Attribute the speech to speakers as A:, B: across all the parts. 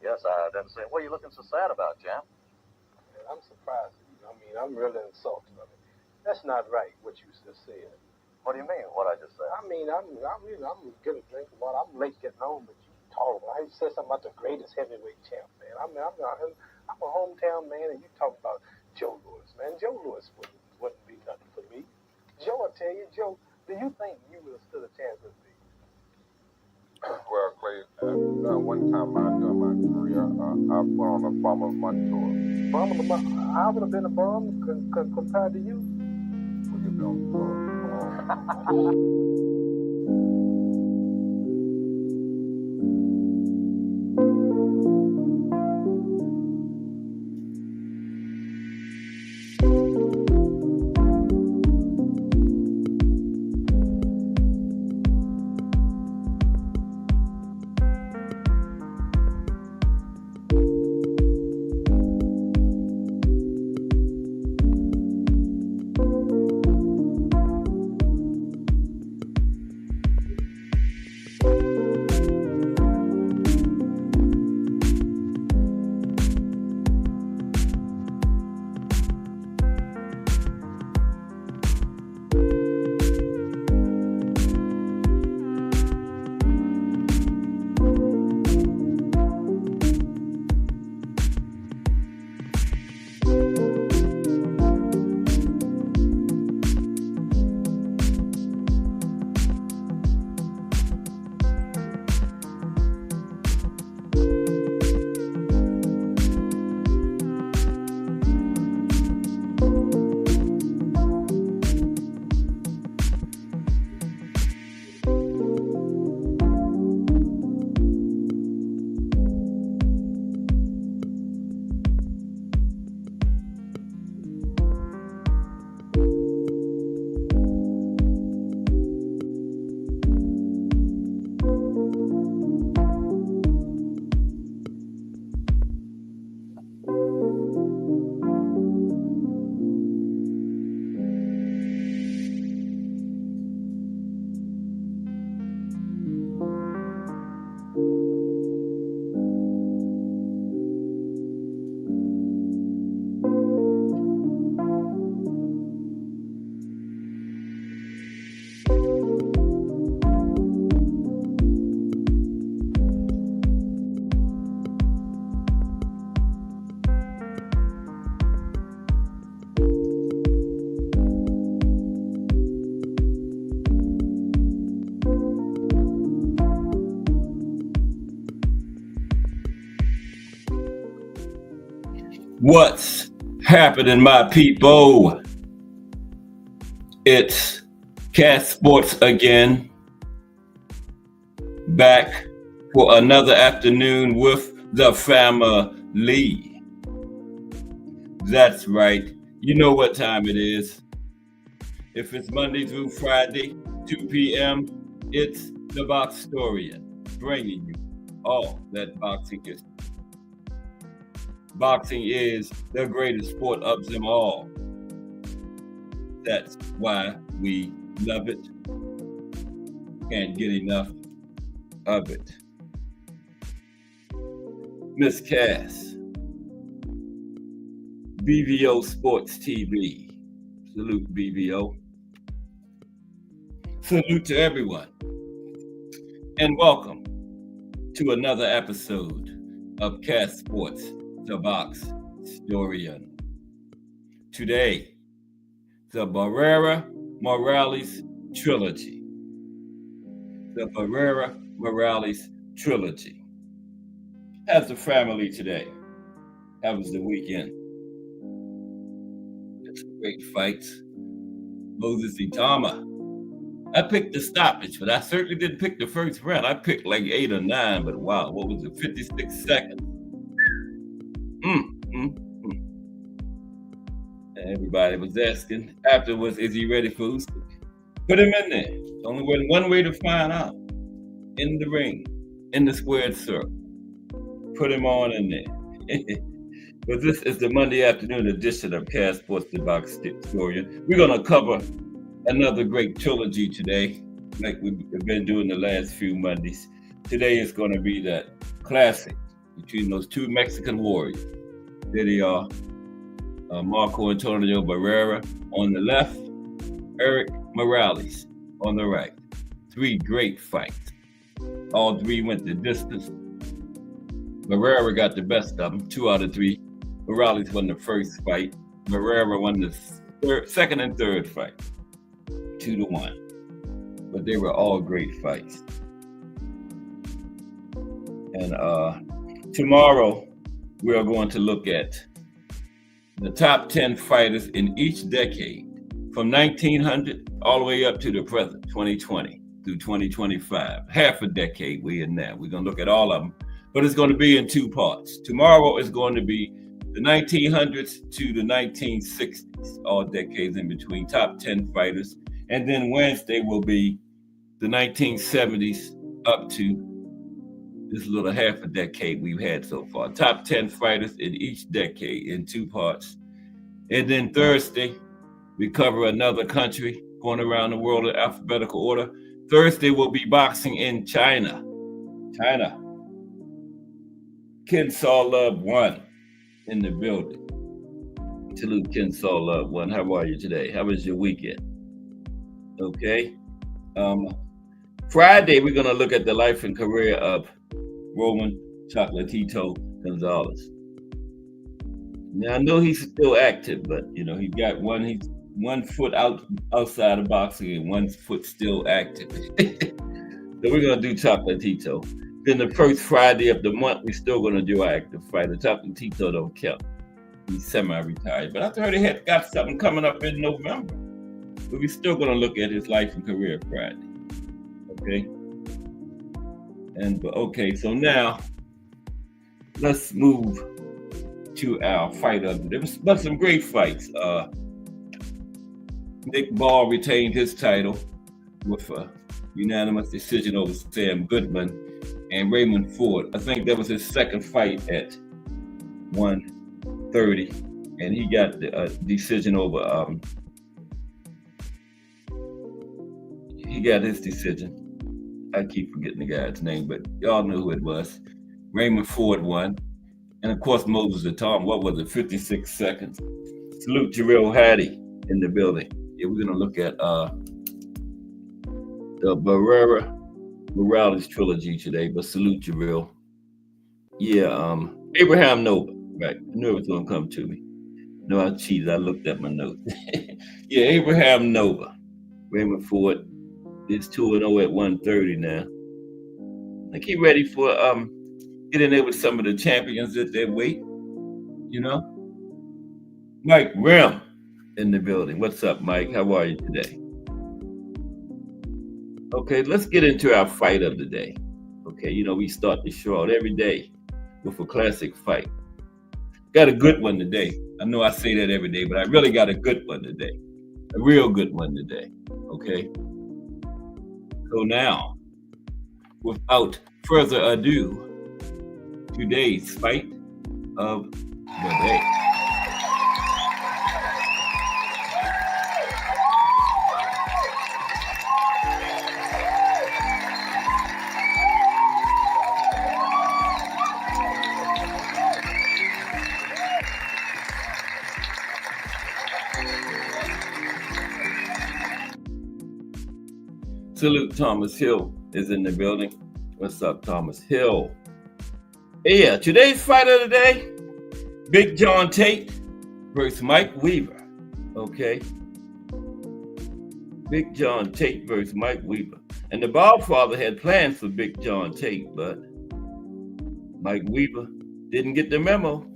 A: Yes, I didn't say. What are you looking so sad about, Jam?
B: Man, I'm surprised at you. I mean, I'm really insulted. I mean, that's not right what you just said.
A: What do you mean? What I just said?
B: I'm getting a drink of water. I'm late getting home, but you talk. I said something about the greatest heavyweight champ, man. I'm a hometown man, and you talk about Joe Louis, man. Joe Louis wouldn't be nothing for me. Joe, I tell you, Joe, do you think you would have stood a chance with me?
C: Well, Clay, one time during my career, I put on a bum of the month tour.
B: Bum of the month? I would have been a bum compared to you.
C: Well, you know,
D: What's happening, my people? It's Cat Sports again, back for another afternoon with the family. That's right. You know what time it is. If it's Monday through Friday, 2 p.m., it's the Boxtorian, bringing you all that boxing is. Boxing is the greatest sport of them all. That's why we love it. Can't get enough of it. Miss Cass, BVO Sports TV. Salute, BVO. Salute to everyone. And welcome to another episode of Cass Sports, the Boxtorian. Today, the Barrera-Morales Trilogy. The Barrera-Morales Trilogy. How's the family today? How was the weekend? It's great fights. Moses Itama. I picked the stoppage, but I certainly didn't pick the first round. I picked like 8 or 9, but wow, what was it? 56 seconds. Everybody was asking afterwards, is he ready for Usyk? Put him in there. There's only one way to find out. In the ring, in the squared circle. Put him on in there. But this is the Monday afternoon edition of Cass Sports, the Boxtorian. We're going to cover another great trilogy today, like we've been doing the last few Mondays. Today is going to be that classic between those two Mexican warriors. There they are. Marco Antonio Barrera on the left, Barrera-Morales on the right. 3 great fights. All 3 went the distance. Barrera got the best of them, 2 out of 3. Morales won the first fight. Barrera won the second and third fight, 2-1. But they were all great fights. And tomorrow we are going to look at the top 10 fighters in each decade, from 1900 all the way up to the present, 2020 through 2025. Half a decade we're in now. We're going to look at all of them, but it's going to be in 2 parts. Tomorrow is going to be the 1900s to the 1960s, all decades in between, top 10 fighters. And then Wednesday will be the 1970s up to this little half a decade we've had so far. Top 10 fighters in each decade in 2 parts. And then Thursday, we cover another country going around the world in alphabetical order. Thursday will be boxing in China. Ken Saw Love 1 in the building. Salute Ken Saw Love 1. How are you today? How was your weekend? Okay. Friday, we're going to look at the life and career of Roman Chocolatito Gonzalez. Now, I know he's still active, but, he's got he's 1 foot outside of boxing and 1 foot still active. So we're going to do Chocolatito. Then the first Friday of the month, we're still going to do our active fighter. Chocolatito don't count. He's semi-retired. But I heard he had got something coming up in November. But we're still going to look at his life and career Friday. Okay? So now let's move to our fight of the day. There was some great fights. Nick Ball retained his title with a unanimous decision over Sam Goodman and Raymond Ford. I think that was his second fight at 130, and he got the decision over. He got his decision. I keep forgetting the guy's name, but y'all know who it was. Raymond Ford won. And of course, Moses the Tom, 56 seconds. Salute Jarrell Hattie in the building. Yeah, we're going to look at the Barrera-Morales trilogy today, but salute Jarrell. Yeah, Abraham Nova, right? I knew it was going to come to me. No, I cheated. I looked at my notes. Yeah, Abraham Nova. Raymond Ford is 2-0 at 130 now. I think he's ready for getting there with some of the champions at that weight, Mike Rim in the building. What's up, Mike? How are you today? Okay, let's get into our fight of the day. Okay, we start the show out every day with a classic fight. Got a good one today. I know I say that every day, but I really got a good one today. A real good one today. Okay? So now, without further ado, today's fight of the day. Salute Thomas Hill is in the building. What's up, Thomas Hill? Yeah, today's fight of the day, Big John Tate versus Mike Weaver. Okay. Big John Tate versus Mike Weaver. And the Godfather had plans for Big John Tate, but Mike Weaver didn't get the memo.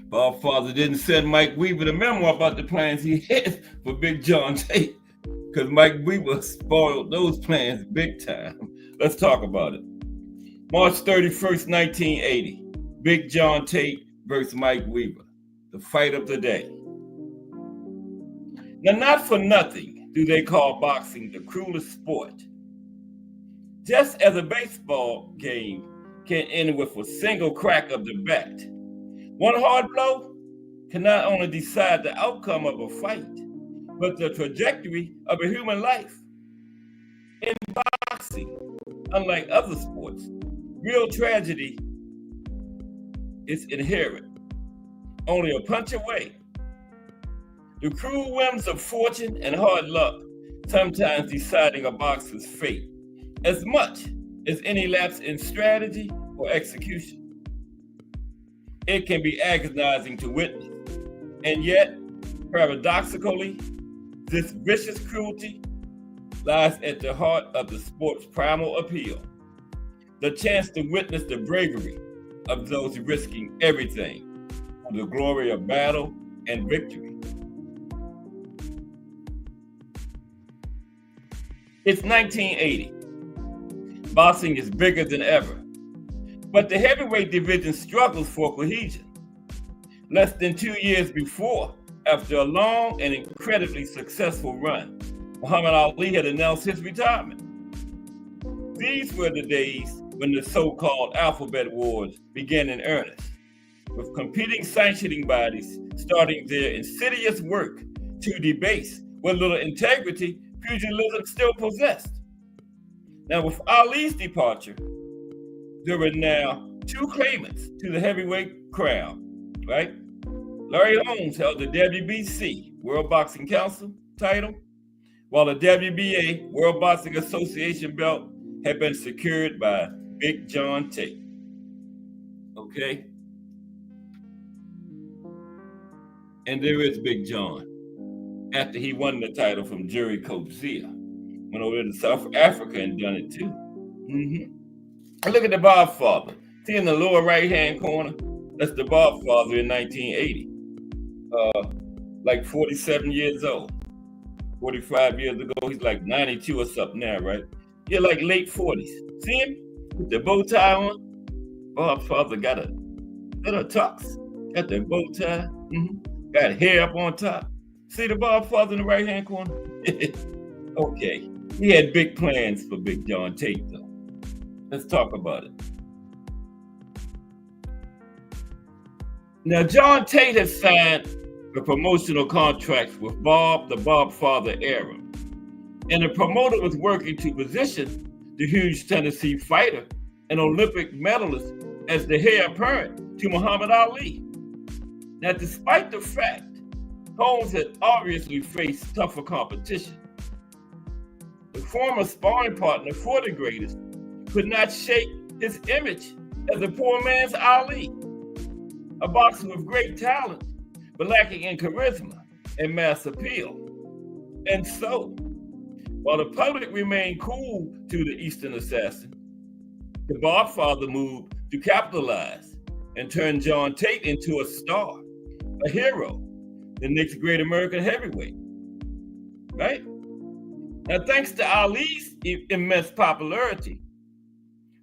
D: Godfather didn't send Mike Weaver the memo about the plans he had for Big John Tate, because Mike Weaver spoiled those plans big time. Let's talk about it. March 31st, 1980, Big John Tate versus Mike Weaver, the fight of the day. Now, not for nothing do they call boxing the cruelest sport. Just as a baseball game can end with a single crack of the bat, one hard blow can not only decide the outcome of a fight, but the trajectory of a human life. In boxing, unlike other sports, real tragedy is inherent, only a punch away. The cruel whims of fortune and hard luck sometimes deciding a boxer's fate as much as any lapse in strategy or execution. It can be agonizing to witness, and yet, paradoxically, this vicious cruelty lies at the heart of the sport's primal appeal, the chance to witness the bravery of those risking everything for the glory of battle and victory. It's 1980. Boxing is bigger than ever, but the heavyweight division struggles for cohesion. Less than 2 years before, after a long and incredibly successful run, Muhammad Ali had announced his retirement. These were the days when the so-called alphabet wars began in earnest, with competing sanctioning bodies starting their insidious work to debase what little integrity pugilism still possessed. Now, with Ali's departure, there were now two claimants to the heavyweight crown, right? Larry Holmes held the WBC, World Boxing Council title, while the WBA, World Boxing Association belt, had been secured by Big John Tate. Okay? And there is Big John. After he won the title from Jerry Coetzee, went over to South Africa and done it too. And look at the Godfather. See in the lower right-hand corner? That's the Godfather in 1980. Like 47 years old. 45 years ago, he's like 92 or something now, right? Yeah, like late 40s. See him? With the bow tie on? Godfather got a tux. Got the bow tie. Got hair up on top. See the Godfather in the right-hand corner? Okay. He had big plans for Big John Tate, though. Let's talk about it. Now, John Tate has signed a promotional contract with the Bob Father era, and the promoter was working to position the huge Tennessee fighter and Olympic medalist as the heir apparent to Muhammad Ali. Now, despite the fact Holmes had obviously faced tougher competition, the former sparring partner for the greatest could not shake his image as a poor man's Ali, a boxer with great talent, but lacking in charisma and mass appeal. And so, while the public remained cool to the Eastern assassin, the Godfather moved to capitalize and turn John Tate into a star, a hero, the next great American heavyweight, right? Now, thanks to Ali's immense popularity,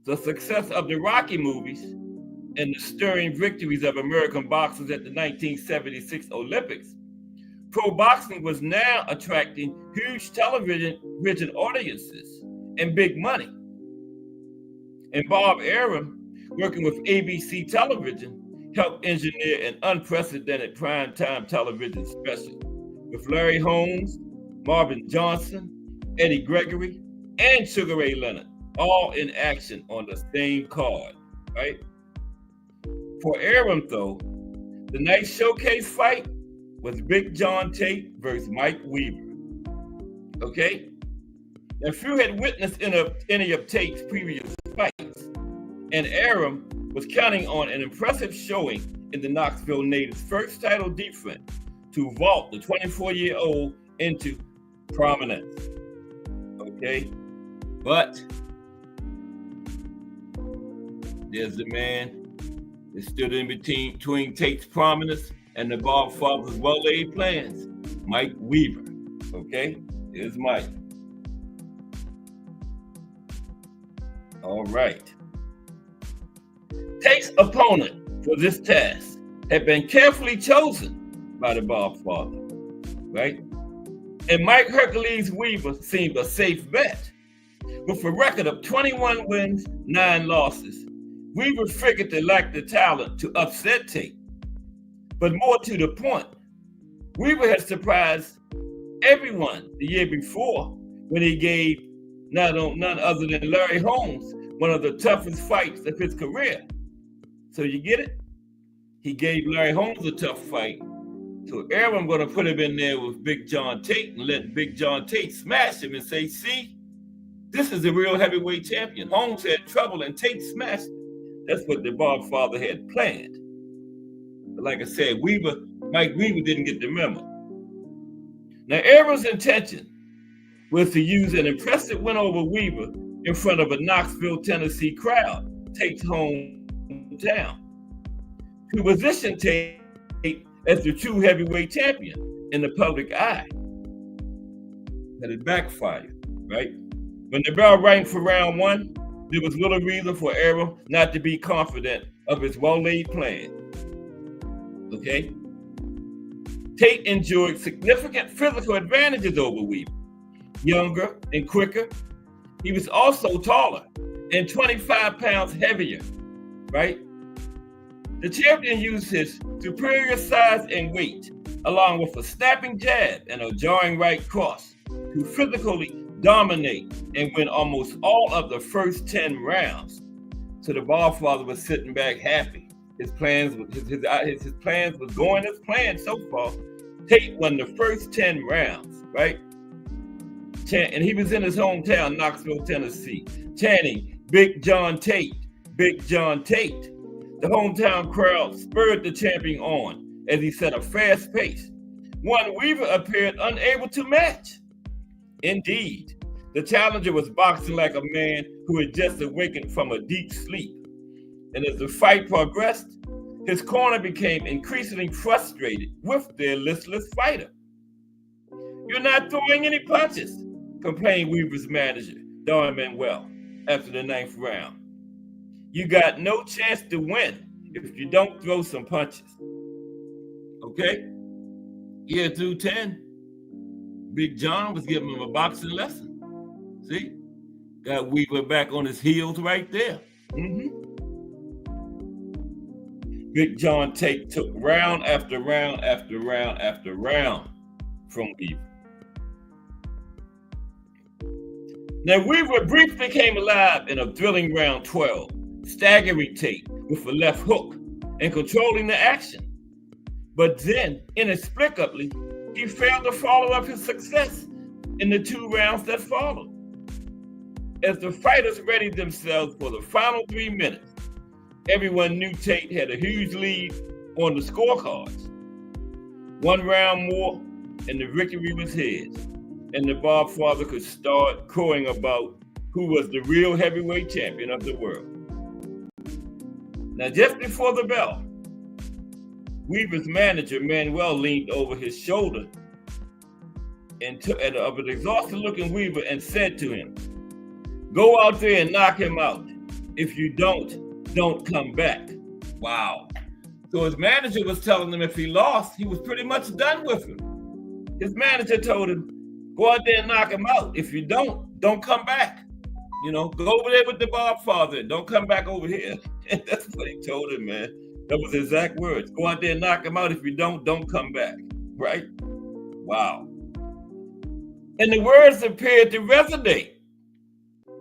D: the success of the Rocky movies, and the stirring victories of American boxers at the 1976 Olympics, pro boxing was now attracting huge television audiences and big money. And Bob Arum, working with ABC television, helped engineer an unprecedented primetime television special with Larry Holmes, Marvin Johnson, Eddie Gregory, and Sugar Ray Leonard, all in action on the same card, right? For Arum, though, the night showcase fight was Big John Tate versus Mike Weaver. Okay? Now, few had witnessed any of Tate's previous fights, and Arum was counting on an impressive showing in the Knoxville native's first title defense to vault the 24-year-old into prominence. Okay? But there's the man that stood in between Tate's prominence and the Godfather's well-laid plans, Mike Weaver. Okay? Here's Mike. All right. Tate's opponent for this task had been carefully chosen by the Godfather, right? And Mike Hercules Weaver seemed a safe bet. With a record of 21 wins, 9 losses, Weaver figured they lacked the talent to upset Tate. But more to the point, Weaver had surprised everyone the year before when he gave none other than Larry Holmes one of the toughest fights of his career. So you get it? He gave Larry Holmes a tough fight. So Aaron going to put him in there with Big John Tate and let Big John Tate smash him and say, see, this is the real heavyweight champion. Holmes had trouble and Tate smashed him. That's what the Godfather had planned. But like I said, Mike Weaver didn't get the memo. Now, Aaron's intention was to use an impressive win over Weaver in front of a Knoxville, Tennessee crowd, Tate's hometown, to position Tate as the true heavyweight champion in the public eye. But it backfired, right? When the bell rang for round one, there was little reason for Aaron not to be confident of his well-laid plan. Okay? Tate enjoyed significant physical advantages over Weaver. Younger and quicker. He was also taller and 25 pounds heavier, right? The champion used his superior size and weight, along with a snapping jab and a jarring right cross, to physically dominate and win almost all of the first 10 rounds. So the Godfather was sitting back happy. His plans was going as planned so far. Tate won the first 10 rounds, right? And he was in his hometown, Knoxville, Tennessee, chanting, Big John Tate, Big John Tate. The hometown crowd spurred the champion on as he set a fast pace, one Weaver appeared unable to match. Indeed, the challenger was boxing like a man who had just awakened from a deep sleep. And as the fight progressed, his corner became increasingly frustrated with their listless fighter. You're not throwing any punches, complained Weaver's manager, Don Manuel, after the 9th round. You got no chance to win if you don't throw some punches. Okay? Year 210, Big John was giving him a boxing lesson. See? Got Weaver back on his heels right there. Big John Tate took round after round after round after round from Weaver. Now, Weaver briefly came alive in a thrilling round 12, staggering Tate with a left hook and controlling the action. But then, inexplicably, he failed to follow up his success in the 2 rounds that followed. As the fighters readied themselves for the final 3 minutes, everyone knew Tate had a huge lead on the scorecards. 1 round more, and the victory was his. And the Godfather could start crowing about who was the real heavyweight champion of the world. Now, just before the bell, Weaver's manager, Manuel, leaned over his shoulder of an exhausted-looking Weaver and said to him, "Go out there and knock him out. If you don't come back." Wow. So his manager was telling him if he lost, he was pretty much done with him. His manager told him, go out there and knock him out. If you don't come back. You know, go over there with the Godfather. Don't come back over here. And that's what he told him, man. That was his exact words. Go out there and knock him out. If you don't come back. Right? Wow. And the words appeared to resonate,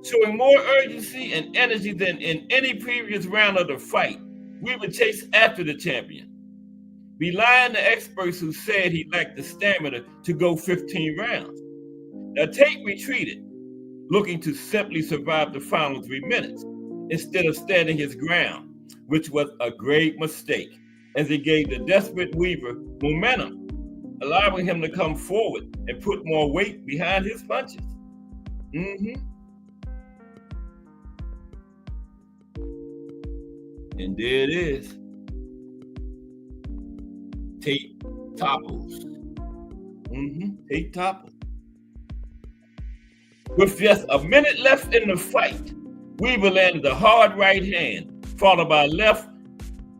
D: showing more urgency and energy than in any previous round of the fight. Weaver chased after the champion, belying the experts who said he lacked the stamina to go 15 rounds. Now, Tate retreated, looking to simply survive the final 3 minutes instead of standing his ground, which was a grave mistake, as it gave the desperate Weaver momentum, allowing him to come forward and put more weight behind his punches. And there it is. Tate topples. Tate topples. With just a minute left in the fight, Weaver landed a hard right hand, followed by left,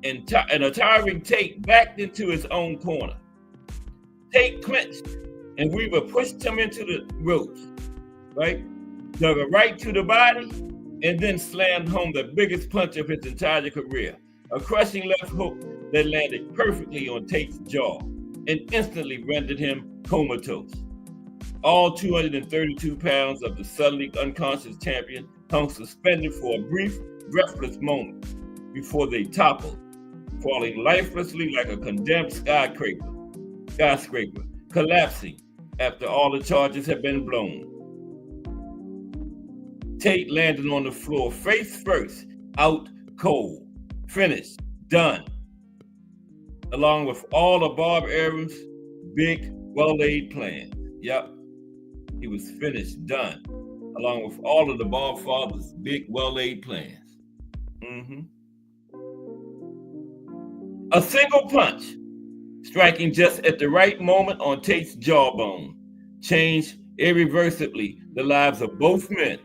D: and a tiring Tate backed into his own corner. Tate clinched, and Weaver pushed him into the ropes, right? Dug a right to the body, and then slammed home the biggest punch of his entire career, a crushing left hook that landed perfectly on Tate's jaw and instantly rendered him comatose. All 232 pounds of the suddenly unconscious champion hung suspended for a brief, breathless moment before they toppled, falling lifelessly like a condemned skyscraper, collapsing after all the charges had been blown. Tate landed on the floor face first, out cold, finished, done, along with all of Bob Arum's big, well-laid plans. Yep, he was finished, done, along with all of the Bob father's big, well-laid plans. A single punch, striking just at the right moment on Tate's jawbone, changed irreversibly the lives of both men,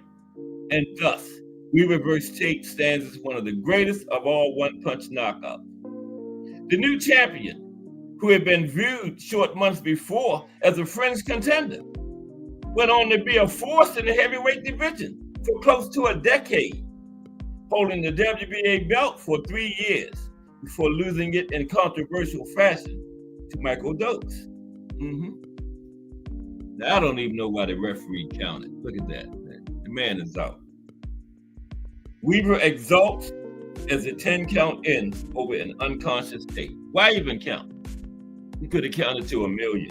D: and thus we reverse Tate stands as one of the greatest of all one-punch knockouts. The new champion, who had been viewed short months before as a fringe contender, went on to be a force in the heavyweight division for close to a decade, holding the WBA belt for 3 years before losing it in controversial fashion to Michael Dokes. Now, I don't even know why the referee counted. Look at that. The man is out. Weaver exults as the 10-count ends over an unconscious Tate. Why even count? He could have counted to 1,000,000.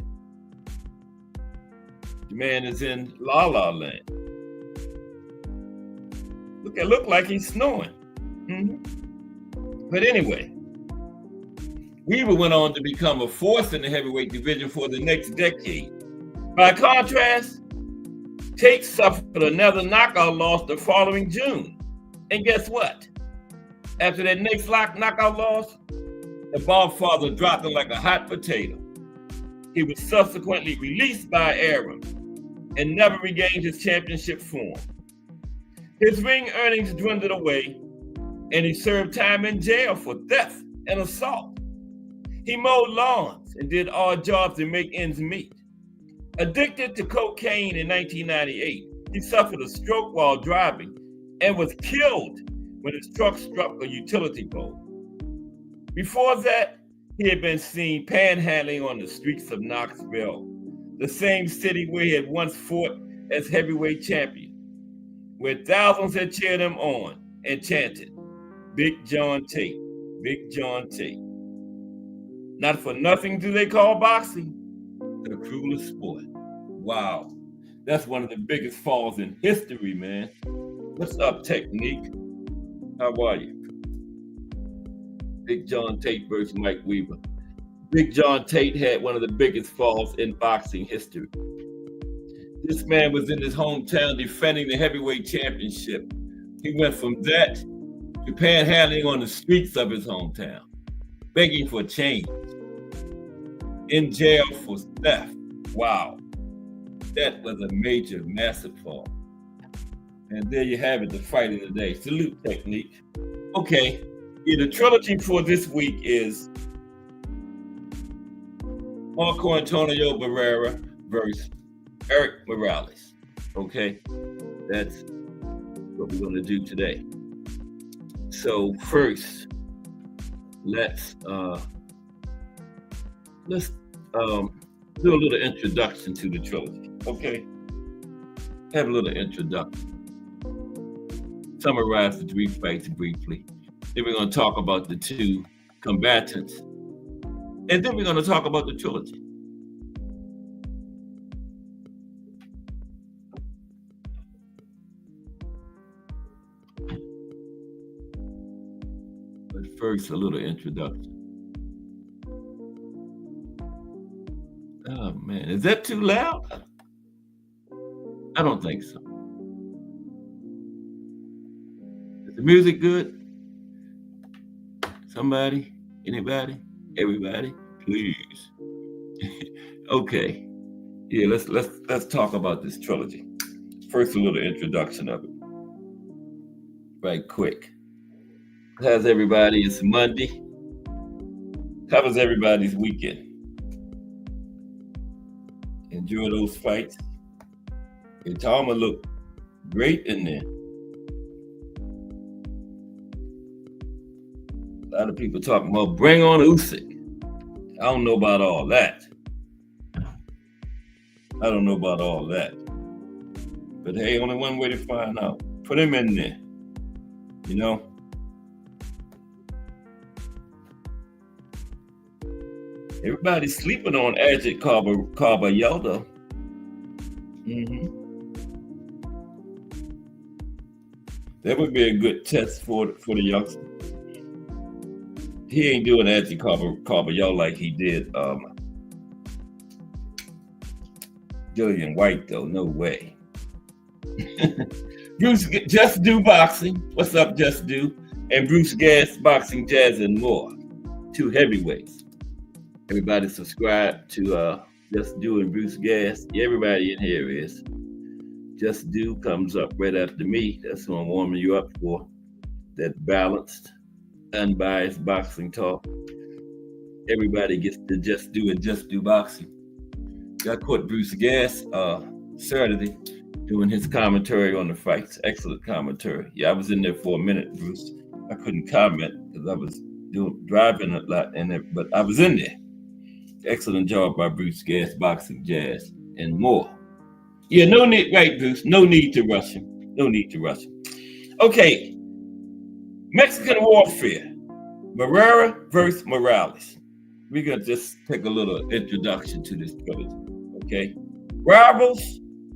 D: The man is in La La Land. Look like he's snoring. But anyway, Weaver went on to become a force in the heavyweight division for the next decade. By contrast, Tate suffered another knockout loss the following June. And guess what? After that next knockout loss, the Bob father dropped him like a hot potato. He was subsequently released by Arum and never regained his championship form. His ring earnings dwindled away, and he served time in jail for theft and assault. He mowed lawns and did odd jobs to make ends meet. Addicted to cocaine in 1998, he suffered a stroke while driving and was killed when his truck struck a utility pole. Before that, he had been seen panhandling on the streets of Knoxville, the same city where he had once fought as heavyweight champion, where thousands had cheered him on and chanted, "Big John Tate, Big John Tate." Not for nothing do they call boxing the cruelest sport. Wow, that's one of the biggest falls in history, man. What's up, Technique? How are you? Big John Tate versus Mike Weaver. Big John Tate had one of the biggest falls in boxing history. This man was in his hometown defending the heavyweight championship. He went from that to panhandling on the streets of his hometown, begging for change, in jail for theft. Wow, that was a major, massive fall. And there you have it, the fight of the day. Salute, Technique. Okay, the trilogy for this week is Marco Antonio Barrera versus ERIK Morales. Okay, that's what we're going to do today. So first, let's do a little introduction to the trilogy. Okay, have a little introduction. Summarize the 3 fights briefly. Then we're going to talk about the 2 combatants. And then we're going to talk about the trilogy. But first, a little introduction. Oh, man. Is that too loud? I don't think so. Is the music good? Somebody? Anybody? Everybody? Please. Okay. Yeah, let's talk about this trilogy. First, a little introduction of it. Right quick. How's everybody? It's Monday. How was everybody's weekend? Enjoy those fights. And Tama looked great in there. A lot of people talking about bring on Usyk. I don't know about all that. But hey, only one way to find out. Put him in there. You know? Everybody's sleeping on Ajit Carbayel, though. That would be a good test for the youngster. He ain't doing Ajit Carbayel like he did Dillian White, though. No way. Bruce, Just Do Boxing. What's up, Just Do? And Bruce Gas, Boxing, Jazz, and More. 2 heavyweights. Everybody subscribe to Just Do and Bruce Gas. Yeah, everybody in here is. Just Do comes up right after me. That's what I'm warming you up for. That balanced, unbiased boxing talk. Everybody gets to Just Do and Just Do Boxing. I caught Bruce Gas Saturday doing his commentary on the fights. Excellent commentary. Yeah, I was in there for a minute, Bruce. I couldn't comment because I was driving a lot in there, but I was in there. Excellent job by Bruce Gas, Boxing, Jazz, and More. Yeah, no need, right, Bruce? No need to rush him. No need to rush him. Okay, Mexican warfare. Barrera versus Morales. We're going to just take a little introduction to this trilogy, okay? Rivals,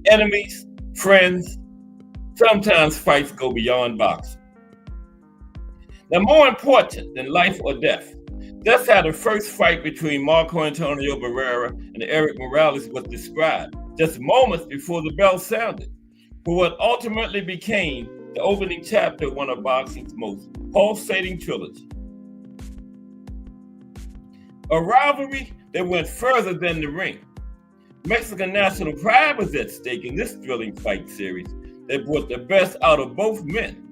D: enemies, friends. Sometimes fights go beyond boxing. Now, more important than life or death, that's how the first fight between Marco Antonio Barrera and Erik Morales was described, just moments before the bell sounded, for what ultimately became the opening chapter of one of boxing's most pulsating trilogy. A rivalry that went further than the ring. Mexican national pride was at stake in this thrilling fight series that brought the best out of both men.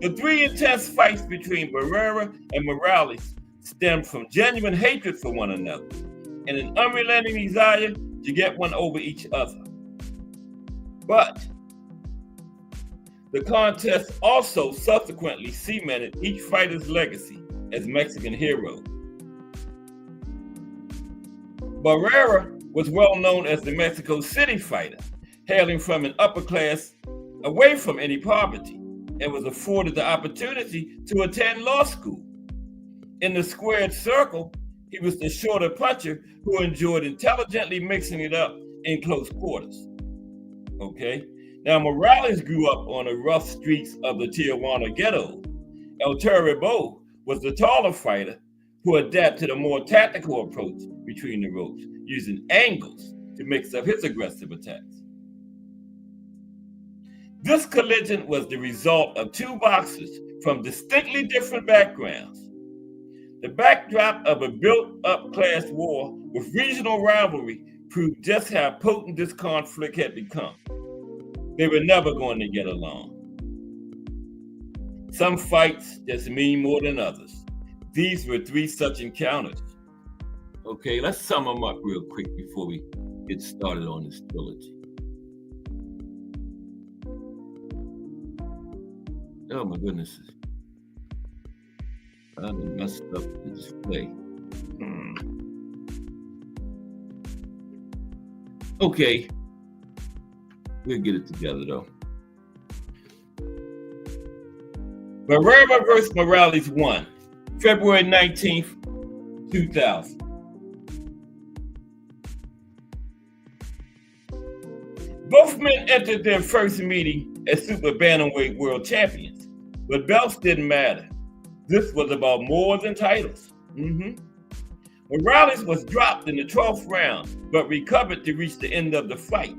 D: The 3 intense fights between Barrera and Morales stemmed from genuine hatred for one another and an unrelenting desire to get one over each other. But the contest also subsequently cemented each fighter's legacy as Mexican heroes. Barrera was well known as the Mexico City fighter, hailing from an upper class away from any poverty, and was afforded the opportunity to attend law school. In the squared circle, he was the shorter puncher who enjoyed intelligently mixing it up in close quarters. Okay? Now, Morales grew up on the rough streets of the Tijuana ghetto. El Terrible was the taller fighter who adapted a more tactical approach between the ropes, using angles to mix up his aggressive attacks. This collision was the result of 2 boxers from distinctly different backgrounds. The backdrop of a built-up class war with regional rivalry proved just how potent this conflict had become. They were never going to get along. Some fights just mean more than others. These were 3 such encounters. Okay, let's sum them up real quick before we get started on this trilogy. Oh my goodness. I done messed up the display. Okay. We'll get it together though. Barrera versus Morales 1, February 19th, 2000. Both men entered their first meeting as super bantamweight world champions, but belts didn't matter. This was about more than titles. Morales was dropped in the 12th round, but recovered to reach the end of the fight.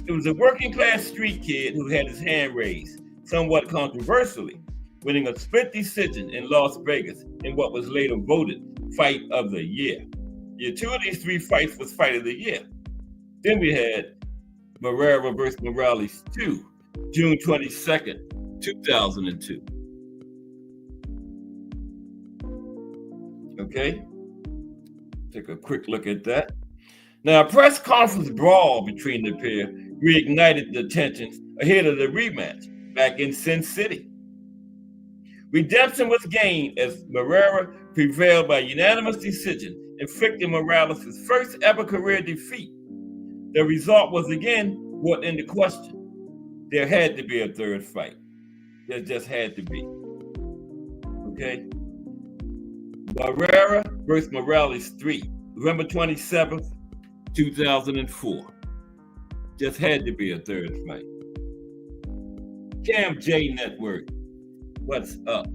D: It was a working class street kid who had his hand raised, somewhat controversially, winning a split decision in Las Vegas in what was later voted Fight of the Year. Yeah, 2 of these 3 fights was Fight of the Year. Then we had Barrera versus Morales 2, June 22nd, 2002. Okay, take a quick look at that. Now, a press conference brawl between the pair reignited the tensions ahead of the rematch back in Sin City. Redemption was gained as Barrera prevailed by unanimous decision, inflicting Morales his first ever career defeat. The result was again brought into question. There had to be a third fight. There just had to be. Okay? Barrera versus Morales 3, November 27th, 2004. Just had to be a third fight. Cam J Network. What's up,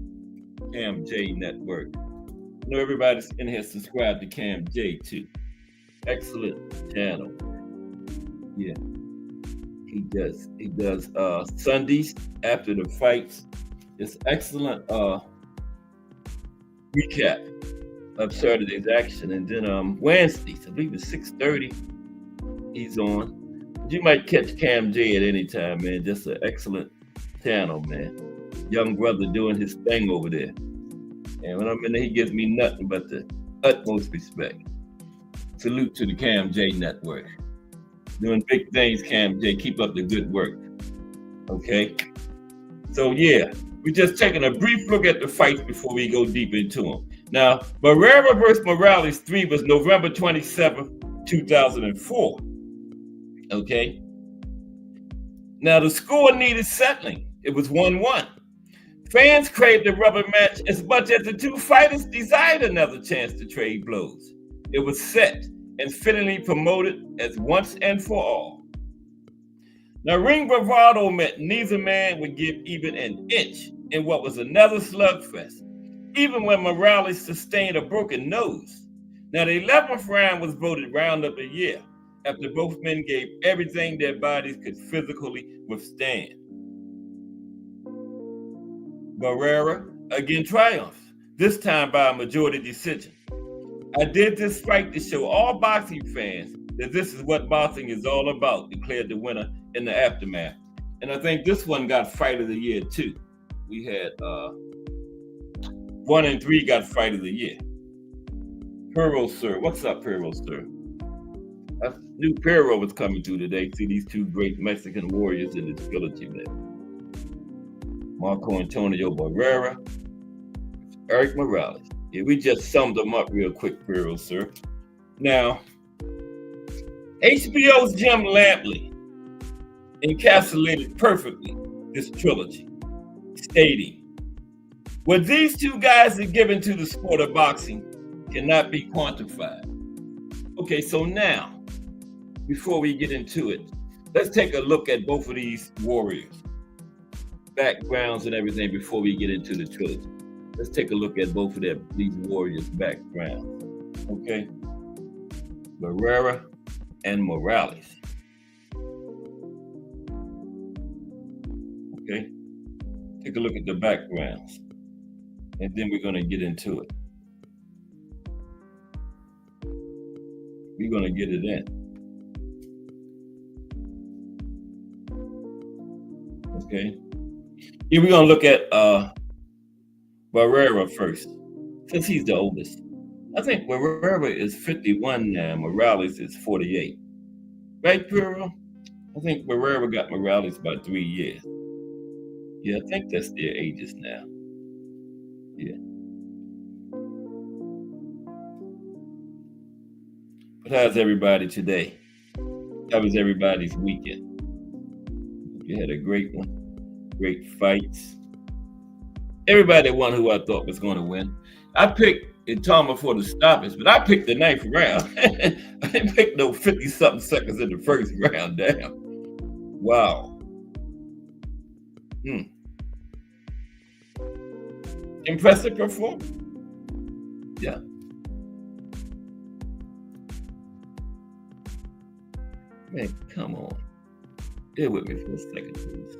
D: Cam J Network? I know everybody's in here subscribed to Cam J too. Excellent channel. Yeah. He does Sundays after the fights. It's excellent recap of Saturday's action. And then Wednesdays, I believe it's 6:30, he's on. You might catch Cam J at any time, man. Just an excellent channel, man. Young brother doing his thing over there. And when I'm in there, he gives me nothing but the utmost respect. Salute to the Cam J Network. Doing big things, Cam J. Keep up the good work. Okay? So, yeah, we're just taking a brief look at the fights before we go deep into them. Now, Barrera versus Morales 3 was November 27th, 2004. Okay? Now, the score needed settling. It was 1-1. Fans craved the rubber match as much as the two fighters desired another chance to trade blows. It was set and fittingly promoted as once and for all. Now, ring bravado meant neither man would give even an inch in what was another slugfest, even when Morales sustained a broken nose. Now, the 11th round was voted round of the year after both men gave everything their bodies could physically withstand. Barrera again triumphed, this time by a majority decision. I did this fight to show all boxing fans that this is what boxing is all about, declared the winner in the aftermath. And I think this one got Fight of the Year too. We had 1 and 3 got Fight of the Year. Perro, sir. What's up, Perro, sir? I knew Perro was coming through today. See these two great Mexican warriors in this trilogy, man. Marco Antonio Barrera, ERIK Morales. Yeah, we just summed them up real quick, Perro, sir. Now, HBO's Jim Lampley encapsulated perfectly this trilogy, stating, what these two guys are given to the sport of boxing cannot be quantified. Okay, so now, before we get into it, let's take a look at both of these warriors, backgrounds and everything before we get into the trilogy. Let's take a look at both of these warriors' backgrounds. Okay? Barrera and Morales. Okay? Take a look at the backgrounds. And then we're going to get into it. We're going to get it in. Okay? Yeah, we're going to look at Barrera first, since he's the oldest. I think Barrera is 51 now, Morales is 48. Right, Perro? I think Barrera got Morales about 3 years. Yeah, I think that's their ages now. Yeah. But how's everybody today? How was everybody's weekend? You had a great one. Great fights. Everybody won who I thought was going to win. I picked Itama for the stoppage, but I picked the 9th round. I didn't pick no 50-something seconds in the first round. Damn. Wow. Impressive performance. Yeah. Man, come on. Bear with me for a second, please.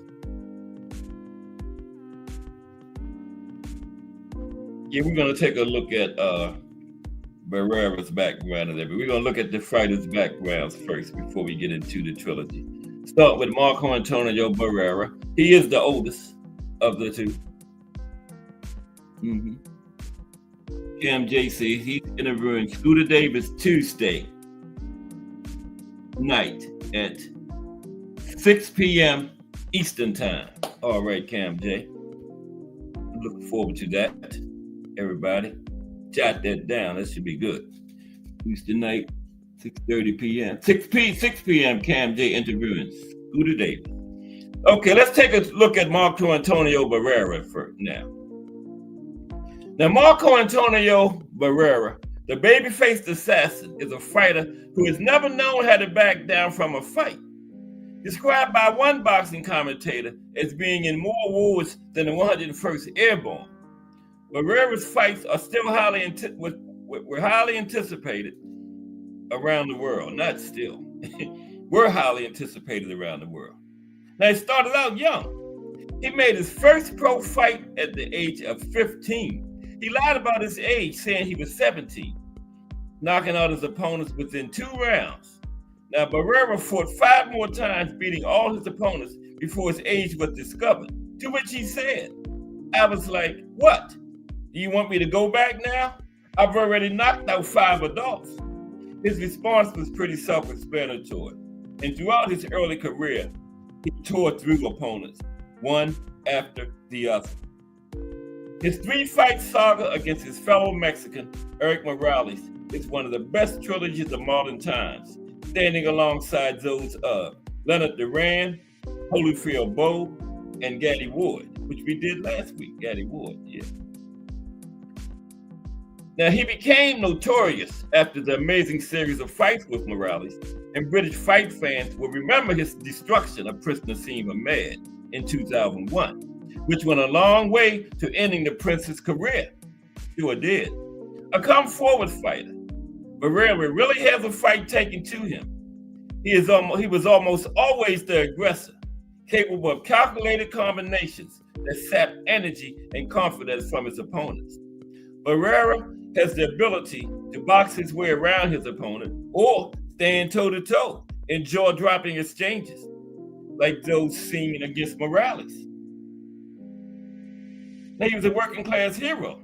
D: Yeah, we're going to take a look at Barrera's background and everything. We're going to look at the fighters' backgrounds first before we get into the trilogy. Start with Marco Antonio Barrera. He is the oldest of the two. Cam JC, he's interviewing Scooter Davis Tuesday night at 6 p.m. Eastern Time. All right, Cam J. I'm looking forward to that. Everybody, jot that down. That should be good. Tuesday night, 6:30 p.m. 6 p.m. Cam J interviewing Scooter Davis. Okay, let's take a look at Marco Antonio Barrera first now. Now, Marco Antonio Barrera The baby-faced assassin is a fighter who has never known how to back down from a fight. Described by one boxing commentator as being in more wars than the 101st Airborne, Barrera's fights are still highly anticipated around the world. Not still. Were highly anticipated around the world. Now, he started out young. He made his first pro fight at the age of 15. He lied about his age, saying he was 17, knocking out his opponents within 2 rounds. Now, Barrera fought 5 more times, beating all his opponents before his age was discovered, to which he said, I was like, what? Do you want me to go back now? I've already knocked out 5 adults. His response was pretty self-explanatory, and throughout his early career, he tore through opponents, one after the other. His 3-fight saga against his fellow Mexican, Barrera-Morales, is one of the best trilogies of modern times, standing alongside those of Leonard Duran, Holyfield Bowe, and Gatti Ward, which we did last week. Gatti Ward, yeah. Now, he became notorious after the amazing series of fights with Morales, and British fight fans will remember his destruction of Prince Nassim Ahmed in 2001, which went a long way to ending the Prince's career. Sure did. A come-forward fighter, Barrera really has a fight taken to him. He was almost always the aggressor, capable of calculated combinations that sap energy and confidence from his opponents. Barrera has the ability to box his way around his opponent or stand toe-to-toe in jaw-dropping exchanges, like those seen against Morales. Now, he was a working-class hero.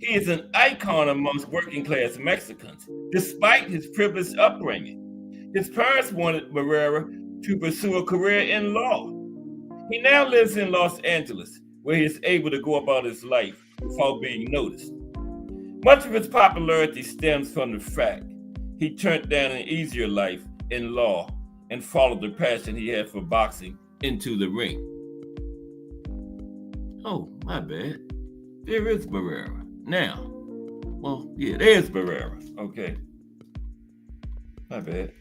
D: He is an icon amongst working-class Mexicans, despite his privileged upbringing. His parents wanted Barrera to pursue a career in law. He now lives in Los Angeles, where he is able to go about his life without being noticed. Much of his popularity stems from the fact he turned down an easier life in law and followed the passion he had for boxing into the ring. Oh, my bad. There is Barrera. Now, well, yeah, there's Barrera. Okay. My bad.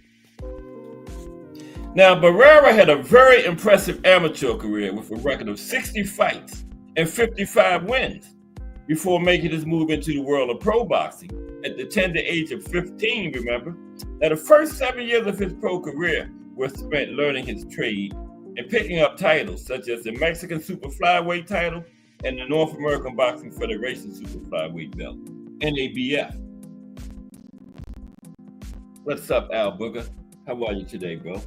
D: Now, Barrera had a very impressive amateur career with a record of 60 fights and 55 wins before making his move into the world of pro boxing at the tender age of 15, remember? Now, the first 7 years of his pro career were spent learning his trade and picking up titles such as the Mexican Super Flyweight title and the North American Boxing Federation Super Flyweight belt, NABF. What's up, Al Booker? How are you today, bro?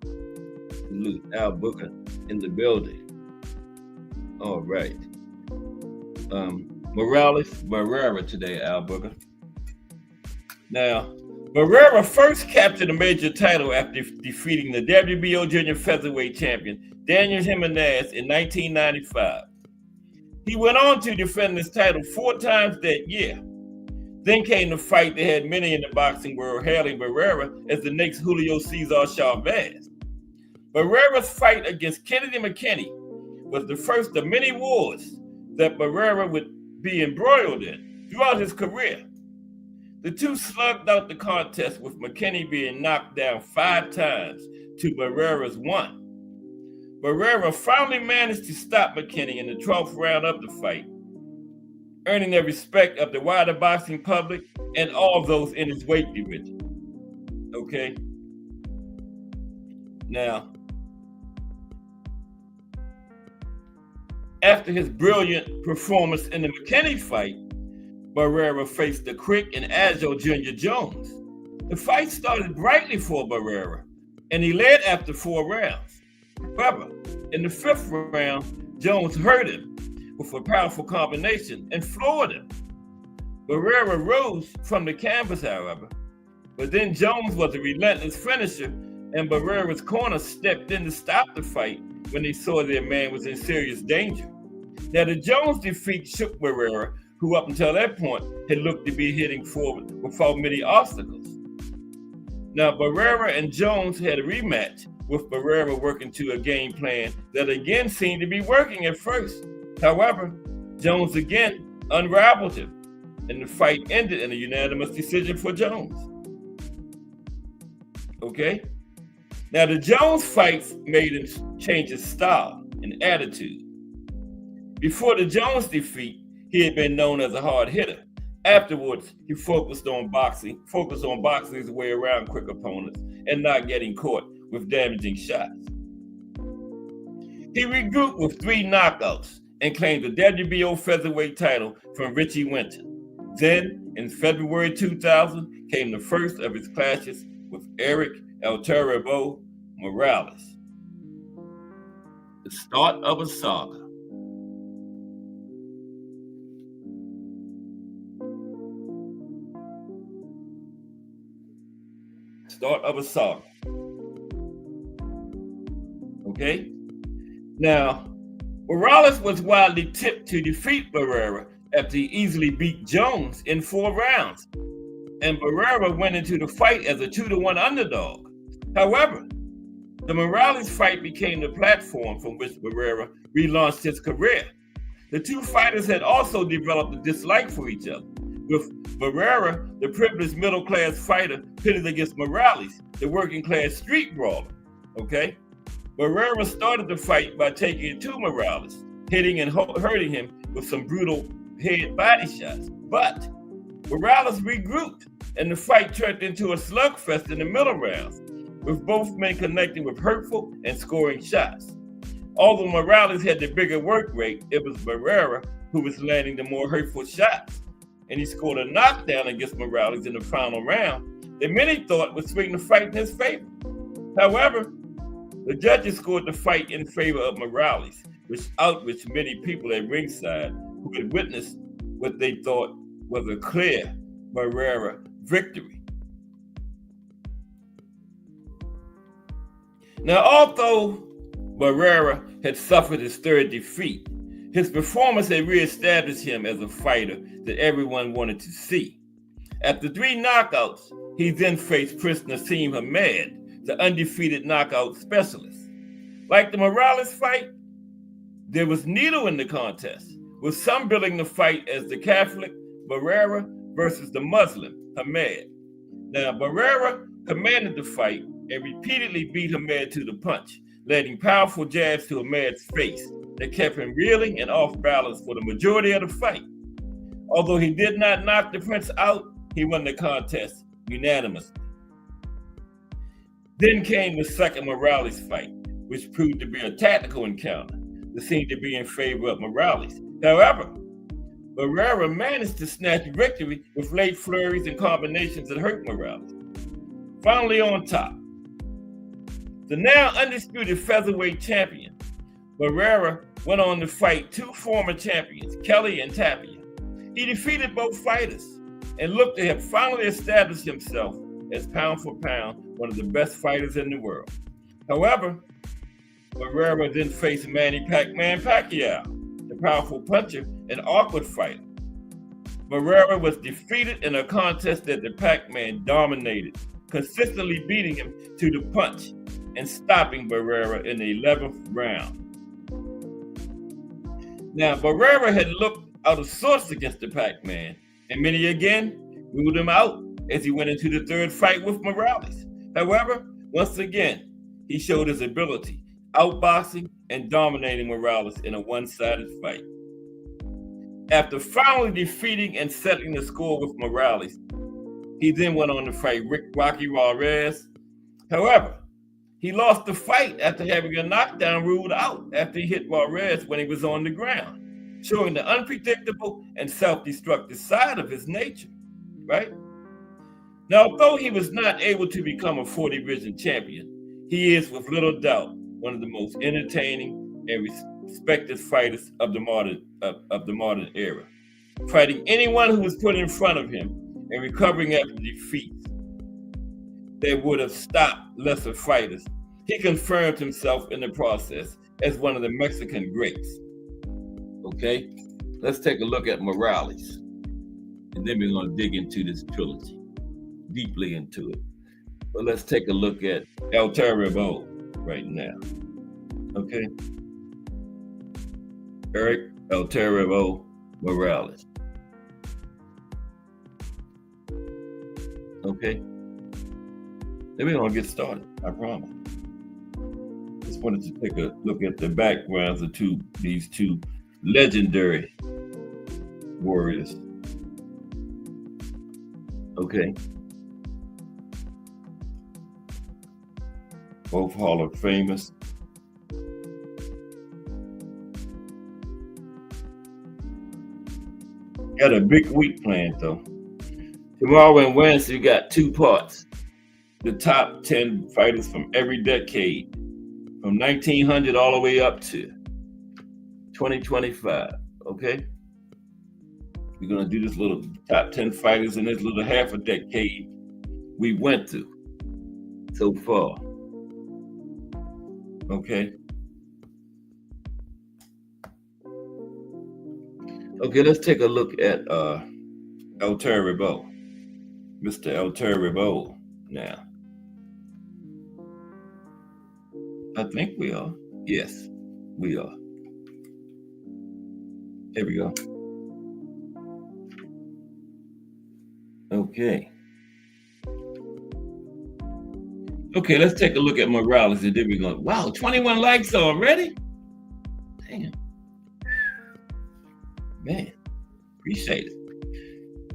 D: Salute, Al Booker in the building. All right. Morales, Barrera today, Al Booker. Now, Barrera first captured a major title after defeating the WBO junior featherweight champion, Daniel Jimenez, in 1995. He went on to defend this title 4 times that year. Then came the fight that had many in the boxing world hailing Barrera as the next Julio Cesar Chavez. Barrera's fight against Kennedy McKinney was the first of many wars that Barrera would be embroiled in throughout his career. The two slugged out the contest, with McKinney being knocked down 5 times to Barrera's 1. Barrera finally managed to stop McKinney in the 12th round of the fight, earning the respect of the wider boxing public and all those in his weight division. Okay? Now, after his brilliant performance in the McKinney fight, Barrera faced the quick and agile Junior Jones. The fight started brightly for Barrera, and he led after 4 rounds. However, in the 5th round, Jones hurt him with a powerful combination and floored him. Barrera rose from the canvas, however, but then Jones was a relentless finisher, and Barrera's corner stepped in to stop the fight when they saw their man was in serious danger. Now, the Jones defeat shook Barrera, who up until that point had looked to be heading forward without many obstacles. Now, Barrera and Jones had a rematch, with Barrera working to a game plan that again seemed to be working at first. However, Jones again unraveled him, and the fight ended in a unanimous decision for Jones. Okay? Now, the Jones fights made him change his style and attitude. Before the Jones defeat, he had been known as a hard hitter. Afterwards, he focused on boxing his way around quick opponents and not getting caught with damaging shots. He regrouped with 3 knockouts and claimed the WBO featherweight title from Richie Winter. Then, in February 2000, came the first of his clashes with ERIK Barrera-Morales. The start of a saga. Start of a saga. Okay? Now, Morales was widely tipped to defeat Barrera after he easily beat Jones in 4 rounds, and Barrera went into the fight as a 2-1 underdog. However, the Morales fight became the platform from which Barrera relaunched his career. The 2 fighters had also developed a dislike for each other, with Barrera, the privileged middle-class fighter, pitted against Morales, the working-class street brawler. Okay? Barrera started the fight by taking it to Morales, hitting and hurting him with some brutal head body shots. But Morales regrouped, and the fight turned into a slugfest in the middle rounds, with both men connecting with hurtful and scoring shots. Although Morales had the bigger work rate, it was Barrera who was landing the more hurtful shots, and he scored a knockdown against Morales in the final round that many thought would swing the fight in his favor. However, the judges scored the fight in favor of Morales, which outraged many people at ringside who had witnessed what they thought was a clear Barrera victory. Now, although Barrera had suffered his 3rd defeat, his performance had reestablished him as a fighter that everyone wanted to see. After 3 knockouts, he then faced Prince Nassim Hamed, the undefeated knockout specialist. Like the Morales fight, there was needle in the contest, with some billing the fight as the Catholic Barrera versus the Muslim Hamed. Now, Barrera commanded the fight and repeatedly beat Hamed to the punch, landing powerful jabs to Hamed's face that kept him reeling and off balance for the majority of the fight. Although he did not knock the Prince out, he won the contest unanimously. Then came the second Morales fight, which proved to be a tactical encounter that seemed to be in favor of Morales. However, Barrera managed to snatch victory with late flurries and combinations that hurt Morales. Finally on top, the now undisputed featherweight champion, Barrera went on to fight 2 former champions, Kelly and Tapia. He defeated both fighters and looked to have finally established himself as pound for pound one of the best fighters in the world. However, Barrera then faced Manny Pac-Man Pacquiao, the powerful puncher and awkward fighter. Barrera was defeated in a contest that the Pac-Man dominated, consistently beating him to the punch and stopping Barrera in the 11th round. Now, Barrera had looked out of sorts against the Pac-Man, and many again ruled him out as he went into the 3rd fight with Morales. However, once again, he showed his ability, outboxing and dominating Morales in a one-sided fight. After finally defeating and settling the score with Morales, he then went on to fight Rocky Juarez. However, he lost the fight after having a knockdown ruled out after he hit Juarez when he was on the ground, showing the unpredictable and self-destructive side of his nature, right? Now, although he was not able to become a 4-division champion, he is with little doubt one of the most entertaining and respected fighters of the modern era, fighting anyone who was put in front of him and recovering after defeats that would have stopped lesser fighters. He confirmed himself in the process as one of the Mexican greats. Okay, let's take a look at Morales, and then we're going to dig into this trilogy, deeply into it. But let's take a look at El Terrible right now. Okay, ERIK El Terrible Morales. Okay? Then we're going to get started, I promise. Just wanted to take a look at the backgrounds of these two legendary warriors. Okay? Both Hall of Famers. Got a big week planned though. Tomorrow and Wednesday, we got 2 parts. The top 10 fighters from every decade, from 1900 all the way up to 2025. Okay? We're gonna do this little top 10 fighters in this little half a decade we went through so far. Okay? Okay, let's take a look at El Terrible. Mr. El Terrible now. I think we are. Yes, we are. Here we go. Okay. Okay, let's take a look at Morales and then we're going, wow, 21 likes already? Damn. Man, appreciate it.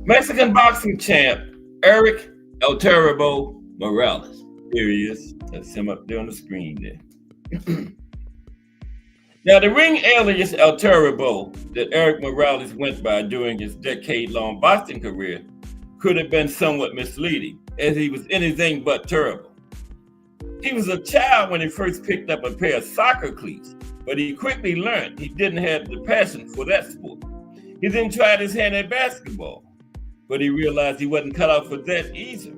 D: Mexican boxing champ, ERIK El Terrible Morales. Here he is. That's him up there on the screen there. Now, the ring alias El Terrible that ERIK Morales went by during his decade-long boxing career could have been somewhat misleading, as he was anything but terrible. He was a child when he first picked up a pair of soccer cleats, but he quickly learned he didn't have the passion for that sport. He then tried his hand at basketball, but he realized he wasn't cut out for that either.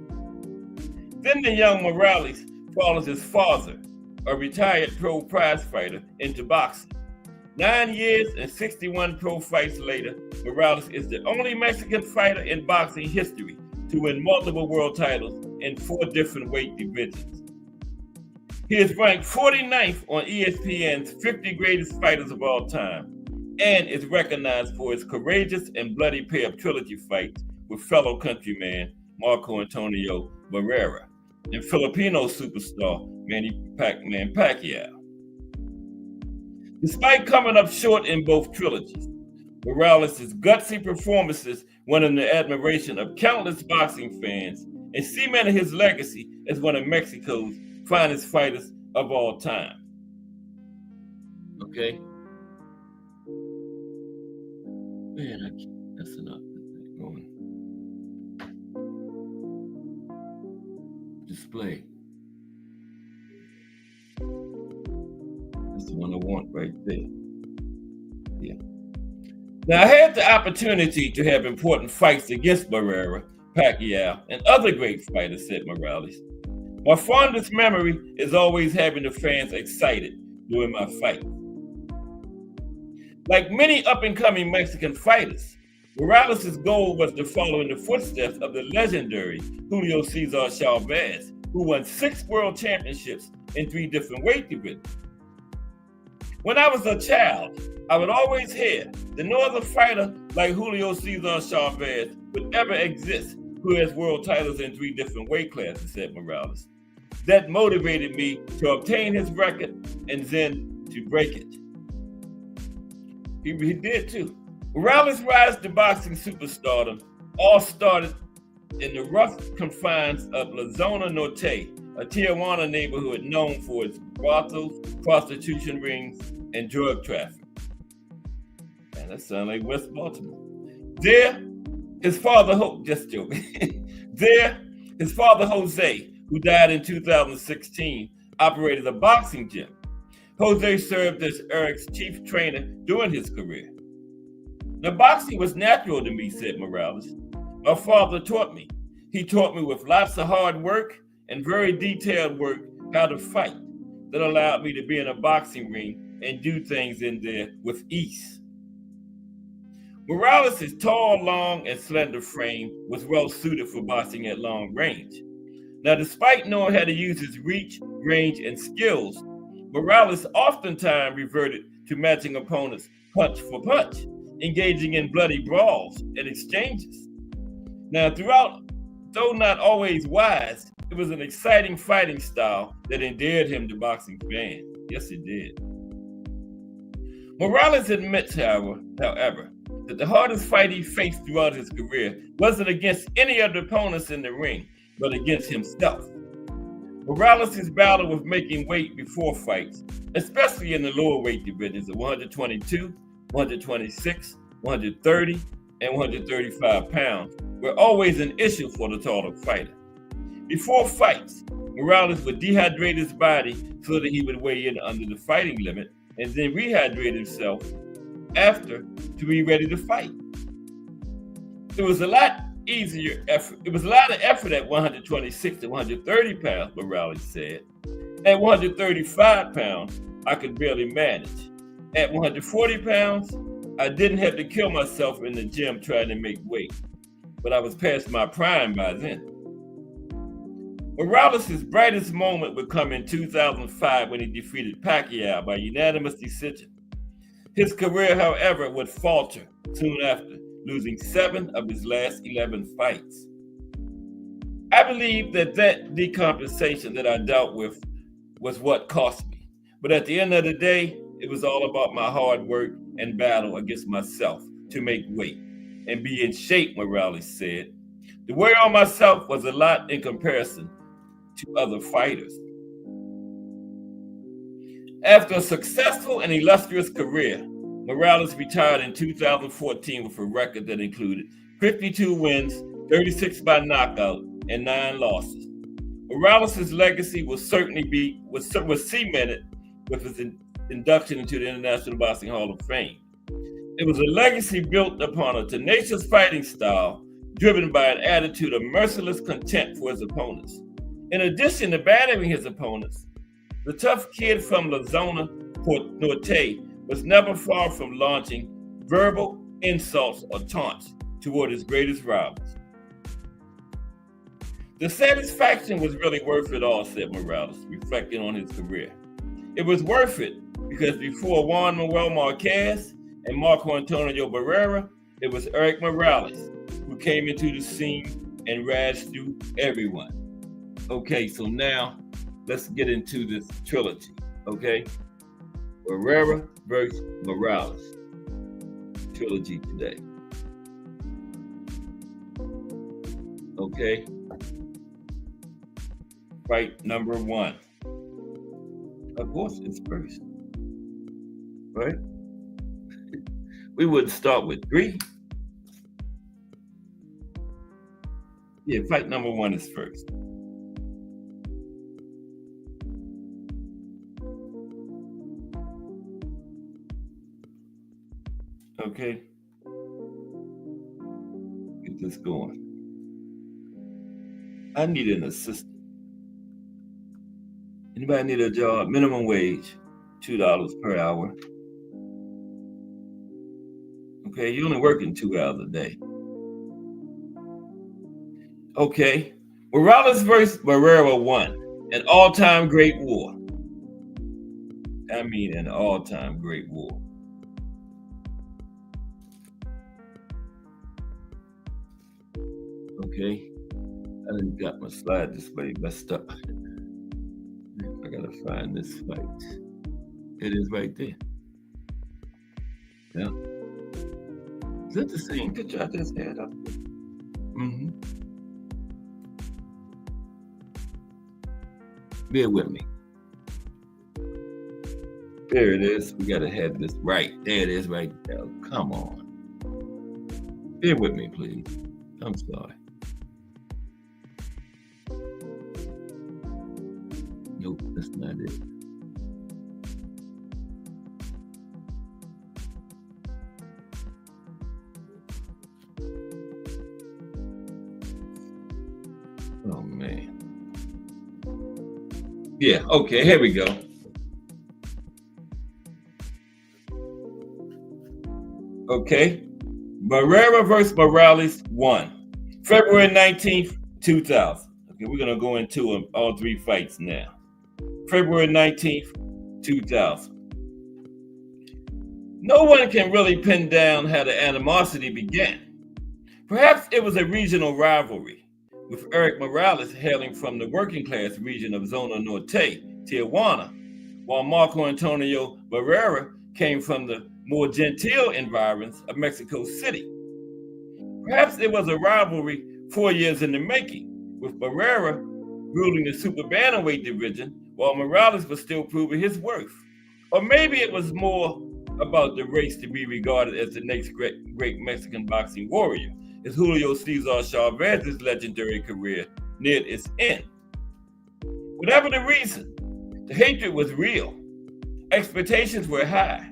D: Then the young Morales follows his father, a retired pro prize fighter, into boxing. 9 years and 61 pro fights later, Morales is the only Mexican fighter in boxing history to win multiple world titles in 4 different weight divisions. He is ranked 49th on ESPN's 50 Greatest Fighters of All Time and is recognized for his courageous and bloody pair of trilogy fights with fellow countryman Marco Antonio Barrera and Filipino superstar Manny Pacquiao. Despite coming up short in both trilogies, Morales' gutsy performances won him the admiration of countless boxing fans and cemented his legacy as one of Mexico's finest fighters of all time. Okay? Man, that's enough. Going. Display. That's the one I want right there. Yeah. Now, I had the opportunity to have important fights against Barrera, Pacquiao, and other great fighters, said Morales. My fondest memory is always having the fans excited during my fight. Like many up-and-coming Mexican fighters, Morales' goal was to follow in the footsteps of the legendary Julio Cesar Chavez, who won 6 world championships in 3 different weight divisions. When I was a child, I would always hear that no other fighter like Julio Cesar Chavez would ever exist who has world titles in 3 different weight classes, said Morales. That motivated me to obtain his record and then to break it. He did too. Morales' rise to boxing superstardom all started in the rough confines of La Zona Norte, a Tijuana neighborhood known for its brothels, prostitution rings, and drug trafficking. Man, that sounds like West Baltimore. There, his father, just joking. There, his father, Jose, who died in 2016, operated a boxing gym. Jose served as ERIK's chief trainer during his career. Now, boxing was natural to me, said Morales. My father taught me. He taught me with lots of hard work and very detailed work how to fight. That allowed me to be in a boxing ring and do things in there with ease. Morales' tall, long, and slender frame was well suited for boxing at long range. Now, despite knowing how to use his reach, range, and skills, Morales oftentimes reverted to matching opponents punch for punch, engaging in bloody brawls and exchanges. Now, throughout though not always wise, it was an exciting fighting style that endeared him to boxing fans. Yes, it did. Morales admits, however, that the hardest fight he faced throughout his career wasn't against any of the opponents in the ring, but against himself. Morales' battle with making weight before fights, especially in the lower weight divisions of 122, 126, 130, and 135 pounds, were always an issue for the taller fighter. Before fights, Morales would dehydrate his body so that he would weigh in under the fighting limit and then rehydrate himself after to be ready to fight. It was a lot easier effort. It was a lot of effort at 126 to 130 pounds, Morales said. At 135 pounds, I could barely manage. At 140 pounds, I didn't have to kill myself in the gym trying to make weight, but I was past my prime by then. Morales' brightest moment would come in 2005 when he defeated Pacquiao by unanimous decision. His career, however, would falter soon after, losing 7 of his last 11 fights. I believe that decompensation that I dealt with was what cost me. But at the end of the day, it was all about my hard work and battle against myself to make weight and be in shape, Morales said. The wear on myself was a lot in comparison to other fighters. After a successful and illustrious career, Morales retired in 2014 with a record that included 52 wins, 36 by knockout, and 9 losses. Morales' legacy was cemented with his induction into the International Boxing Hall of Fame. It was a legacy built upon a tenacious fighting style driven by an attitude of merciless contempt for his opponents. In addition to battering his opponents, the tough kid from La Zona Norte was never far from launching verbal insults or taunts toward his greatest rivals. The satisfaction was really worth it all, said Morales, reflecting on his career. It was worth it because before Juan Manuel Marquez and Marco Antonio Barrera, it was ERIK Morales who came into the scene and razzed through everyone. Okay, so now let's get into this trilogy, okay? Barrera versus Morales. Trilogy today. Okay. Fight number 1. Of course, it's first. Right? We wouldn't start with 3. Yeah, fight number 1 is first. Okay. Get this going. I need an assistant. Anybody need a job? Minimum wage, $2 per hour. Okay, you're only working 2 hours a day. Okay, Morales versus Barrera 1, an all-time great war. I mean, an all-time great war. Okay, I done got my slide display messed up. I gotta find this fight. It is right there. Yeah. Is that the same picture I just had up there? Mm-hmm. Bear with me. There it is. We gotta have this right. There it is right there. Come on. Bear with me, please. I'm sorry. Nope, that's not it. Oh, man. Yeah, okay, here we go. Okay. Barrera versus Morales 1. February 19th, 2000. Okay, we're going to go into all 3 fights now. February 19th, 2000. No one can really pin down how the animosity began. Perhaps it was a regional rivalry, with Barrera-Morales hailing from the working class region of Zona Norte, Tijuana, while Marco Antonio Barrera came from the more genteel environs of Mexico City. Perhaps it was a rivalry 4 years in the making, with Barrera ruling the super bantamweight division while Morales was still proving his worth. Or maybe it was more about the race to be regarded as the next great Mexican boxing warrior, as Julio Cesar Chavez's legendary career neared its end. Whatever the reason, the hatred was real, expectations were high,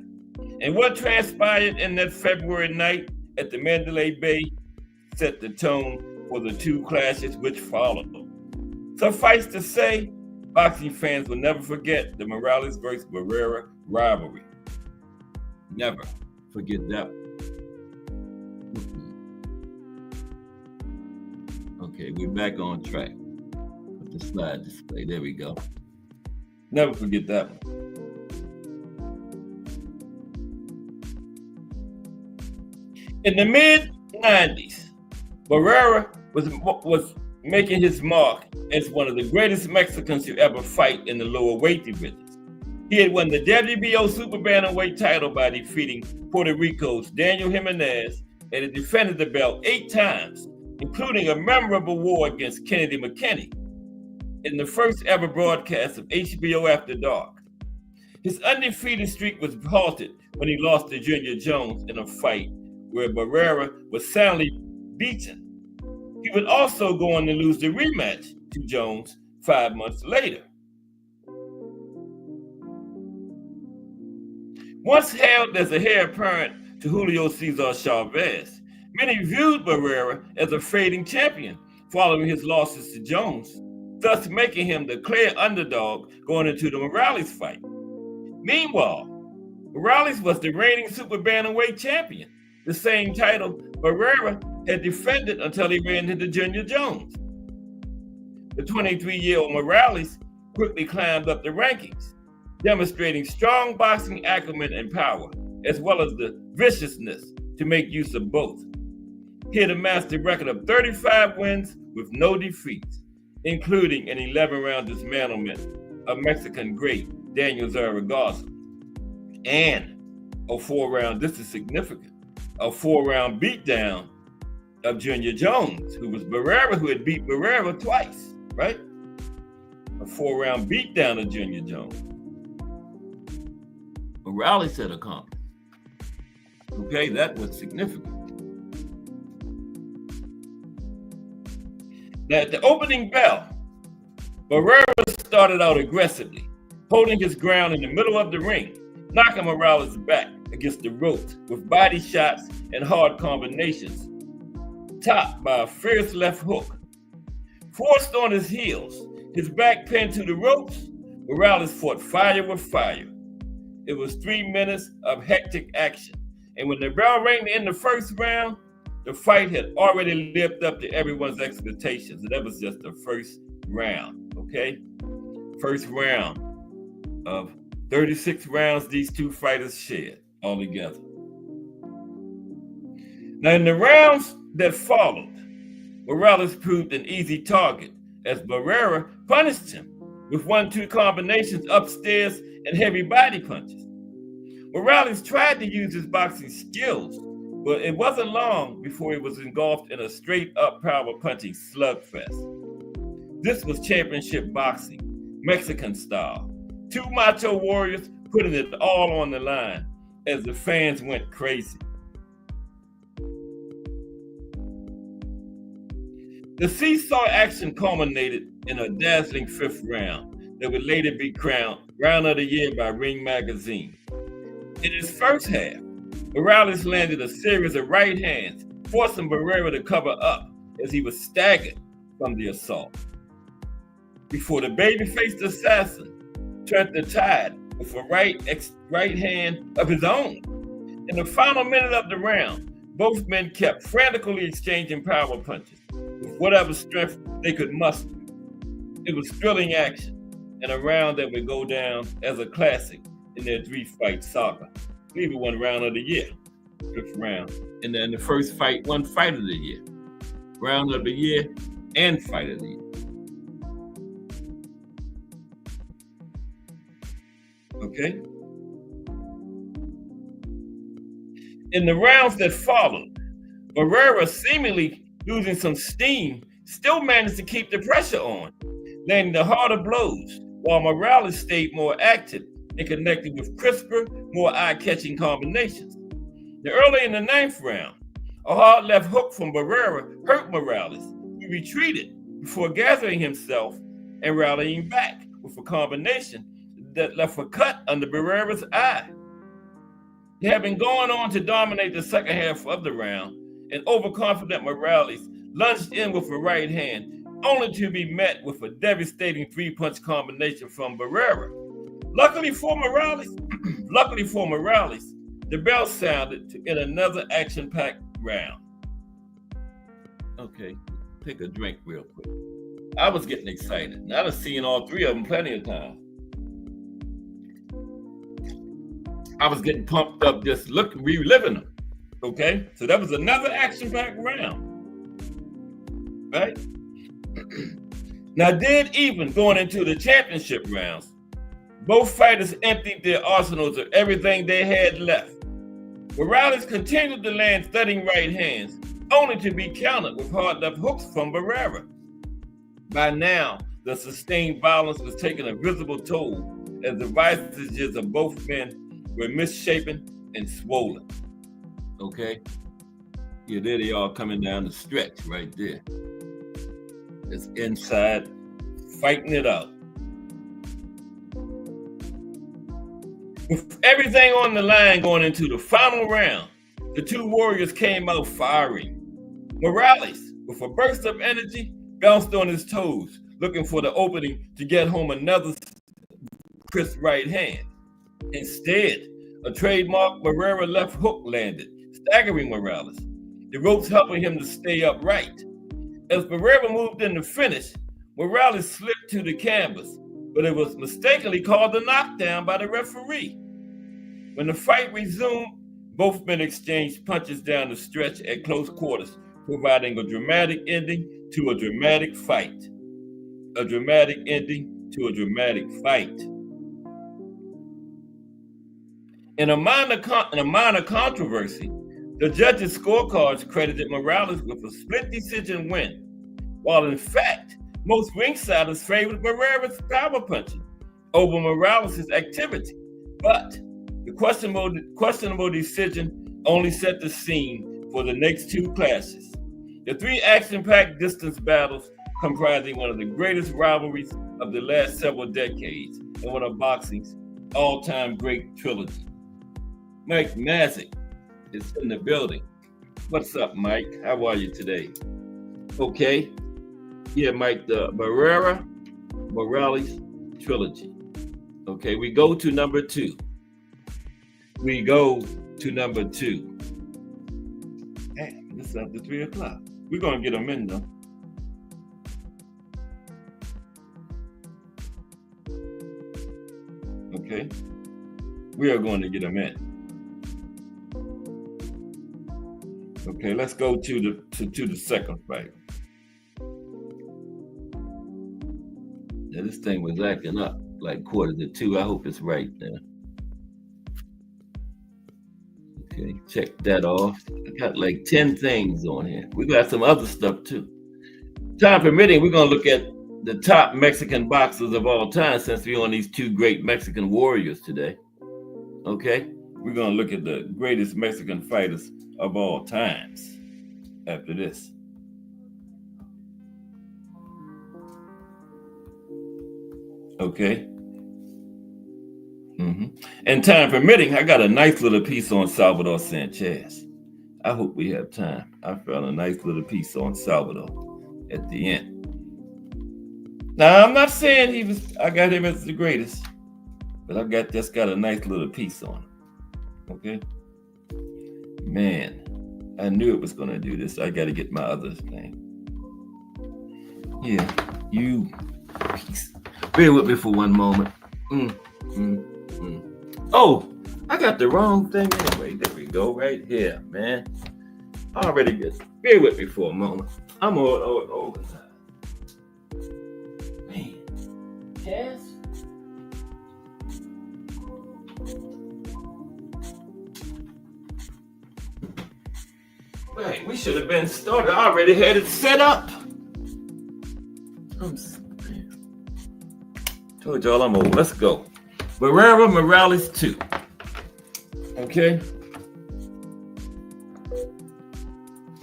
D: and what transpired in that February night at the Mandalay Bay set the tone for the two clashes which followed. Suffice to say, boxing fans will never forget the Morales versus Barrera rivalry. Never forget that. Okay, we're back on track with the slide display. There we go. Never forget that one. In the mid-90s, Barrera was making his mark as one of the greatest Mexicans to ever fight in the lower weight divisions. He had won the WBO super bantamweight title by defeating Puerto Rico's Daniel Jimenez and had defended the belt 8 times, including a memorable war against Kennedy McKinney in the first ever broadcast of HBO After Dark. His undefeated streak was halted when he lost to Junior Jones in a fight where Barrera was soundly beaten. He would also go on to lose the rematch to Jones 5 months later. Once hailed as a heir apparent to Julio Cesar Chavez, many viewed Barrera as a fading champion following his losses to Jones, thus making him the clear underdog going into the Morales fight. Meanwhile, Morales was the reigning super bantamweight champion, the same title Barrera had defended until he ran into Junior Jones. The 23-year-old Morales quickly climbed up the rankings, demonstrating strong boxing acumen and power, as well as the viciousness to make use of both. He had amassed a record of 35 wins with no defeats, including an 11-round dismantlement of Mexican great Daniel Zaragoza, and a 4-round, this is significant, a 4-round beatdown of Junior Jones, who was Barrera, who had beat Barrera twice, right? A 4-round beatdown of Junior Jones. Morales had accomplished. Okay, that was significant. Now, at the opening bell, Barrera started out aggressively, holding his ground in the middle of the ring, knocking Morales back against the ropes with body shots and hard combinations, topped by a fierce left hook. Forced on his heels, his back pinned to the ropes, Morales fought fire with fire. It was 3 minutes of hectic action, and when the bell rang in the first round, the fight had already lived up to everyone's expectations, and that was just the first round, okay? First round of 36 rounds these two fighters shared altogether. Now, in the rounds that followed, Morales proved an easy target as Barrera punished him with 1-2 combinations upstairs and heavy body punches. Morales tried to use his boxing skills, but it wasn't long before he was engulfed in a straight-up power punching slugfest. This was championship boxing, Mexican style. 2 macho warriors putting it all on the line as the fans went crazy. The seesaw action culminated in a dazzling 5th round that would later be crowned Round of the Year by Ring Magazine. In his first half, Morales landed a series of right hands, forcing Barrera to cover up as he was staggered from the assault. Before the baby-faced assassin turned the tide with a right hand of his own. In the final minute of the round, both men kept frantically exchanging power punches with whatever strength they could muster. It was thrilling action and a round that would go down as a classic in their 3-fight saga. I believe it won Round of the Year, 5th round. And then the first fight won Fight of the Year. Round of the Year, and fighter leader. Okay? In the rounds that followed, Barrera, seemingly losing some steam, still managed to keep the pressure on, landing the harder blows, while Morales stayed more active and connected with crisper, more eye-catching combinations. Now, early in the 9th round, a hard left hook from Barrera hurt Morales. He retreated before gathering himself and rallying back with a combination that left a cut under Barrera's eye. He had been going on to dominate the second half of the round, and overconfident Morales lunged in with a right hand, only to be met with a devastating three-punch combination from Barrera. Luckily for Morales, the bell sounded to end another action-packed round. Okay, take a drink real quick. I was getting excited. Now I've seen all three of them plenty of times. I was getting pumped up just reliving them. Okay, so that was another action-packed round, right? Now, dead even going into the championship rounds, both fighters emptied their arsenals of everything they had left. Morales continued to land thudding right hands, only to be countered with hard left hooks from Barrera. By now, the sustained violence was taking a visible toll as the visages of both men were misshapen and swollen. Okay? Yeah, there they are coming down the stretch right there. It's inside, fighting it out. With everything on the line going into the final round, the two warriors came out firing. Morales, with a burst of energy, bounced on his toes, looking for the opening to get home another crisp right hand. Instead, a trademark Barrera left hook landed, staggering Morales, the ropes helping him to stay upright. As Barrera moved in to finish, Morales slipped to the canvas, but it was mistakenly called a knockdown by the referee. When the fight resumed, both men exchanged punches down the stretch at close quarters, providing a dramatic ending to a dramatic fight. A dramatic ending to a dramatic fight. In a minor controversy, the judges' scorecards credited Morales with a split decision win, while in fact, most ringsiders favored Barrera's power punching over Morales' activity. But the questionable decision only set the scene for the next two clashes. The three action-packed distance battles comprising one of the greatest rivalries of the last several decades and one of boxing's all-time great trilogy. Mike Mazik is in the building. What's up, Mike? How are you today? Okay. Yeah, Mike, the Barrera-Morales trilogy. Okay, we go to number two. Hey, it's after 3 o'clock. We're going to get them in, though. Okay. We are going to get them in. Okay, let's go to the second fight. Yeah, this thing was acting up like 1:45. I hope it's right there. Okay, check that off. I got like 10 things on here. We got some other stuff too. Time permitting, we're gonna look at the top Mexican boxers of all time, since we're on these two great Mexican warriors today. Okay, we're gonna look at the greatest Mexican fighters of all times after this. Okay. And time permitting, I got a nice little piece on Salvador Sanchez. I hope we have time. I found a nice little piece on Salvador at the end. Now, I'm not saying I got him as the greatest, but I just got a nice little piece on him. Okay? Man, I knew it was going to do this. I got to get my other thing. Yeah, you piece. Bear with me for one moment. Oh, I got the wrong thing anyway. There we go, right here, man. Already just bear with me for a moment. I'm all organized. Cass? Wait, we should have been started. I already had it set up. Told y'all I'm old. Let's go. Barrera-Morales 2. Okay.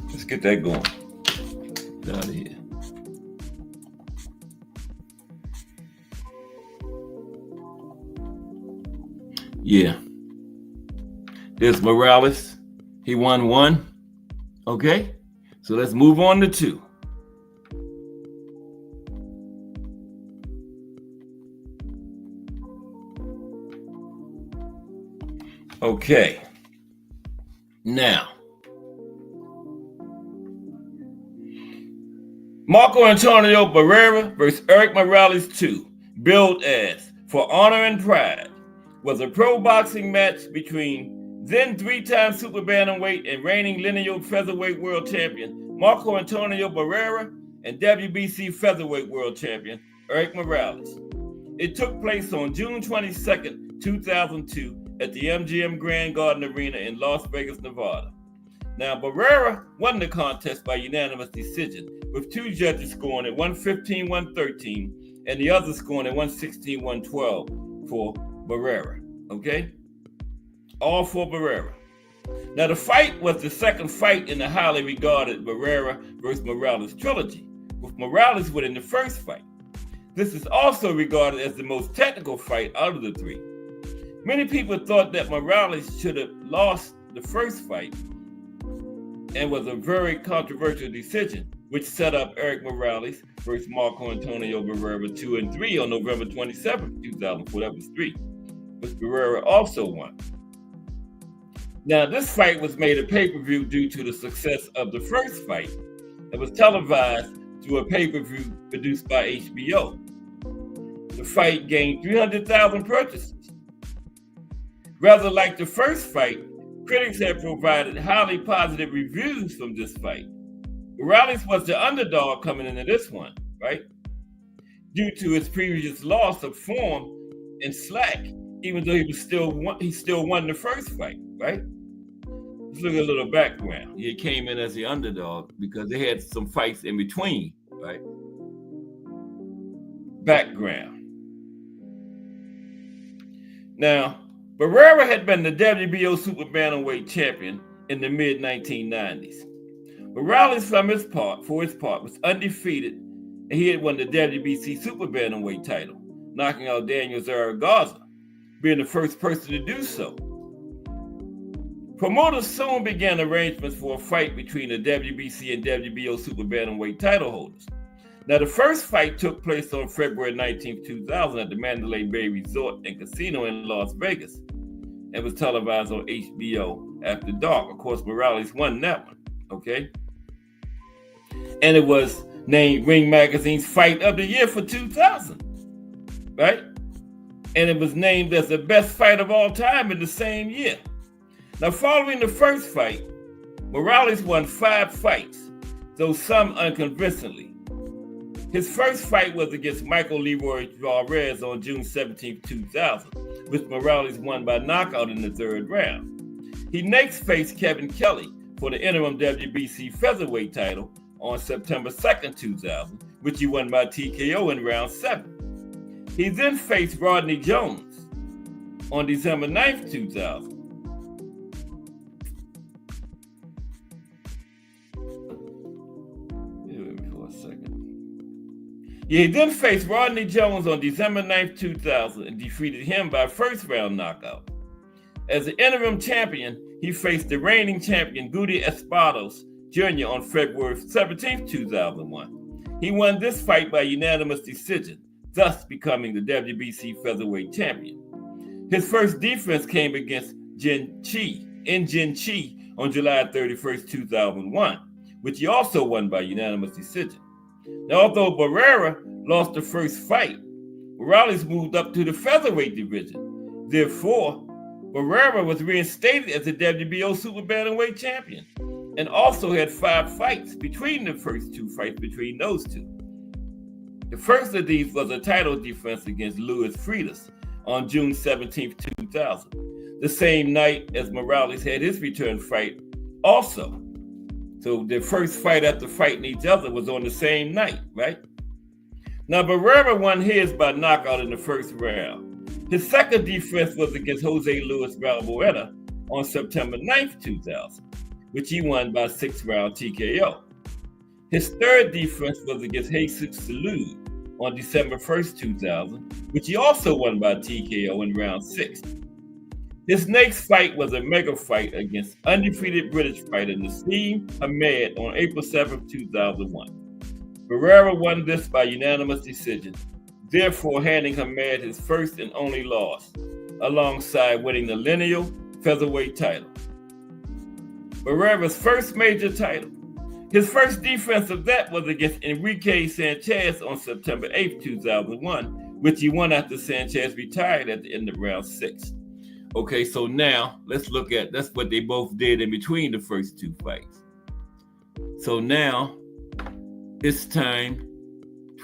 D: Let's get that going. Get out of here. Yeah. There's Morales. He won 1. Okay. So let's move on to 2. Okay. Now, Marco Antonio Barrera versus ERIK Morales 2, billed as For Honor and Pride, was a pro boxing match between then 3-time super bantamweight and reigning lineal featherweight world champion Marco Antonio Barrera and WBC featherweight world champion ERIK Morales. It took place on June 22nd, 2002 at the MGM Grand Garden Arena in Las Vegas, Nevada. Now, Barrera won the contest by unanimous decision, with 2 judges scoring at 115-113 and the other scoring at 116-112 for Barrera. Okay? All for Barrera. Now, the fight was the second fight in the highly regarded Barrera versus Morales trilogy, with Morales winning the first fight. This is also regarded as the most technical fight out of the 3. Many people thought that Morales should have lost the first fight and was a very controversial decision, which set up ERIK Morales versus Marco Antonio Barrera 2 and 3 on November 27, 2004. That was 3, which Barrera also won. Now, this fight was made a pay-per-view due to the success of the first fight that was televised through a pay-per-view produced by HBO. The fight gained 300,000 purchases. Rather like the first fight, critics have provided highly positive reviews from this fight. Morales was the underdog coming into this one, right? Due to his previous loss of form and slack, even though he still won the first fight, right? Let's look at a little background. He came in as the underdog because they had some fights in between, right? Background. Now, Barrera had been the WBO super bantamweight champion in the mid-1990s. Morales, for his part, was undefeated, and he had won the WBC super bantamweight title, knocking out Daniel Zaragoza, being the first person to do so. Promoters soon began arrangements for a fight between the WBC and WBO super bantamweight title holders. Now, the first fight took place on February 19, 2000 at the Mandalay Bay Resort and Casino in Las Vegas and was televised on HBO after dark. Of course, Morales won that one, okay? And it was named Ring Magazine's Fight of the Year for 2000, right? And it was named as the best fight of all time in the same year. Now, following the first fight, Morales won 5 fights, though some unconvincingly. His first fight was against Michael Leroy Juarez on June 17, 2000, which Morales won by knockout in the 3rd round. He next faced Kevin Kelly for the interim WBC featherweight title on September 2, 2000, which he won by TKO in round 7. He then faced Rodney Jones on December 9, 2000. He then faced Rodney Jones on December 9, 2000 and defeated him by first-round knockout. As the interim champion, he faced the reigning champion Guti Espados Jr. on February 17, 2001. He won this fight by unanimous decision, thus becoming the WBC featherweight champion. His first defense came against Jin Chi on July 31, 2001, which he also won by unanimous decision. Now, although Barrera lost the first fight, Morales moved up to the featherweight division. Therefore, Barrera was reinstated as the WBO super bantamweight champion and also had 5 fights between the first 2 fights between those two. The first of these was a title defense against Luis Freitas on June 17, 2000, the same night as Morales had his return fight also. So the first fight after fighting each other was on the same night, right? Now, Barrera won his by knockout in the first round. His second defense was against Jose Luis Barrera on September 9th, 2000, which he won by 6-round TKO. His third defense was against Jesus Salud on December 1st, 2000, which he also won by TKO in round 6. His next fight was a mega fight against undefeated British fighter Nassim Hamed on April 7th, 2001. Barrera won this by unanimous decision, therefore handing Hamed his first and only loss, alongside winning the lineal featherweight title. Barrera's first major title. His first defense of that was against Enrique Sanchez on September 8, 2001, which he won after Sanchez retired at the end of round 6. Okay, so now let's look at, that's what they both did in between the first two fights. So now it's time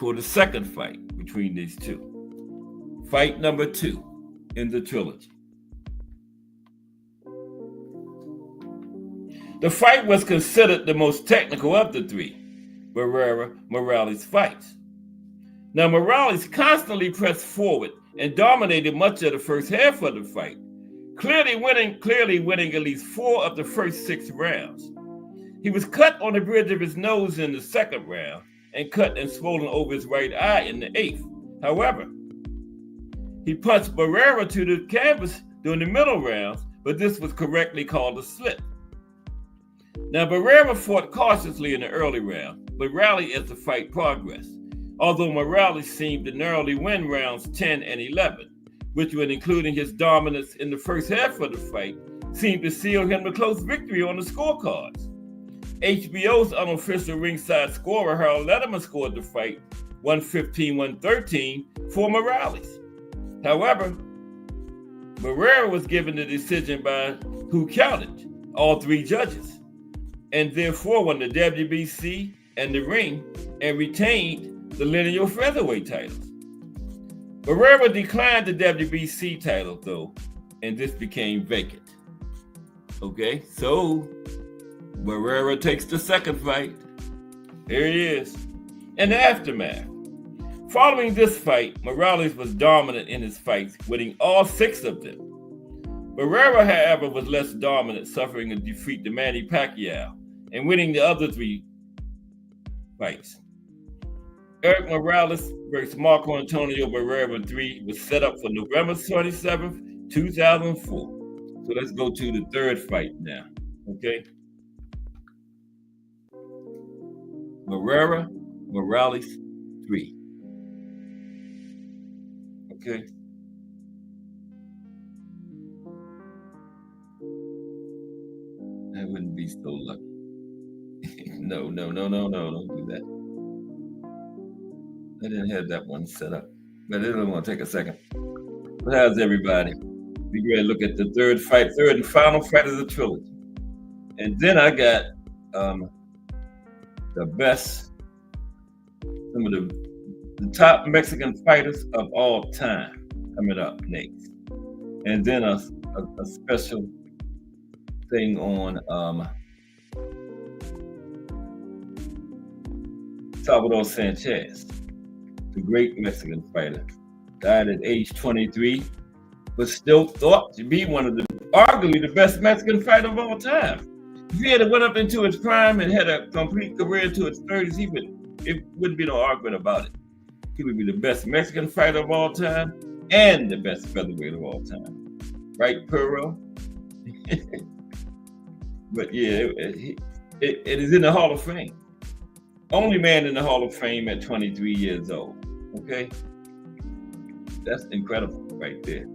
D: for the second fight between these two. Fight number 2 in the trilogy. The fight was considered the most technical of the three Barrera-Morales fights. Now, Morales constantly pressed forward and dominated much of the first half of the fight, clearly winning at least 4 of the first 6 rounds. He was cut on the bridge of his nose in the second round and cut and swollen over his right eye in the 8th. However, he punched Barrera to the canvas during the middle rounds, but this was correctly called a slip. Now, Barrera fought cautiously in the early round, but rallied as the fight progressed, although Morales seemed to narrowly win rounds 10 and 11, which, when including his dominance in the first half of the fight, seemed to seal him a close victory on the scorecards. HBO's unofficial ringside scorer, Harold Letterman, scored the fight 115-113 for Morales. However, Barrera was given the decision by who counted, all 3 judges, and therefore won the WBC and the ring and retained the lineal featherweight titles. Barrera declined the WBC title though, and this became vacant. Okay, so Barrera takes the second fight. Here he is. In the aftermath. Following this fight, Morales was dominant in his fights, winning all 6 of them. Barrera, however, was less dominant, suffering a defeat to Manny Pacquiao and winning the other 3 fights. ERIK Morales versus Marco Antonio Barrera 3 was set up for November 27th, 2004. So let's go to the third fight now, okay? Barrera-Morales 3. Okay. I wouldn't be so lucky. No, don't do that. I didn't have that one set up, but it'll want to take a second. But how's everybody? We go ahead and look at the third and final fight of the trilogy. And then I got the best, some of the top Mexican fighters of all time coming up next. And then a special thing on Salvador Sanchez, the great Mexican fighter, died at age 23, but still thought to be one of the, arguably the best Mexican fighter of all time. If he had went up into his prime and had a complete career into his 30s, it wouldn't be no argument about it. He would be the best Mexican fighter of all time and the best featherweight of all time. Right, Perro? But yeah, it is in the Hall of Fame. Only man in the Hall of Fame at 23 years old. Okay? That's incredible right there.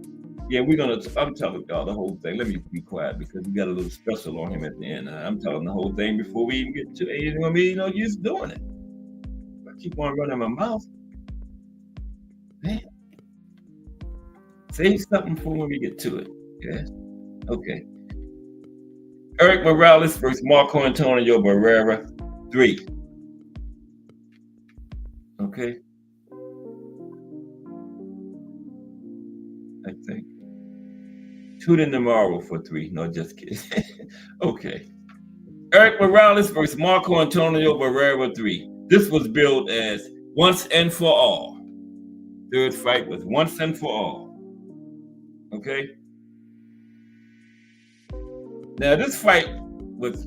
D: Yeah, I'm telling y'all the whole thing. Let me be quiet because we got a little special on him at the end. I'm telling the whole thing before we even get to it. Ain't gonna be no use doing it. I keep on running my mouth. Man. Say something for when we get to it. Yes? Okay. ERIK Morales versus Marco Antonio Barrera 3. Okay. I think. Tune in tomorrow for 3. No, just kidding. Okay. Erik Morales versus Marco Antonio Barrera 3. This was billed as once and for all. Third fight was once and for all. Okay. Now this fight was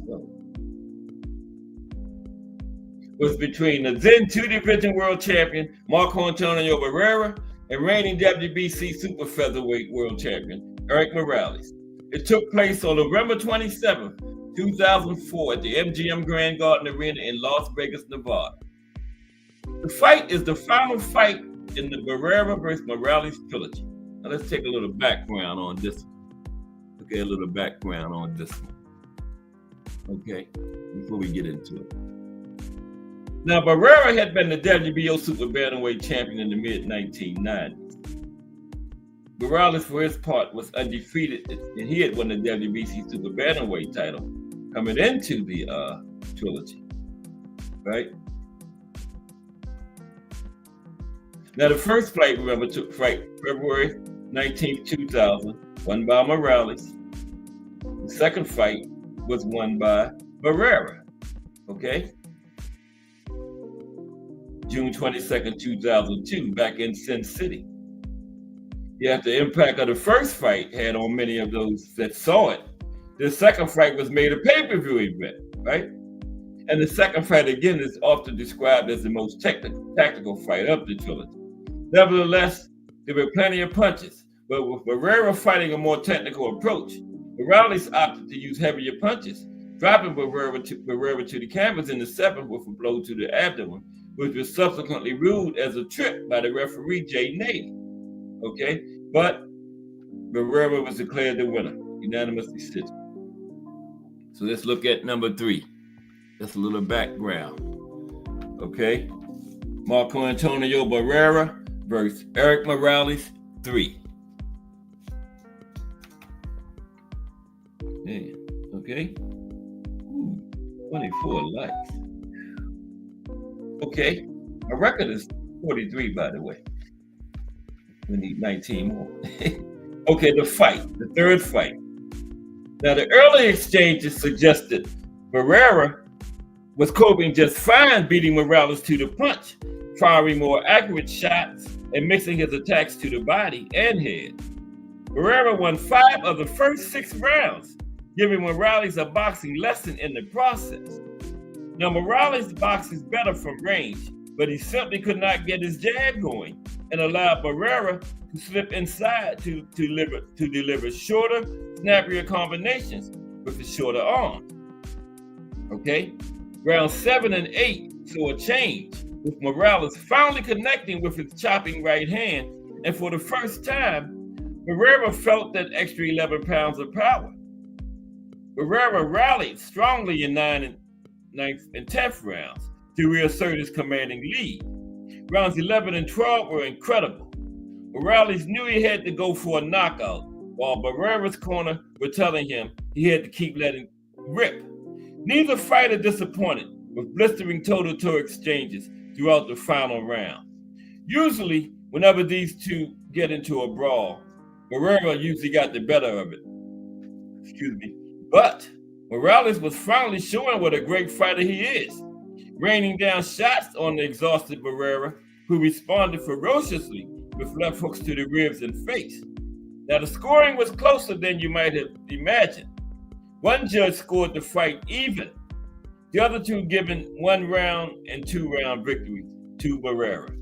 D: between the then 2-division world champion Marco Antonio Barrera and reigning WBC super featherweight world champion Erik Morales. It took place on November 27th, 2004 at the MGM Grand Garden Arena in Las Vegas, Nevada. The fight is the final fight in the Barrera versus Morales trilogy. Now let's take a little background on this one. Okay, a little background on this one. Okay, before we get into it. Now, Barrera had been the WBO super bantamweight champion in the mid-1990s. Morales, for his part, was undefeated, and he had won the WBC super bantamweight title coming into the trilogy, right? Now, the first fight, remember, took place February 19th, 2000, won by Morales. The second fight was won by Barrera, okay? June 22nd, 2002, back in Sin City. Yet the impact of the first fight had on many of those that saw it. The second fight was made a pay-per-view event, right? And the second fight, again, is often described as the most tactical fight of the trilogy. Nevertheless, there were plenty of punches, but with Barrera fighting a more technical approach, Morales opted to use heavier punches, dropping Barrera to the canvas in the seventh with a blow to the abdomen, which was subsequently ruled as a trip by the referee Jay Nady. Okay, but Barrera was declared the winner, unanimous decision. So let's look at number 3. That's a little background. Okay, Marco Antonio Barrera versus Erik Morales 3. Yeah. Okay. 24 likes. Okay, my record is 43, by the way. We need 19 more. Okay, the third fight. Now, the early exchanges suggested Barrera was coping just fine, beating Morales to the punch, firing more accurate shots and mixing his attacks to the body and head. Barrera won 5 of the first 6 rounds, giving Morales a boxing lesson in the process. Now, Morales boxes better from range, but he simply could not get his jab going and allowed Barrera to slip inside to deliver shorter, snappier combinations with his shorter arms. Okay? Rounds 7 and 8 saw a change, with Morales finally connecting with his chopping right hand, and for the first time, Barrera felt that extra 11 pounds of power. Barrera rallied strongly in 9th and 10th rounds to reassert his commanding lead. Rounds 11 and 12 were incredible. Morales knew he had to go for a knockout, while Barrera's corner were telling him he had to keep letting rip. Neither fighter disappointed, with blistering toe-to-toe exchanges throughout the final round. Usually, whenever these two get into a brawl, Barrera usually got the better of it. But Morales was finally showing what a great fighter he is, raining down shots on the exhausted Barrera, who responded ferociously with left hooks to the ribs and face. Now, the scoring was closer than you might have imagined. One judge scored the fight even, the other two giving 1 round and 2 round victories to Barrera.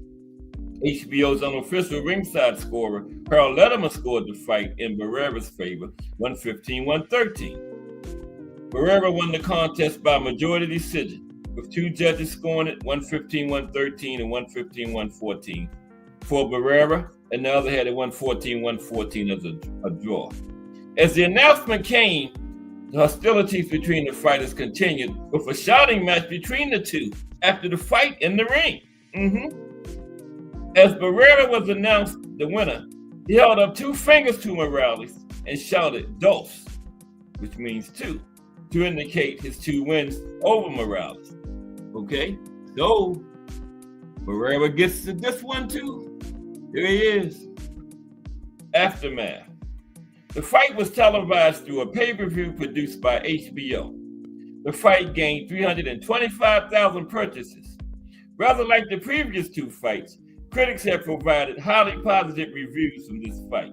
D: HBO's unofficial ringside scorer, Harold Letterman, scored the fight in Barrera's favor, 115-113. Barrera won the contest by majority decision, with 2 judges scoring it 115-113 and 115-114 for Barrera, and the other had it 114-114 as a draw. As the announcement came, the hostilities between the fighters continued with a shouting match between the two after the fight in the ring. As Barrera was announced the winner, he held up 2 fingers to Morales and shouted "Dos," which means 2, to indicate his 2 wins over Morales. Okay, so Barrera gets to this one too. Here he is. Aftermath. The fight was televised through a pay-per-view produced by HBO. The fight gained 325,000 purchases. Rather like the previous two fights, critics have provided highly positive reviews from this fight.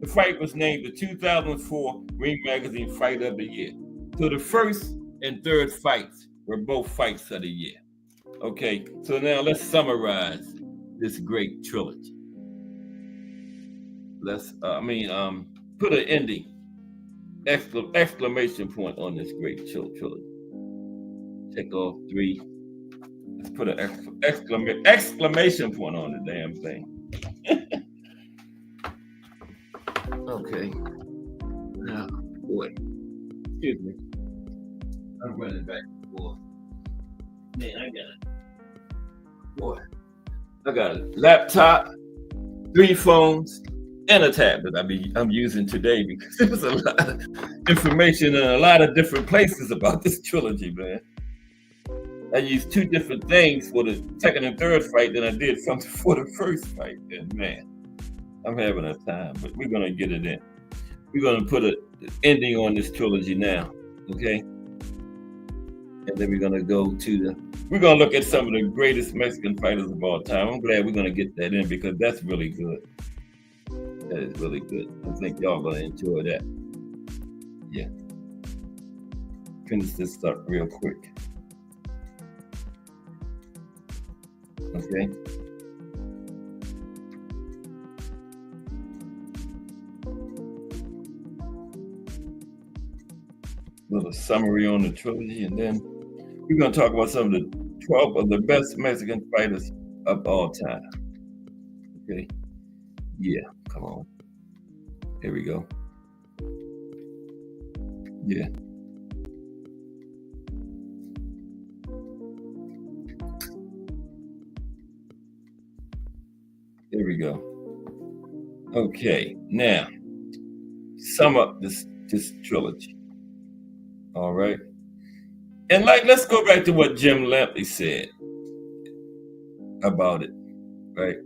D: The fight was named the 2004 Ring Magazine Fight of the Year. So the first and third fights were both fights of the year. Okay, so now let's summarize this great trilogy. Let's, put an ending, exclamation point on this great trilogy. Take off 3. Let's put an exclamation point on the damn thing. Okay. Now, boy, excuse me. I'm running back and forth. Man, I got a laptop, 3 phones, and a tablet I'm using today because there's a lot of information in a lot of different places about this trilogy, man. I used 2 different things for the second and third fight than I did for the first fight. And man, I'm having a time, but we're gonna get it in. We're gonna put an ending on this trilogy now, okay? And then we're gonna we're gonna look at some of the greatest Mexican fighters of all time. I'm glad we're gonna get that in because that's really good. That is really good. I think y'all gonna enjoy that. Yeah. Finish this up real quick. Okay. Little summary on the trilogy, and then we're gonna talk about some of the 12 of the best Mexican fighters of all time. Okay. Yeah, come on. Here we go. Yeah. Here we go. Okay, now sum up this trilogy. All right. And let's go back to what Jim Lampley said about it, right?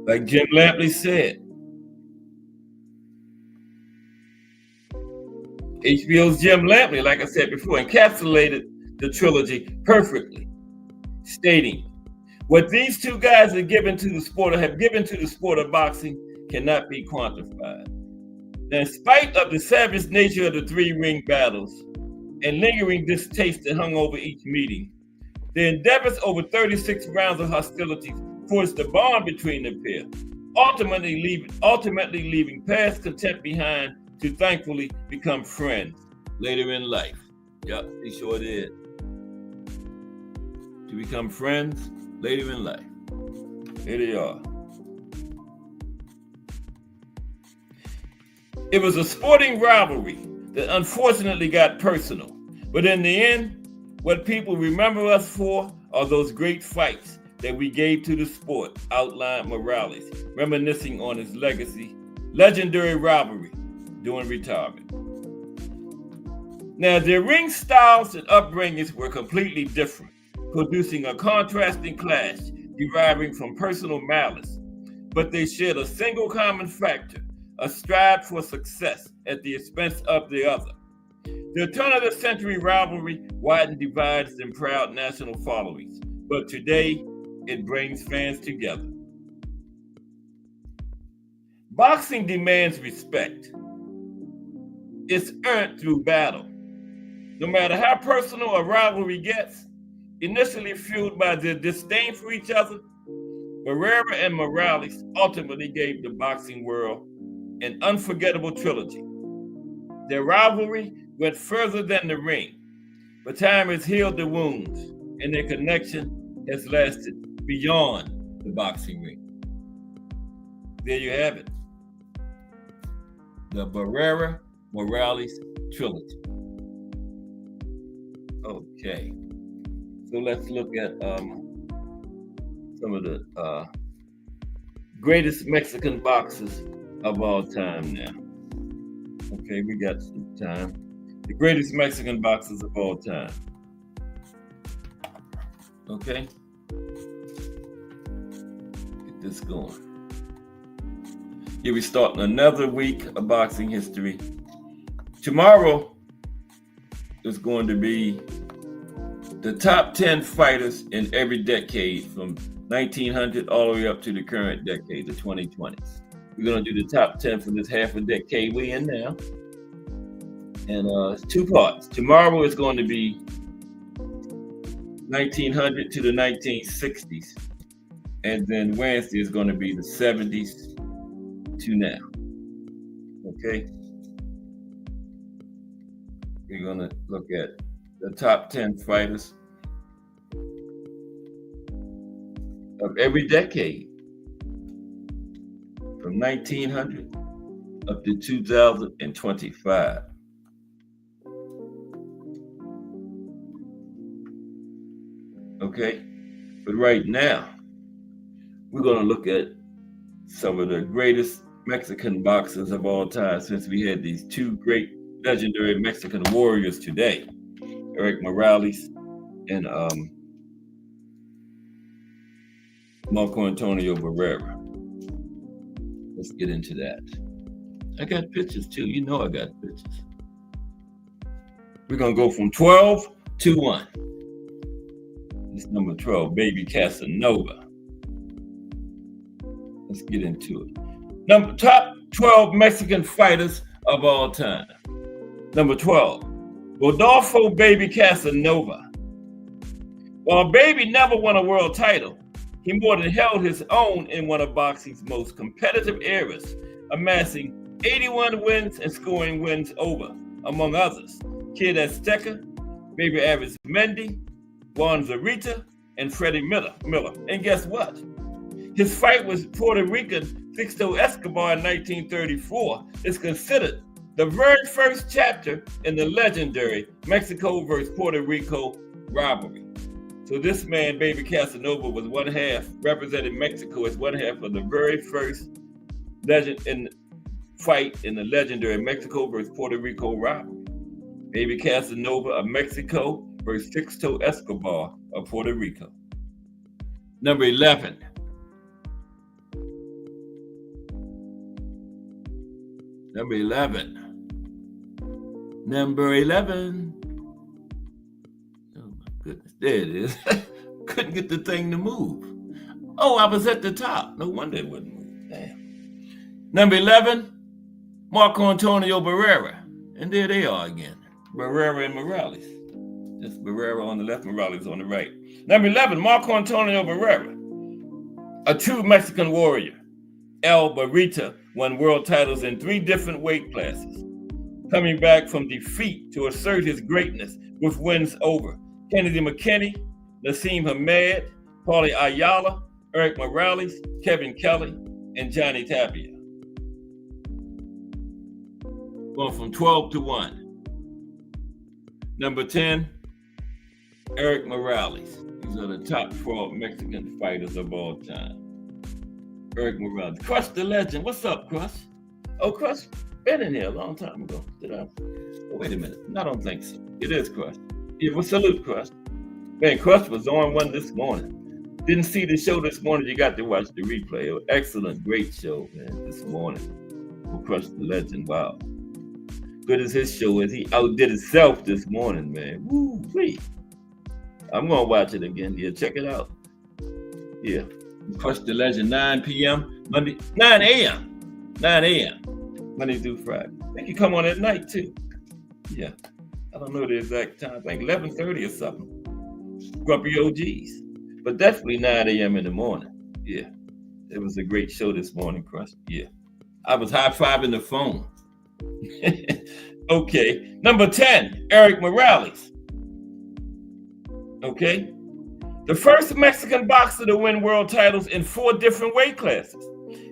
D: Like Jim Lampley said, HBO's Jim Lampley, like I said before, encapsulated the trilogy perfectly, stating, what these 2 guys have given to the sport of boxing cannot be quantified. Now, in spite of the savage nature of the 3 ring battles and lingering distaste that hung over each meeting, the endeavors over 36 rounds of hostility forged the bond between the pair, ultimately leaving past contempt behind to thankfully become friends later in life. Yep, he sure did. To become friends later in life. Here they are. It was a sporting rivalry that unfortunately got personal. But in the end, what people remember us for are those great fights that we gave to the sport, outlined Morales, reminiscing on his legendary rivalry during retirement. Now, their ring styles and upbringings were completely different, producing a contrasting clash deriving from personal malice. But they shared a single common factor, a strive for success at the expense of the other. The turn-of-the-century rivalry widened divides and proud national followings, but today it brings fans together. Boxing demands respect. It's earned through battle. No matter how personal a rivalry gets, initially fueled by their disdain for each other, Barrera and Morales ultimately gave the boxing world an unforgettable trilogy. Their rivalry went further than the ring, but time has healed the wounds, and their connection has lasted beyond the boxing ring. There you have it. The Barrera-Morales trilogy. Okay, so let's look at some of the greatest Mexican boxers of all time now. Okay, we got some time. The greatest Mexican boxers of all time. Okay, get this going. You'll be starting another week of boxing history. Tomorrow is going to be the top 10 fighters in every decade from 1900 all the way up to the current decade, the 2020s. We're going to do the top 10 for this half a decade we're in now. And it's two parts. Tomorrow is going to be 1900 to the 1960s. And then Wednesday is going to be the 70s to now. Okay? We're going to look at the top 10 fighters of every decade from 1900 up to 2025. Okay? But right now, we're going to look at some of the greatest Mexican boxers of all time, since we had these two great legendary Mexican warriors today, Erik Morales and Marco Antonio Barrera. Let's get into that. I got pictures too. You know I got pictures. We're going to go from 12 to 1. This number 12, Baby Casanova. Let's get into it. Top 12 Mexican fighters of all time. Number 12, Rodolfo Baby Casanova. While Baby never won a world title, he more than held his own in one of boxing's most competitive eras, amassing 81 wins and scoring wins over, among others, Kid Azteca, Baby Arizmendi, Juan Zarita, and Freddie Miller. And guess what? His fight with Puerto Rican Sixto Escobar in 1934 is considered the very first chapter in the legendary Mexico versus Puerto Rico rivalry. So this man, Baby Casanova, was one half, represented Mexico as one half of the very first fight in the legendary Mexico versus Puerto Rico rivalry. Baby Casanova of Mexico versus Sixto Escobar of Puerto Rico. Number 11. Number 11. Oh my goodness, there it is. Couldn't get the thing to move. Oh, I was at the top. No wonder it wouldn't move. Damn. Number 11, Marco Antonio Barrera. And there they are again. Barrera and Morales. That's Barrera on the left, Morales on the right. Number 11, Marco Antonio Barrera. A true Mexican warrior. El Barrita won world titles in 3 different weight classes, coming back from defeat to assert his greatness with wins over Kennedy McKinney, Nassim Hamed, Paulie Ayala, Erik Morales, Kevin Kelly, and Johnny Tapia. Going from 12 to 1. Number 10, Erik Morales. These are the top 12 Mexican fighters of all time. Erik Morales. Crush the legend. What's up, Crush? Oh, Crush been in here a long time ago. Did I? Oh, wait a minute. I don't think so. It is Crush. Yeah, well, salute, Crush. Man, Crush was on one this morning. Didn't see the show this morning. You got to watch the replay. Excellent, great show, man, this morning. We'll Crush the legend. Wow. Good as his show is. He outdid himself this morning, man. Woo-wee. I'm going to watch it again. Yeah, check it out. Yeah. Crush the legend, 9 p.m. Monday, 9 a.m. 9 a.m. Monday through Friday. I think you come on at night too. Yeah. I don't know the exact time. I think 11:30 or something. Grumpy OGs. But definitely 9 a.m. in the morning. Yeah. It was a great show this morning, Crush. Yeah. I was high-fiving the phone. Okay. Number 10, Erik Morales. Okay. The first Mexican boxer to win world titles in 4 different weight classes.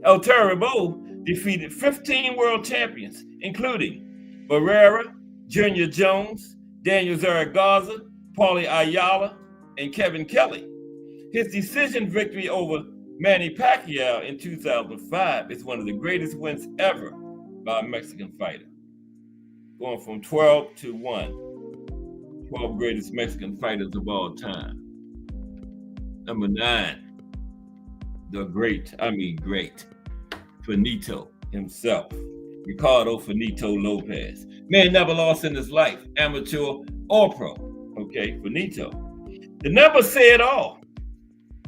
D: El Terrible defeated 15 world champions, including Barrera, Junior Jones, Daniel Zaragoza, Paulie Ayala, and Kevin Kelly. His decision victory over Manny Pacquiao in 2005 is one of the greatest wins ever by a Mexican fighter. Going from 12 to 1. 12 greatest Mexican fighters of all time. Number 9, great, Finito himself, Ricardo Finito Lopez. Man never lost in his life, amateur or pro. Okay, Finito. The numbers say it all.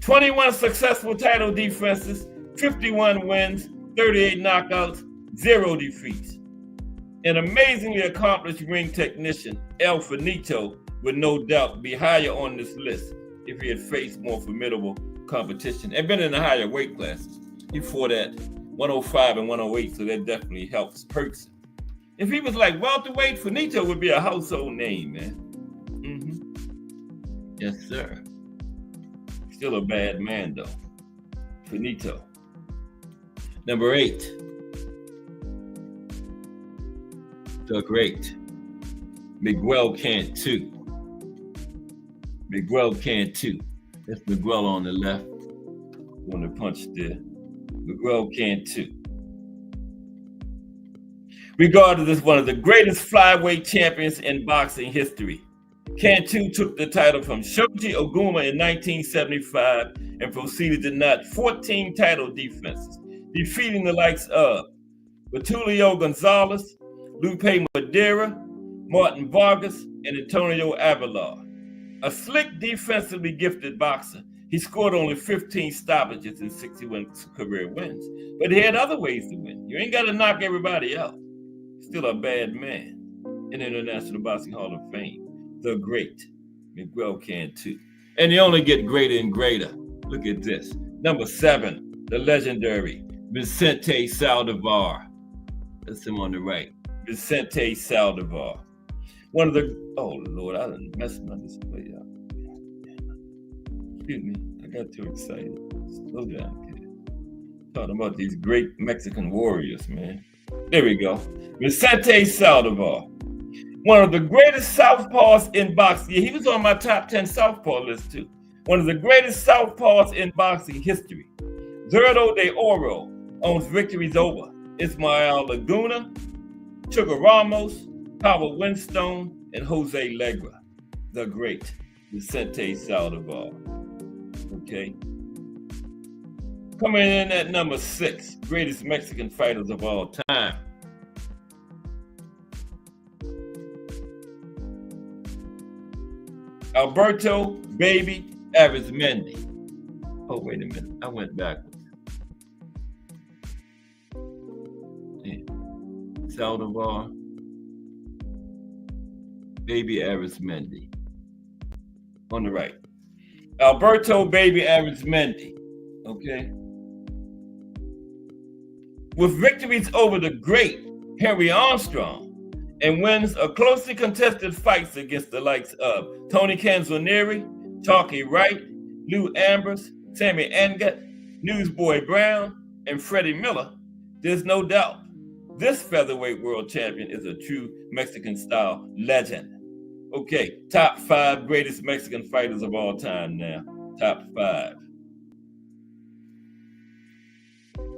D: 21 successful title defenses, 51 wins, 38 knockouts, 0 defeats. An amazingly accomplished ring technician, El Finito would no doubt be higher on this list if he had faced more formidable competition and been in the higher weight classes. He fought at 105 and 108, so that definitely helps Perkson. If he was like welterweight, Finito would be a household name, man. Yes, sir. Still a bad man, though. Finito. Number 8. The great Miguel Cantu. Miguel Cantu. That's Miguel on the left. On the punch there. Miguel Cantu. Regarded as one of the greatest flyweight champions in boxing history. Cantu took the title from Shoji Oguma in 1975 and proceeded to notch 14 title defenses, defeating the likes of Betulio Gonzalez, Lupe Madeira, Martin Vargas, and Antonio Avalar. A slick, defensively gifted boxer, he scored only 15 stoppages and 61 career wins. But he had other ways to win. You ain't got to knock everybody out. Still a bad man in the International Boxing Hall of Fame. The great Miguel Cantu. And they only get greater and greater. Look at this. Number 7, the legendary Vicente Saldivar. That's him on the right. Vicente Saldivar. One of the, oh Lord, I done messed my display up. Excuse me, I got too excited. Slow down, kid. Talking about these great Mexican warriors, man. There we go. Vicente Saldivar. One of the greatest southpaws in boxing. Yeah, he was on my top 10 southpaw list too. One of the greatest southpaws in boxing history. Zurdo de Oro owns victories over Ismael Laguna, Sugar Ramos, Howard Winstone, and Jose Legra. The great Vicente Saldivar. Okay. Coming in at number 6, greatest Mexican fighters of all time. Alberto Baby Arizmendi. Oh, wait a minute. I went backwards. Yeah. Saldivar. Baby Arizmendi. On the right. Alberto Baby Arizmendi. Okay. With victories over the great Henry Armstrong and wins of closely contested fights against the likes of Tony Canzonieri, Chalky Wright, Lou Ambers, Sammy Angat, Newsboy Brown, and Freddie Miller, there's no doubt this featherweight world champion is a true Mexican-style legend. Okay, top 5 greatest Mexican fighters of all time now. Top 5.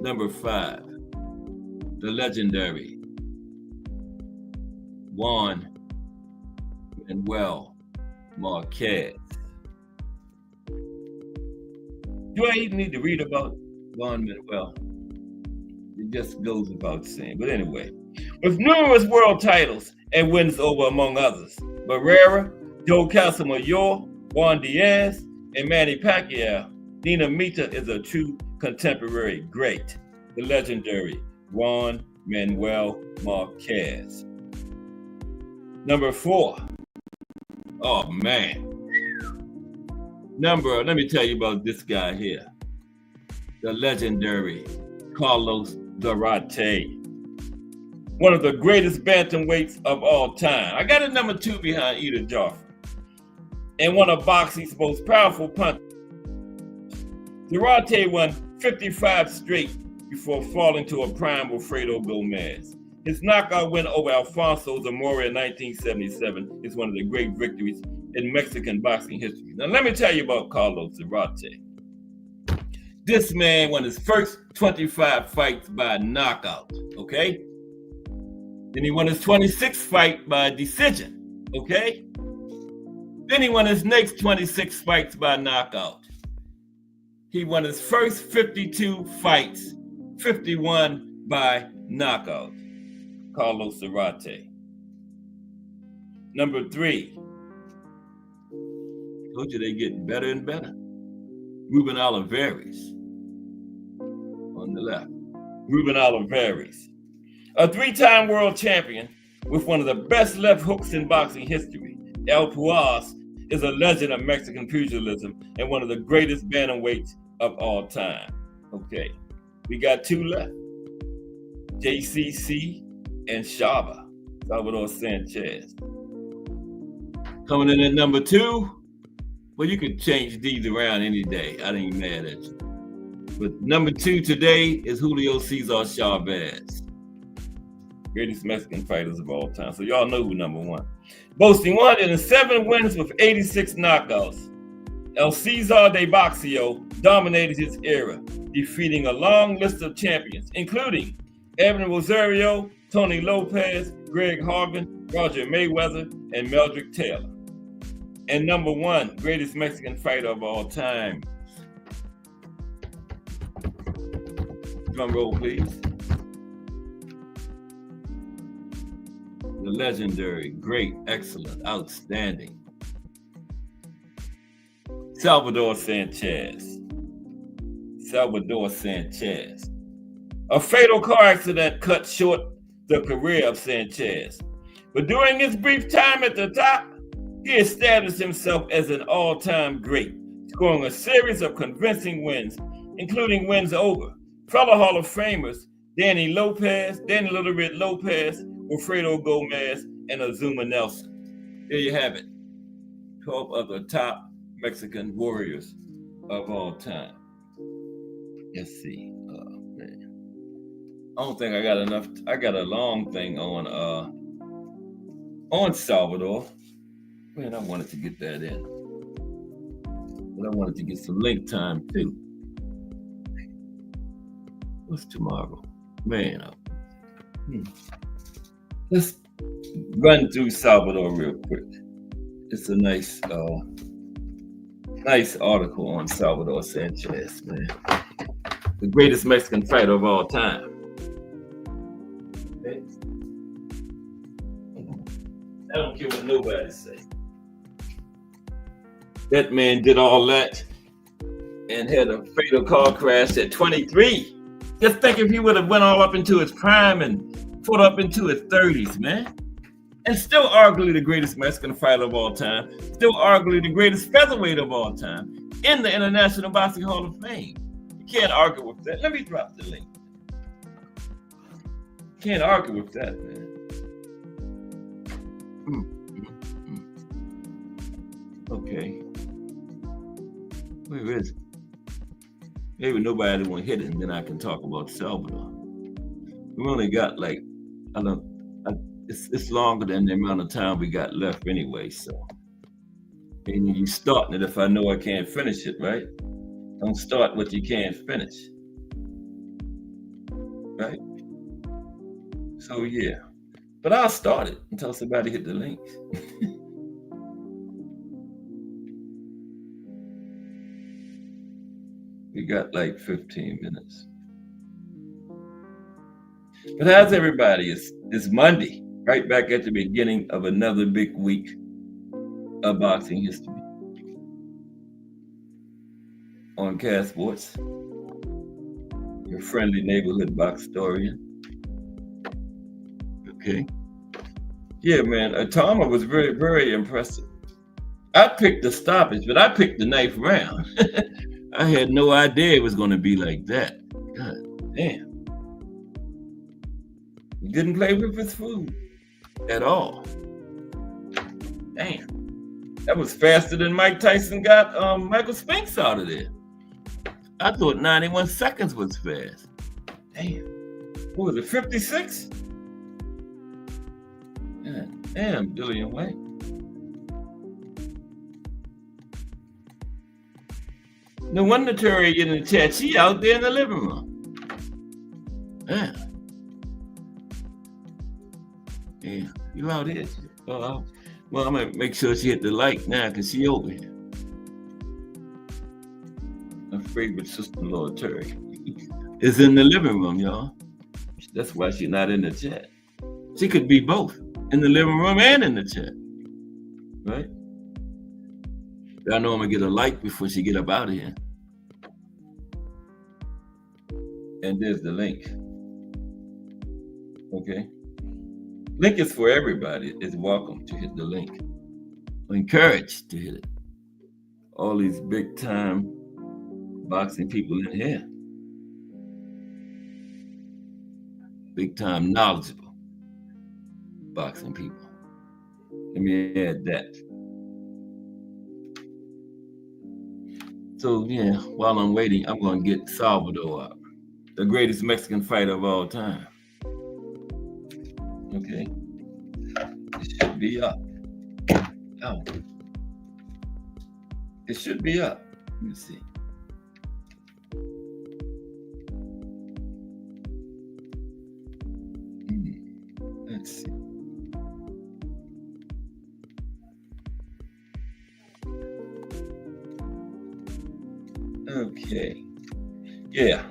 D: Number 5, the legendary Juan Manuel Marquez. Do I even need to read about Juan Manuel? It just goes without saying. But anyway, with numerous world titles and wins over, among others, Barrera, Joe Casamayor, Juan Diaz, and Manny Pacquiao, Dinamita is a true contemporary great, the legendary Juan Manuel Marquez. Number 4. Oh man. Let me tell you about this guy here. The legendary Carlos Zarate. One of the greatest bantamweights of all time. I got a number 2 behind Ida Joffrey. And one of boxing's most powerful punchers. Zarate won 55 straight before falling to a prime Wilfredo Gomez. His knockout win over Alfonso Zamora in 1977 is one of the great victories in Mexican boxing history. Now let me tell you about Carlos Zarate. This man won his first 25 fights by knockout, okay? Then he won his 26th fight by decision, okay? Then he won his next 26 fights by knockout. He won his first 52 fights, 51 by knockout, Carlos Zarate. Number 3, told you they get better and better. Ruben Olivares on the left. Ruben Olivares, a 3-time world champion with one of the best left hooks in boxing history. El Puas is a legend of Mexican pugilism and one of the greatest bantamweights of all time. Okay, we got 2 left. JCC and Shaba, Salvador Sanchez. Coming in at number 2, well, you could change these around any day. I ain't mad at you. But number 2 today is Julio Cesar Chavez, greatest Mexican fighters of all time. So y'all know who number 1. Boasting 107 wins with 86 knockouts, El Cesar de Boxeo dominated his era, defeating a long list of champions, including Evan Rosario, Tony Lopez, Greg Hargan, Roger Mayweather, and Meldrick Taylor. And number 1, greatest Mexican fighter of all time. Drum roll, please. The legendary, great, excellent, outstanding Salvador Sanchez. Salvador Sanchez. A fatal car accident cut short the career of Sanchez. But during his brief time at the top, he established himself as an all-time great, scoring a series of convincing wins, including wins over fellow Hall of Famers Danny Lopez, Danny Little Red Lopez, Wilfredo Gomez, and Azuma Nelson. There you have it. 12 of the top Mexican warriors of all time. Let's see. Man. I don't think I got enough. I got a long thing on Salvador. Man, I wanted to get that in. But I wanted to get some link time too. What's tomorrow? Man, let's run through Salvador real quick. It's a nice article on Salvador Sanchez, man. The greatest Mexican fighter of all time. Okay. I don't care what nobody says. That man did all that and had a fatal car crash at 23. Just think if he would have went all up into his prime and fought up into his 30s, man. And still arguably the greatest Mexican fighter of all time. Still arguably the greatest featherweight of all time in the International Boxing Hall of Fame. You can't argue with that. Let me drop the link. Can't argue with that, man. Okay. Where is it? Maybe nobody won't hit it, and then I can talk about Salvador. We only got like, it's longer than the amount of time we got left anyway, so. And you starting it if I know I can't finish it, right? Don't start what you can't finish. Right? So yeah. But I'll start it until somebody hit the link. We got like 15 minutes. But how's everybody? It's Monday, right back at the beginning of another big week of boxing history. On Cast Sports, your friendly neighborhood box historian. Okay. Yeah, man, Atama was very, very impressive. I picked the stoppage, but I picked the 9th round. I had no idea it was going to be like that. God damn. He didn't play with his food at all. Damn. That was faster than Mike Tyson got Michael Spinks out of there. I thought 91 seconds was fast. Damn. What was it, 56? God damn, Dillian White. No wonder Terry in the chat. She out there in the living room. Yeah. Yeah, you out here. Well, I'm gonna make sure she hit the like now because she over here. My favorite sister-in-law, Terry, is in the living room, y'all. That's why she's not in the chat. She could be both, in the living room and in the chat, right? I know I'm gonna get a like before she get up out of here. And there's the link. Okay. Link is for everybody. It's welcome to hit the link. Encouraged to hit it. All these big time boxing people in here. Big time knowledgeable boxing people. Let me add that. So yeah, while I'm waiting, I'm gonna get Salvador up, the greatest Mexican fighter of all time. Okay, it should be up. Oh, it should be up. Let me see. Let's see. Okay. Yeah,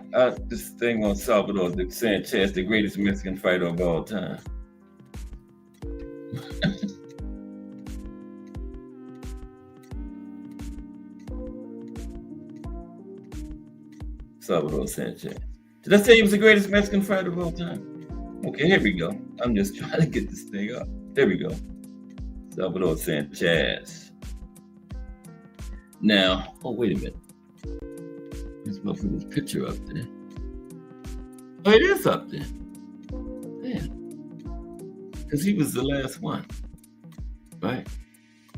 D: this thing on Salvador Sanchez, the greatest Mexican fighter of all time. Salvador Sanchez. Did I say he was the greatest Mexican fighter of all time? Okay, here we go. I'm just trying to get this thing up. There we go. Salvador Sanchez. Now, oh, wait a minute. Let's go put this picture up there. Oh, it is up there. Yeah. Because he was the last one. Right?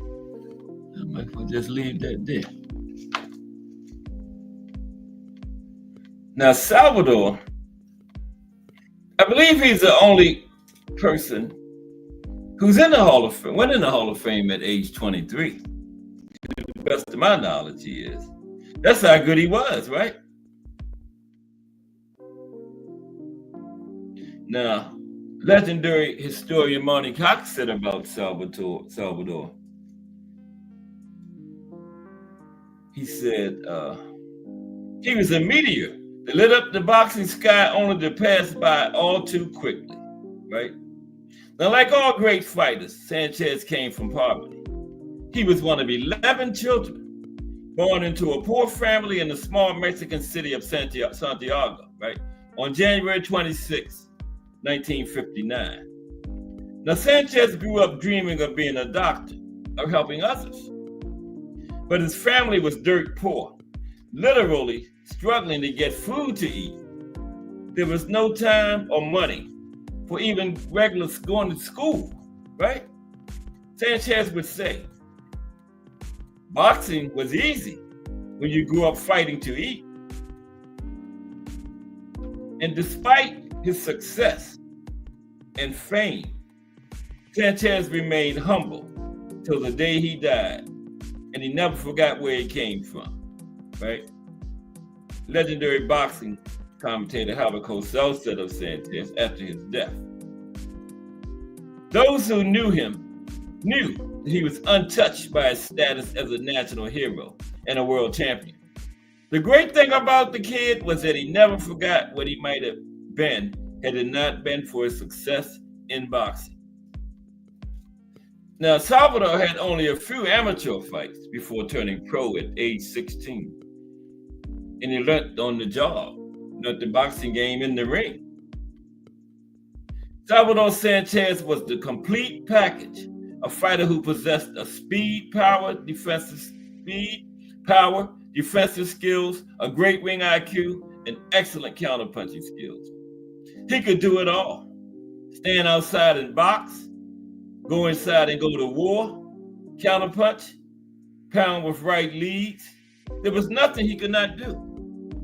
D: I might as well just leave that there. Now, Salvador, I believe he's the only person who's in the Hall of Fame, went in the Hall of Fame at age 23. To the best of my knowledge, he is. That's how good he was, right? Now, legendary historian Marty Cox said about Salvador. He said he was a meteor that lit up the boxing sky only to pass by all too quickly, right? Now, like all great fighters, Sanchez came from poverty. He was one of 11 children born into a poor family in the small Mexican city of Santiago, right? On January 26, 1959. Now, Sanchez grew up dreaming of being a doctor, of helping others. But his family was dirt poor, literally struggling to get food to eat. There was no time or money for even regular going to school, right? Sanchez would say, boxing was easy when you grew up fighting to eat. And despite his success and fame, Sanchez remained humble till the day he died, and he never forgot where he came from, right? Legendary boxing commentator Howard Cosell said of Sanchez after his death, those who knew him knew that he was untouched by his status as a national hero and a world champion. The great thing about the kid was that he never forgot what he might have been had it not been for his success in boxing. Now, Salvador had only a few amateur fights before turning pro at age 16. And he learned on the job, learned the boxing game in the ring. Salvador Sanchez was the complete package, a fighter who possessed a defensive skills, a great ring IQ, and excellent counterpunching skills. He could do it all. Stand outside and box, go inside and go to war, counterpunch, pound with right leads. There was nothing he could not do.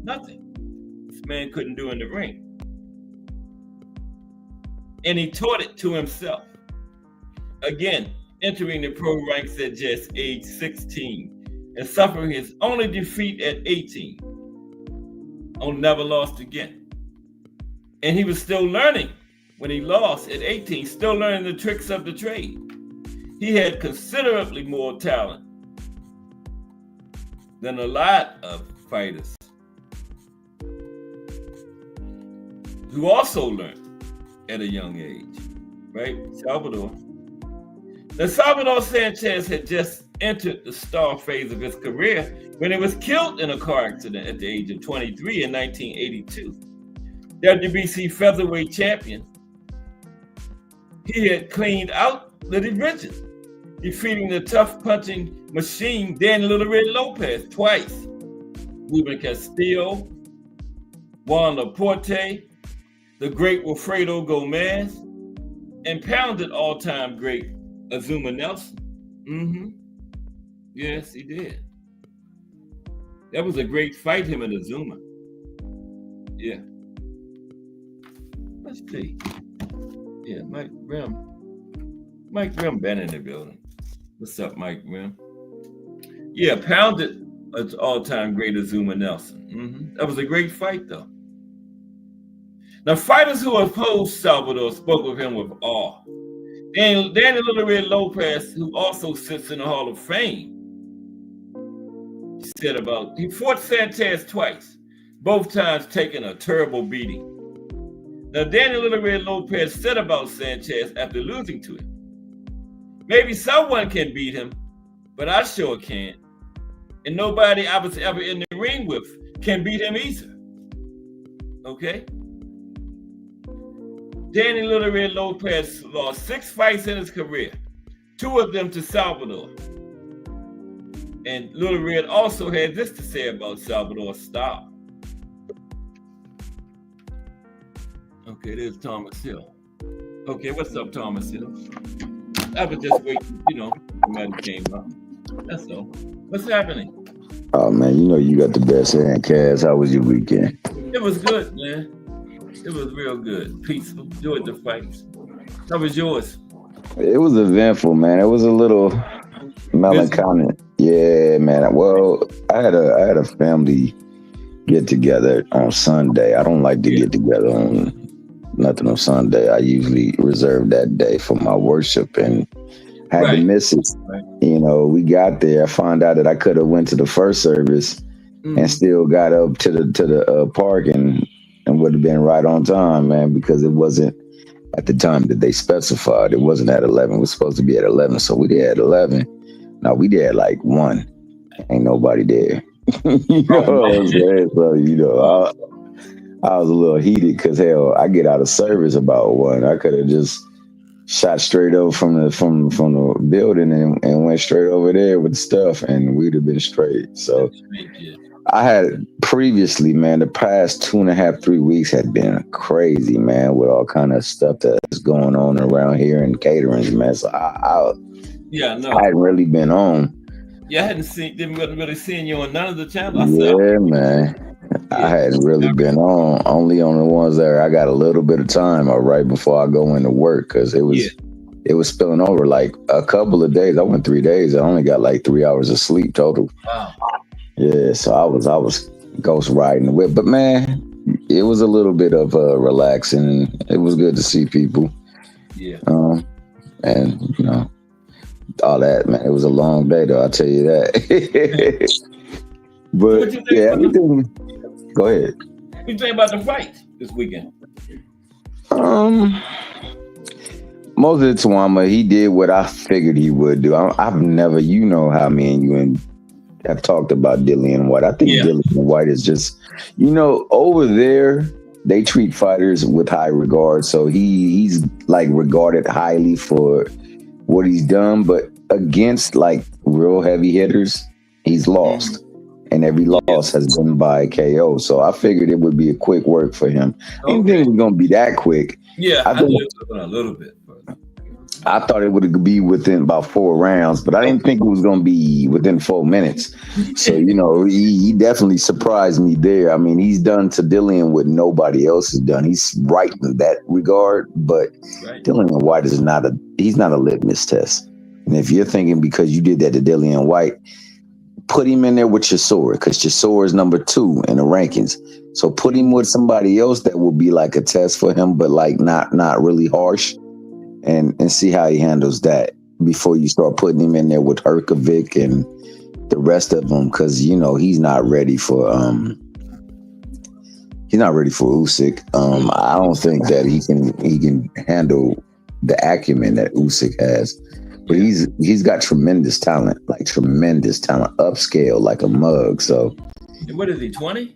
D: Nothing this man couldn't do in the ring. And he taught it to himself. Again, entering the pro ranks at just age 16 and suffering his only defeat at 18. Never lost again. And he was still learning when he lost at 18, still learning the tricks of the trade. He had considerably more talent than a lot of fighters who also learned at a young age, right? Salvador. Now, Salvador Sanchez had just entered the star phase of his career when he was killed in a car accident at the age of 23 in 1982. WBC featherweight champion, he had cleaned out the division, defeating the tough punching machine Dan Little Red Lopez twice, Ruben Castillo, Juan Laporte, the great Wilfredo Gomez, and pounded all-time great Azuma Nelson. Yes, he did. That was a great fight, him and Azuma. Yeah. Let's see. Yeah, Mike Rim. Mike Rim been in the building. What's up, Mike Rim? Yeah, pounded all-time great Azuma Nelson. That was a great fight, though. Now, fighters who opposed Salvador spoke of him with awe. And Danny Little Red Lopez, who also sits in the Hall of Fame, said he fought Sanchez twice, both times taking a terrible beating. Now, Danny Little Red Lopez said about Sanchez after losing to him, maybe someone can beat him, but I sure can't. And nobody I was ever in the ring with can beat him either. Okay? Danny Little Red Lopez lost 6 fights in his career, 2 of them to Salvador. And Little Red also had this to say about Salvador's style. Okay, there's Thomas Hill. Okay, what's up, Thomas Hill? I was just waiting, somebody came up. That's all. What's happening?
E: Oh, man, you got the best hand, Kaz. How was your weekend?
D: It was good, man. It was real good. Peaceful. Enjoyed the fights. How was yours?
E: It was eventful, man. It was a little melancholic. Yeah, man. Well, I had a family get together on Sunday. I don't like to get together on nothing on Sunday. I usually reserve that day for my worship, and had to miss it. Right. We got there. I found out that I could have went to the first service and still got up to the park and would have been right on time, man, because it wasn't at the time that they specified. It wasn't at 11. It was supposed to be at 11. So we there at 11. Now we there at like 1. Ain't nobody there. You know what I'm saying? So, I was a little heated because, hell, I get out of service about 1. I could have just shot straight over from the building and went straight over there with the stuff, and we'd have been straight. So I had previously, man, the past 2.5, 3 weeks had been crazy, man, with all kind of stuff that's going on around here in caterings, man. So I hadn't really been on.
D: Yeah, I didn't really seen you on none of the channels.
E: Yeah, man. I hadn't really been on, only on the ones that I got a little bit of time right before I go into work, because it was spilling over like a couple of days. I went 3 days. I only got like 3 hours of sleep total.
D: Wow.
E: Yeah, so I was ghost riding the whip, but man, it was a little bit of relaxing. It was good to see people. Yeah. And all that, man. It was a long day, though. I'll tell you that. But yeah, everything. Go ahead.
D: What you think about the fight this weekend?
E: Most of the time, he did what I figured he would do. I've never, how me and you have talked about Dillian White. I think Dillian White is just, over there, they treat fighters with high regard. So he's like regarded highly for what he's done, but against like real heavy hitters, he's lost. And every loss has been by KO. So I figured it would be a quick work for him. I didn't think it was going to be that quick.
D: Yeah, I think a little bit.
E: I thought it would be within about 4 rounds, but I didn't think it was going to be within 4 minutes. So, he definitely surprised me there. I mean, he's done to Dillian what nobody else has done. He's right in that regard, but Dillian White is he's not a litmus test. And if you're thinking because you did that to Dillian White, put him in there with Chisora, because Chisora is number 2 in the rankings. So put him with somebody else that will be like a test for him, but like not really harsh, and see how he handles that before you start putting him in there with Herkovic and the rest of them, because he's not ready for He's not ready for Usyk. I don't think that he can handle the acumen that Usyk has. But he's got tremendous talent, upscale like a mug. So
D: And what is he, 20?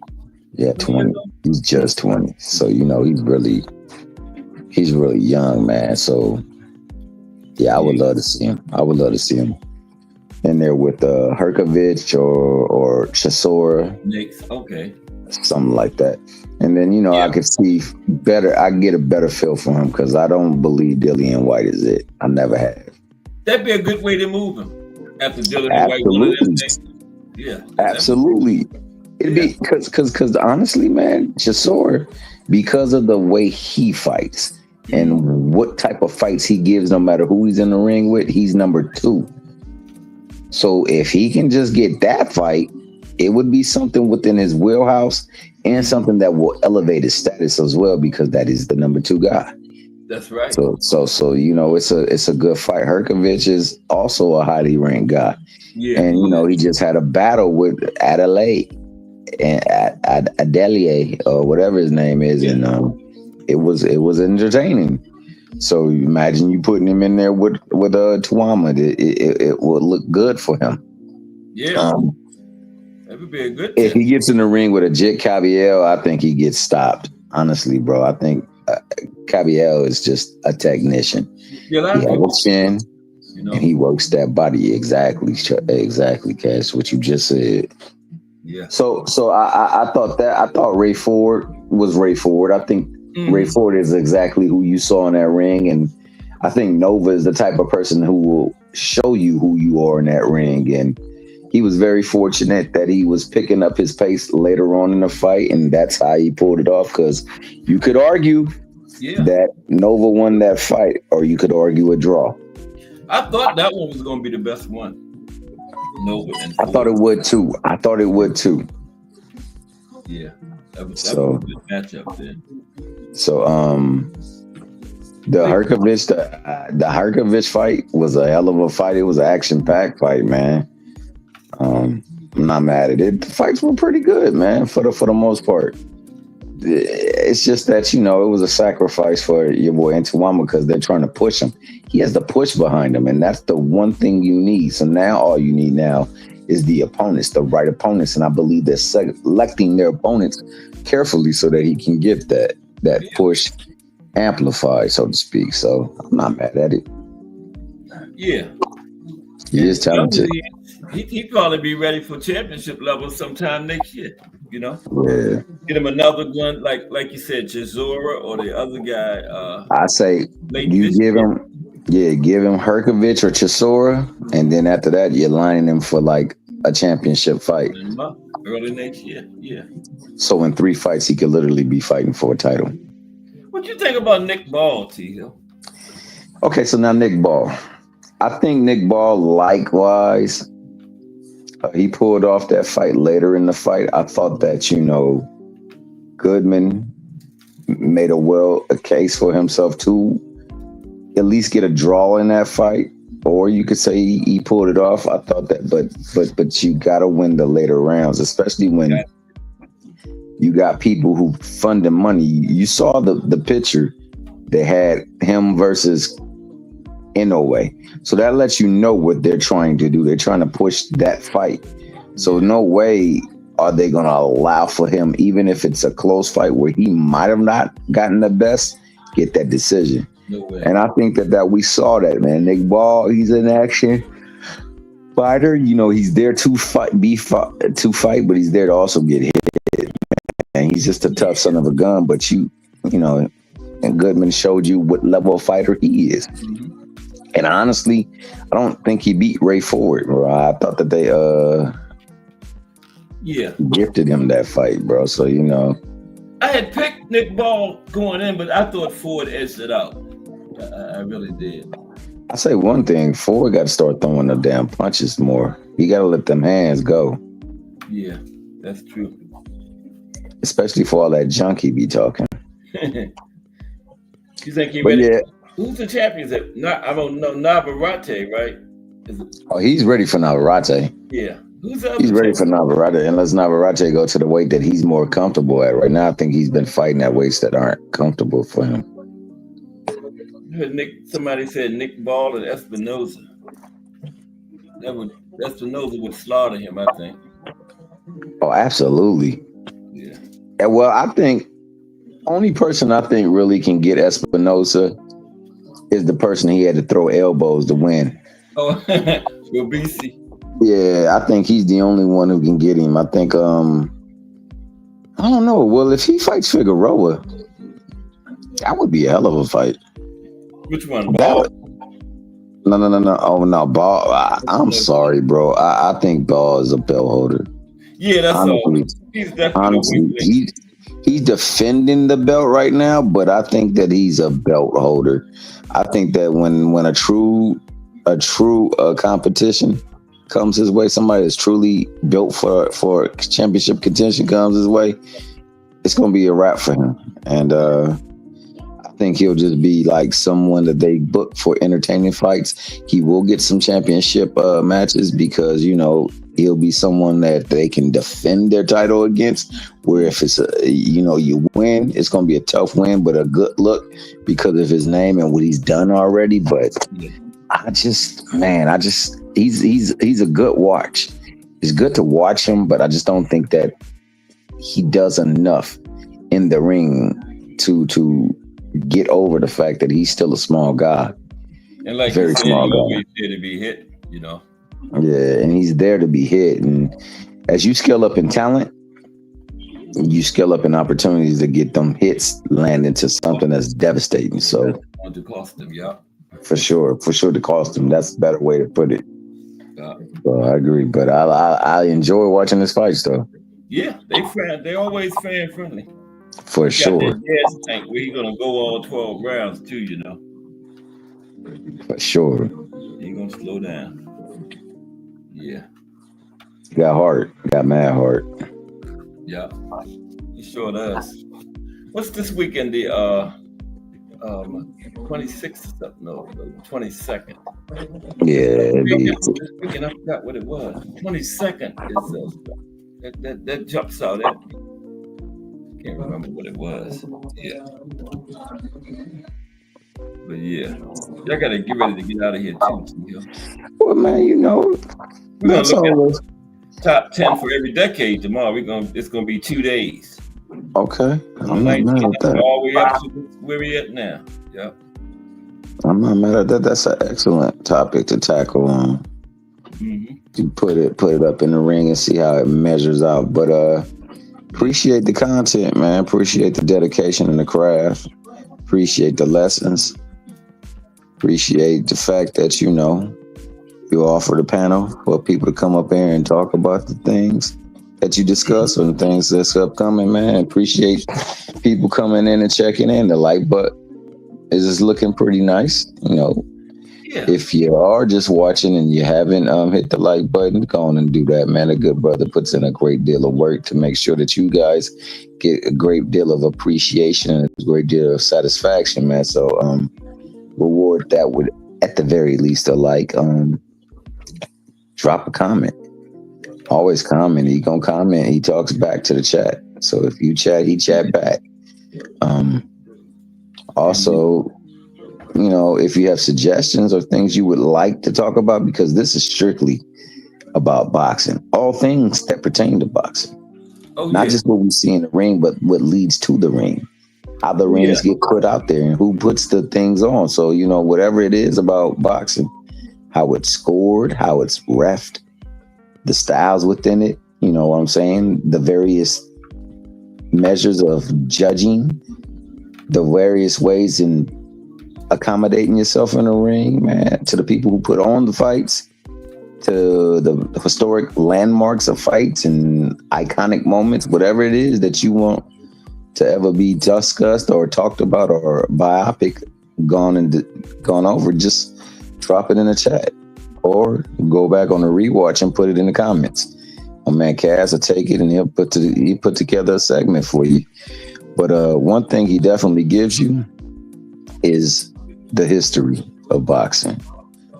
E: yeah, 20. He's just 20. So he's really young, man. So yeah, I would love to see him. In there with Herkovich or Chisora.
D: Okay.
E: Something like that. And then, I could see better. I get a better feel for him because I don't believe Dillian White is it. I never have.
D: That'd be a good way to move him after Dillian White. Yeah.
E: Absolutely. It'd be because honestly, man, Chisora, because of the way he fights and what type of fights he gives, no matter who he's in the ring with, he's number 2. So if he can just get that fight, it would be something within his wheelhouse and something that will elevate his status as well, because that is the number 2 guy.
D: That's right.
E: So it's a good fight. Herkovich is also a highly ranked guy.
D: Yeah.
E: And he just had a battle with Adelaide and Adelier or whatever his name is, and it was entertaining. So imagine you putting him in there with Tuama. It would look good for him.
D: Yeah. That would be a good
E: if he gets in the ring with a Jit Cabiel, I think he gets stopped. Honestly, bro. I think Cabiel is just a technician. He has a chin, and he works that body. Exactly, Cash, what you just said.
D: Yeah.
E: So I thought Ray Ford was Ray Ford. I think Ray Ford is exactly who you saw in that ring, and I think Nova is the type of person who will show you who you are in that ring. And he was very fortunate that he was picking up his pace later on in the fight, and that's how he pulled it off. Because you could argue that Nova won that fight, or you could argue a draw.
D: I thought that one was going to be the best one. Nova and Ford.
E: I thought it would too.
D: Yeah, that was a good matchup then.
E: So the Herkovich fight was a hell of a fight. It was an action-packed fight, man. I'm not mad at it. The fights were pretty good, man, for the most part. It's just that, it was a sacrifice for your boy Ntuama because they're trying to push him. He has the push behind him, and that's the one thing you need. So now all you need now is the opponents, the right opponents, and I believe they're selecting their opponents carefully so that he can get that push amplified, so to speak. So I'm not mad at it.
D: Yeah.
E: He is talented.
D: He'd probably be ready for championship level sometime next year,
E: Yeah.
D: Get him another one, like you said, Chisora or the other guy.
E: I say you give him Herkovich or Chisora, and then after that you're lining him for like a championship fight.
D: Early next year, yeah.
E: So in 3 fights he could literally be fighting for a title.
D: What you think about Nick Ball, T Hill?
E: Okay, so now Nick Ball. I think Nick Ball, likewise, he pulled off that fight later in the fight. I thought that, Goodman made a case for himself to at least get a draw in that fight. Or you could say he pulled it off. I thought that, but you gotta win the later rounds, especially when you got people who fund the money. You saw the picture. They had him versus Inoue. So that lets you know what they're trying to do. They're trying to push that fight. So no way are they going to allow for him, even if it's a close fight where he might have not gotten the best, get that decision.
D: No way.
E: And I think that we saw that, man. Nick Ball, he's an action fighter. He's there to fight, but he's there to also get hit. And he's just a tough son of a gun. But and Goodman showed you what level of fighter he is. Mm-hmm. And honestly, I don't think he beat Ray Ford, bro. I thought that they gifted him that fight, bro. So
D: I had picked Nick Ball going in, but I thought Ford edged it out. I really did.
E: I say one thing: Ford got to start throwing the damn punches more. He got to let them hands go.
D: Yeah, that's true.
E: Especially for all that junk he be talking.
D: You think he ready? Yeah. Who's the champion? I don't know. Navarrete, right?
E: Oh, he's ready for Navarrete.
D: Yeah. Who's the other
E: He's ready
D: champ?
E: for Navarrete, unless Navarrete go to the weight that he's more comfortable at. Right now, I think he's been fighting at weights that aren't comfortable for him.
D: I heard somebody said Nick Ball and Espinoza. Espinoza would slaughter him, I think.
E: Oh, absolutely.
D: Yeah.
E: And well, I think only person I think really can get Espinoza is the person he had to throw elbows to win.
D: Oh, BC.
E: Yeah, I think he's the only one who can get him. I think I don't know. Well, if he fights Figueroa, that would be a hell of a fight.
D: Which one? Ball?
E: No. Oh no, Ball. I'm sorry, bro. I think Ball is a belt holder.
D: Yeah, that's
E: honestly,
D: all. He's definitely
E: he's defending the belt right now, but I think that he's a belt holder. I think that when a true competition comes his way, somebody that's truly built for championship contention comes his way, it's gonna be a wrap for him. And I think he'll just be like someone that they book for entertaining fights. He will get some championship matches because, you know, he'll be someone that they can defend their title against. Where if it's you win, it's going to be a tough win, but a good look because of his name and what he's done already. But he's a good watch. It's good to watch him, but I just don't think that he does enough in the ring to get over the fact that he's still a small guy.
D: And like
E: very small guy.
D: He's there to be hit, you know.
E: Yeah, and he's there to be hit. And as you scale up in talent, you scale up in opportunities to get them hits land into something that's devastating. So
D: that's going to cost them, yeah.
E: For sure to cost them. That's a better way to put it.
D: Yeah.
E: So I agree, but I enjoy watching this fight though.
D: Yeah, they always fan friendly.
E: For sure.
D: Gas tank where he's gonna go all 12 rounds too, you know.
E: For sure.
D: He ain't gonna slow down. Yeah.
E: Got heart. Got mad heart.
D: Yeah. He sure does. What's this weekend? The 26th or something? No, the 22nd.
E: Yeah.
D: This weekend, I forgot what it was. 22nd is that jumps out at me. Can't remember what it was. Yeah. But yeah, y'all gotta get ready to get out of here too.
E: Well, man, you know,
D: we're gonna look at top 10 for every decade tomorrow. It's gonna be 2 days.
E: Okay. I'm not mad at that.
D: All the way up to where we at now. Yep.
E: I'm not mad at that. That's an excellent topic to tackle. To put it up in the ring and see how it measures out. But appreciate the content, man. Appreciate the dedication and the craft. Appreciate the lessons. Appreciate the fact that, you know, you offer the panel for people to come up here and talk about the things that you discuss or the things that's upcoming, man. Appreciate people coming in and checking in. The like button is just looking pretty nice, you know. Yeah. If you are just watching and you haven't hit the like button, go on and do that, man. A good brother puts in a great deal of work to make sure that you guys get a great deal of appreciation and a great deal of satisfaction, man. So reward that with, at the very least, a like. Drop a comment. Always comment. He gonna comment. He talks back to the chat. So if you chat, he chat back. Also, you know, if you have suggestions or things you would like to talk about, because this is strictly about boxing, all things that pertain to boxing, not just what we see in the ring, but what leads to the ring, how the rings get put out there and who puts the things on. So, you know, whatever it is about boxing, how it's scored, how it's reffed, the styles within it, you know what I'm saying? The various measures of judging, the various ways in accommodating yourself in the ring, man, to the people who put on the fights, to the historic landmarks of fights and iconic moments, whatever it is that you want to ever be discussed or talked about or biopic gone over, just drop it in the chat or go back on the rewatch and put it in the comments. My man Cass will take it and he'll put together a segment for you. But one thing he definitely gives you is the history of boxing.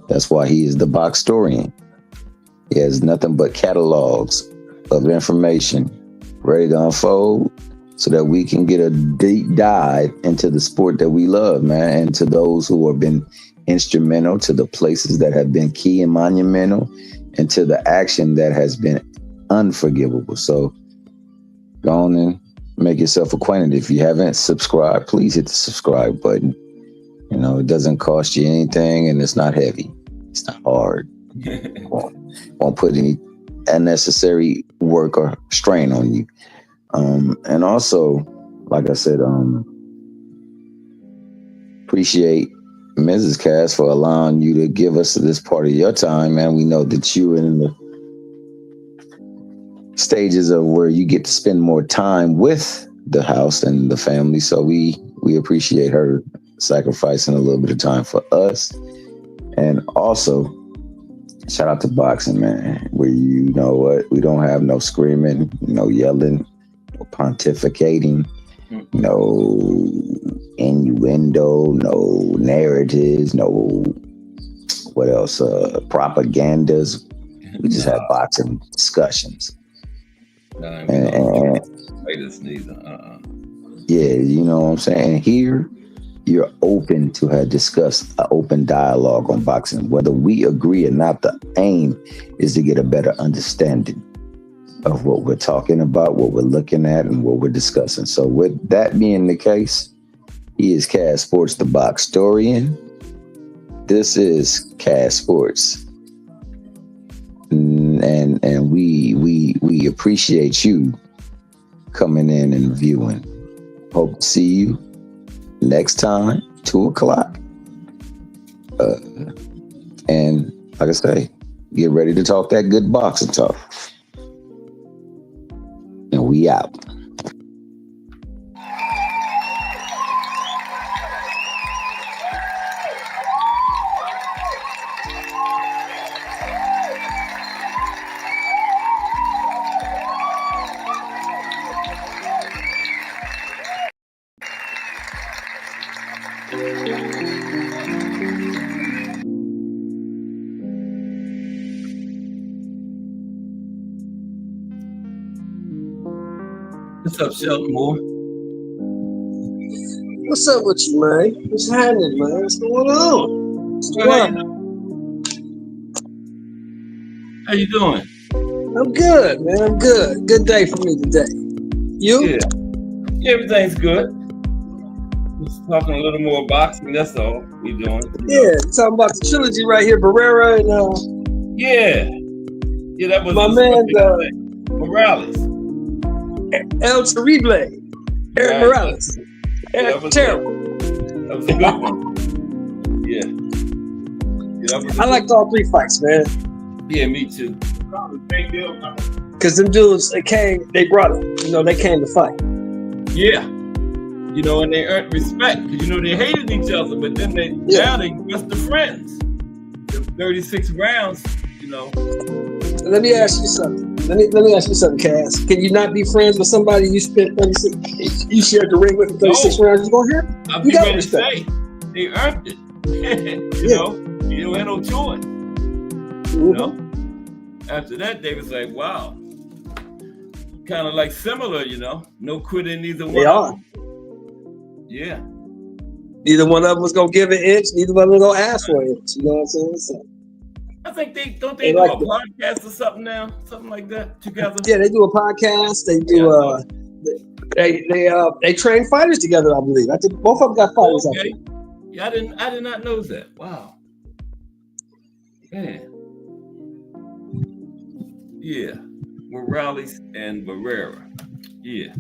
E: That's why he is the boxtorian. He has nothing but catalogs of information ready to unfold so that we can get a deep dive into the sport that we love, man, and to those who have been instrumental, to the places that have been key and monumental, and to the action that has been unforgivable. So go on and make yourself acquainted. If you haven't subscribed, please hit the subscribe button. You know, it doesn't cost you anything, and it's not heavy. It's not hard. Won't put any unnecessary work or strain on you. And also, like I said, appreciate Mrs. Cass for allowing you to give us this part of your time, man. We know that you are in the stages of where you get to spend more time with the house and the family. So we appreciate her sacrificing a little bit of time for us. And also, shout out to boxing, man, where you know what, we don't have no screaming, no yelling, no pontificating, no innuendo, no narratives, no what else, propagandas. We just have boxing discussions. Yeah, you know what I'm saying? Here, you're open to discuss an open dialogue on boxing. Whether we agree or not, the aim is to get a better understanding of what we're talking about, what we're looking at, and what we're discussing. So with that being the case, he is Cass Sports, the Boxtorian. This is Cass Sports. And we appreciate you coming in and viewing. Hope to see you next time, 2:00. And like I say, get ready to talk that good boxing talk. And we out.
D: What's up, Shelton Moore?
F: What's up with you, man? What's happening, man? What's going on? What's going on?
D: How you doing?
F: I'm good, man. I'm good. Good day for me today. You?
D: Yeah, everything's good. Just talking a little more boxing, that's all we doing.
F: Yeah, talking about the trilogy right here, Barrera and
D: Yeah, that was
F: my man
D: Morales.
F: El Terrible. Barrera-Morales.
D: That was
F: Terrible.
D: That was a good one. Yeah,
F: I liked all three fights, man.
D: Yeah, me too.
F: Cause them dudes, they brought it. You know, they came to fight.
D: Yeah. You know, and they earned respect because they hated each other, but then now they just the friends. The 36 rounds,
F: Let me ask you something. Let me ask you something, Cass. Can you not be friends with somebody you spent 36? You shared the ring with for 36 rounds. You gonna hear? You got respect.
D: They earned it. You don't have no choice. After that, they was like, wow, kind of like similar. No quitting either one.
F: They are.
D: Yeah.
F: Neither one of them was gonna give an inch. Neither one of them was gonna ask for an inch. You know what I'm saying? So,
D: I think they do a podcast or something now, something like that together.
F: Yeah, they do a podcast. They do they train fighters together, I believe. I think both of them got fighters.
D: Okay. Yeah, I did not know that. Wow. Man. Yeah. Morales and Barrera. Yeah.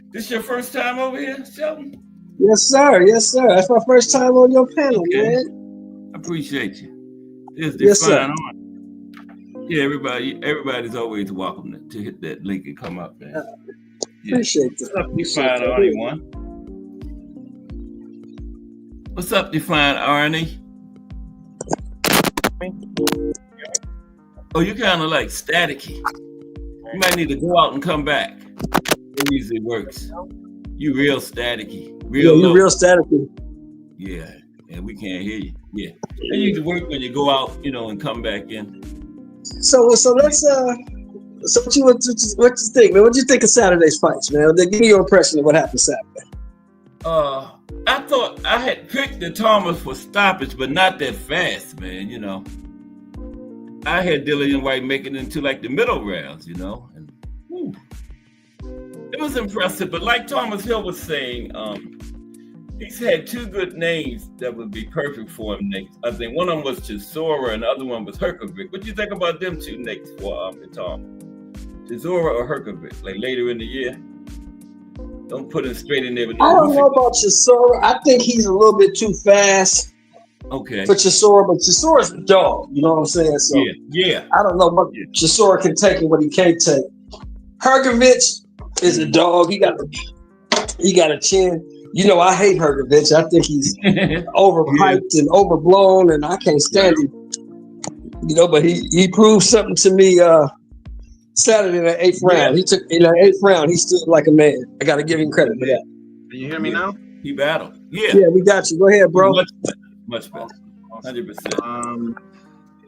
D: This your first time over here, Shelton?
F: Yes, sir. Yes, sir. That's my first time on your panel, man.
D: I appreciate you.
F: Yes, sir.
D: Yeah, everybody's always welcome to hit that link and come up, man.
F: Appreciate that.
D: What's up, Define Arnie? What's up, Define Arnie? Oh, you kind of like staticky. You might need to go out and come back. It usually works. You real staticky.
F: You real staticky.
D: Yeah, and we can't hear you. Yeah. It usually work when you go out, and come back in.
F: So let's So what you think, man? What you think of Saturday's fights, man? Give me your impression of what happened Saturday.
D: I thought I had picked the Thomas for stoppage, but not that fast, man. You know, I had Dillian White making it into like the middle rounds, you know, and it was impressive. But like Thomas Hill was saying, he's had two good names that would be perfect for him next. I think one of them was Chisora and the other one was Herkovic. What do you think about them two next for the Thomas? Chisora or Herkovic, like later in the year? Don't put him straight in there with
F: I don't know about Chisora. I think he's a little bit too fast for Chisora, but Chisora's a dog. You know what I'm saying? So
D: yeah.
F: I don't know what Chisora can take and what he can't take. Herkovic is a dog. He got a chin. You know, I hate Herkovic. I think he's overhyped and overblown, and I can't stand him. You know, but he proved something to me Saturday in the 8th round. He took in the 8th round. He stood like a man. I got to give him credit for that.
G: Can you hear me now?
D: He battled.
F: Yeah, we got you. Go ahead, bro.
D: Much better. 100%.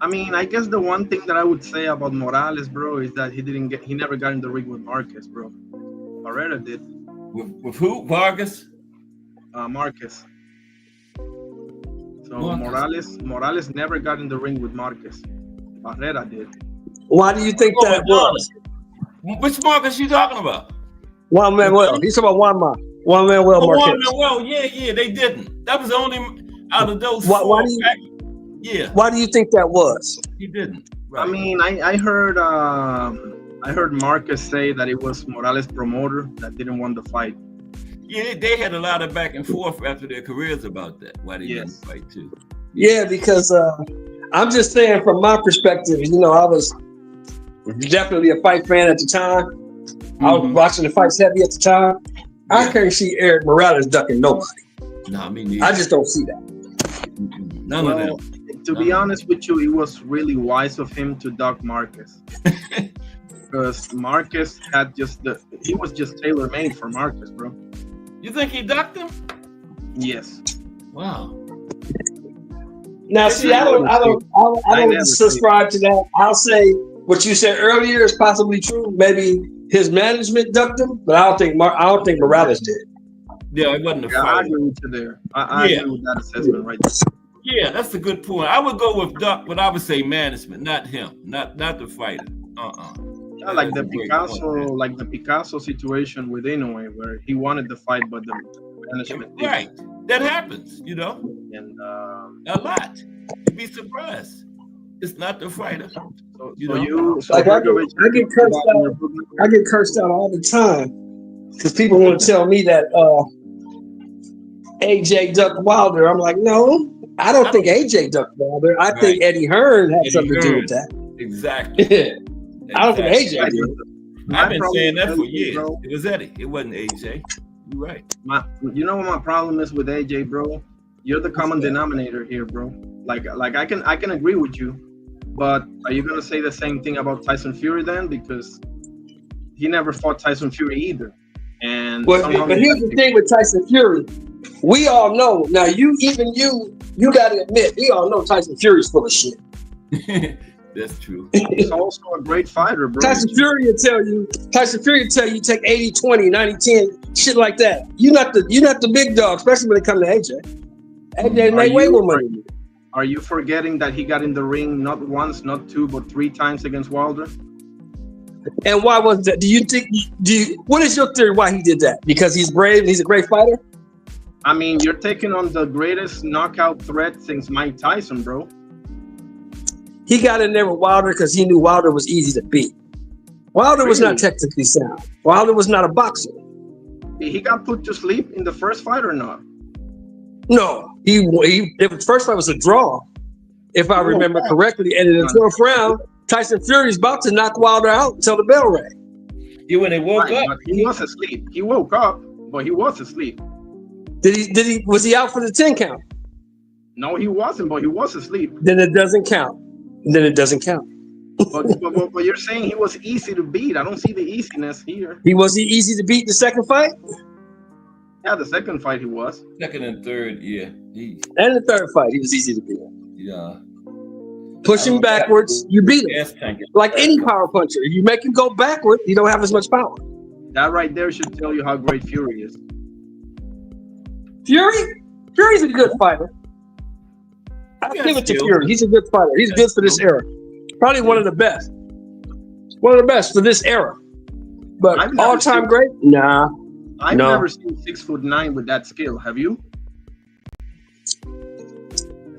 G: I mean, I guess the one thing that I would say about Morales, bro, is that he never got in the ring with Marquez, bro. Barrera did.
D: With who? Vargas?
G: Marquez. So Morales never got in the ring with Marquez. Barrera did.
F: Why do you think that was?
D: Which Marcus you talking about?
F: Juan Manuel. He's talking about Juan Manuel Marquez.
D: Juan Manuel, yeah, they didn't. That was the only out of those
F: why do you think that was?
D: He didn't. Right.
G: I mean, I heard Marquez say that it was Morales' promoter that didn't want the fight.
D: Yeah, they had a lot of back and forth after their careers about that. Why they didn't fight too?
F: Yeah, because I'm just saying from my perspective, you know, I was definitely a fight fan at the time. I was watching the fights heavy at the time. I can't see Erik Morales ducking nobody.
D: No, me neither.
F: I just don't see that.
D: None of them.
G: To be honest with you, it was really wise of him to duck Marquez. Because Marquez had he was just tailor-made for Marquez, bro.
D: You think he ducked him?
G: Yes.
D: Wow.
F: Now, see, I don't subscribe to that. I'll say what you said earlier is possibly true. Maybe his management ducked him, but I don't think Morales did.
D: Yeah, it wasn't a fight.
G: I agree with you there. I agree with that assessment right there.
D: Yeah, that's a good point. I would go with duck, but I would say management, not him, not the fighter.
G: Yeah, like the Picasso situation with Inoue, where he wanted the fight, but the management didn't.
D: Right, that happens, you know,
G: and
D: a lot. You'd be surprised. It's not the fighter.
F: I get cursed out all the time because people want to tell me that AJ ducked Wilder. I'm like, no, I don't think AJ ducked Wilder. I think Eddie Hearn had something to do with that.
D: Exactly.
F: I don't think AJ did.
D: I've been saying that for years. Bro. It was Eddie. It wasn't AJ. You're right.
G: You know what my problem is with AJ, bro? You're the common denominator here, bro. Like I can agree with you, but are you gonna say the same thing about Tyson Fury then? Because he never fought Tyson Fury either. And
F: but here's the thing with Tyson Fury. We all know now. You got to admit, we all know Tyson Fury's full of shit.
D: That's true.
G: He's also a great fighter, bro.
F: Tyson Fury will tell you take 80-20, 90-10, shit like that. You're not the big dog, especially when it comes to AJ. AJ made way more money.
G: Are you forgetting that he got in the ring not once, not two, but 3 times against Wilder?
F: And why was that? What is your theory why he did that? Because he's brave and he's a great fighter?
G: I mean, you're taking on the greatest knockout threat since Mike Tyson, bro.
F: He got in there with Wilder because he knew Wilder was easy to beat. Wilder was not technically sound. Wilder was not a boxer.
G: He got put to sleep in the first fight or not?
F: No, the first fight was a draw, if I remember correctly. And in the 12th round, Tyson Fury's about to knock Wilder out until the bell rang.
D: When they woke up,
G: he was asleep. He woke up, but he was asleep.
F: Was he out for the 10 count?
G: No, he wasn't, but he was asleep.
F: Then it doesn't count.
G: But you're saying he was easy to beat. I don't see the easiness here.
F: Was he easy to beat the second fight?
G: Yeah, the second fight he was.
D: Second and third, yeah.
F: And the third fight, he was easy to beat.
D: Yeah.
F: Push him backwards, you beat him.
D: Gas tank.
F: Like any power puncher. If you make him go backward, you don't have as much power.
G: That right there should tell you how great Fury is.
F: Fury's a good fighter. I give it to Fury. He's a good fighter. He's good for this era. Probably one of the best. One of the best for this era. But all-time great? Nah.
G: I've never seen 6'9" with that skill. Have you?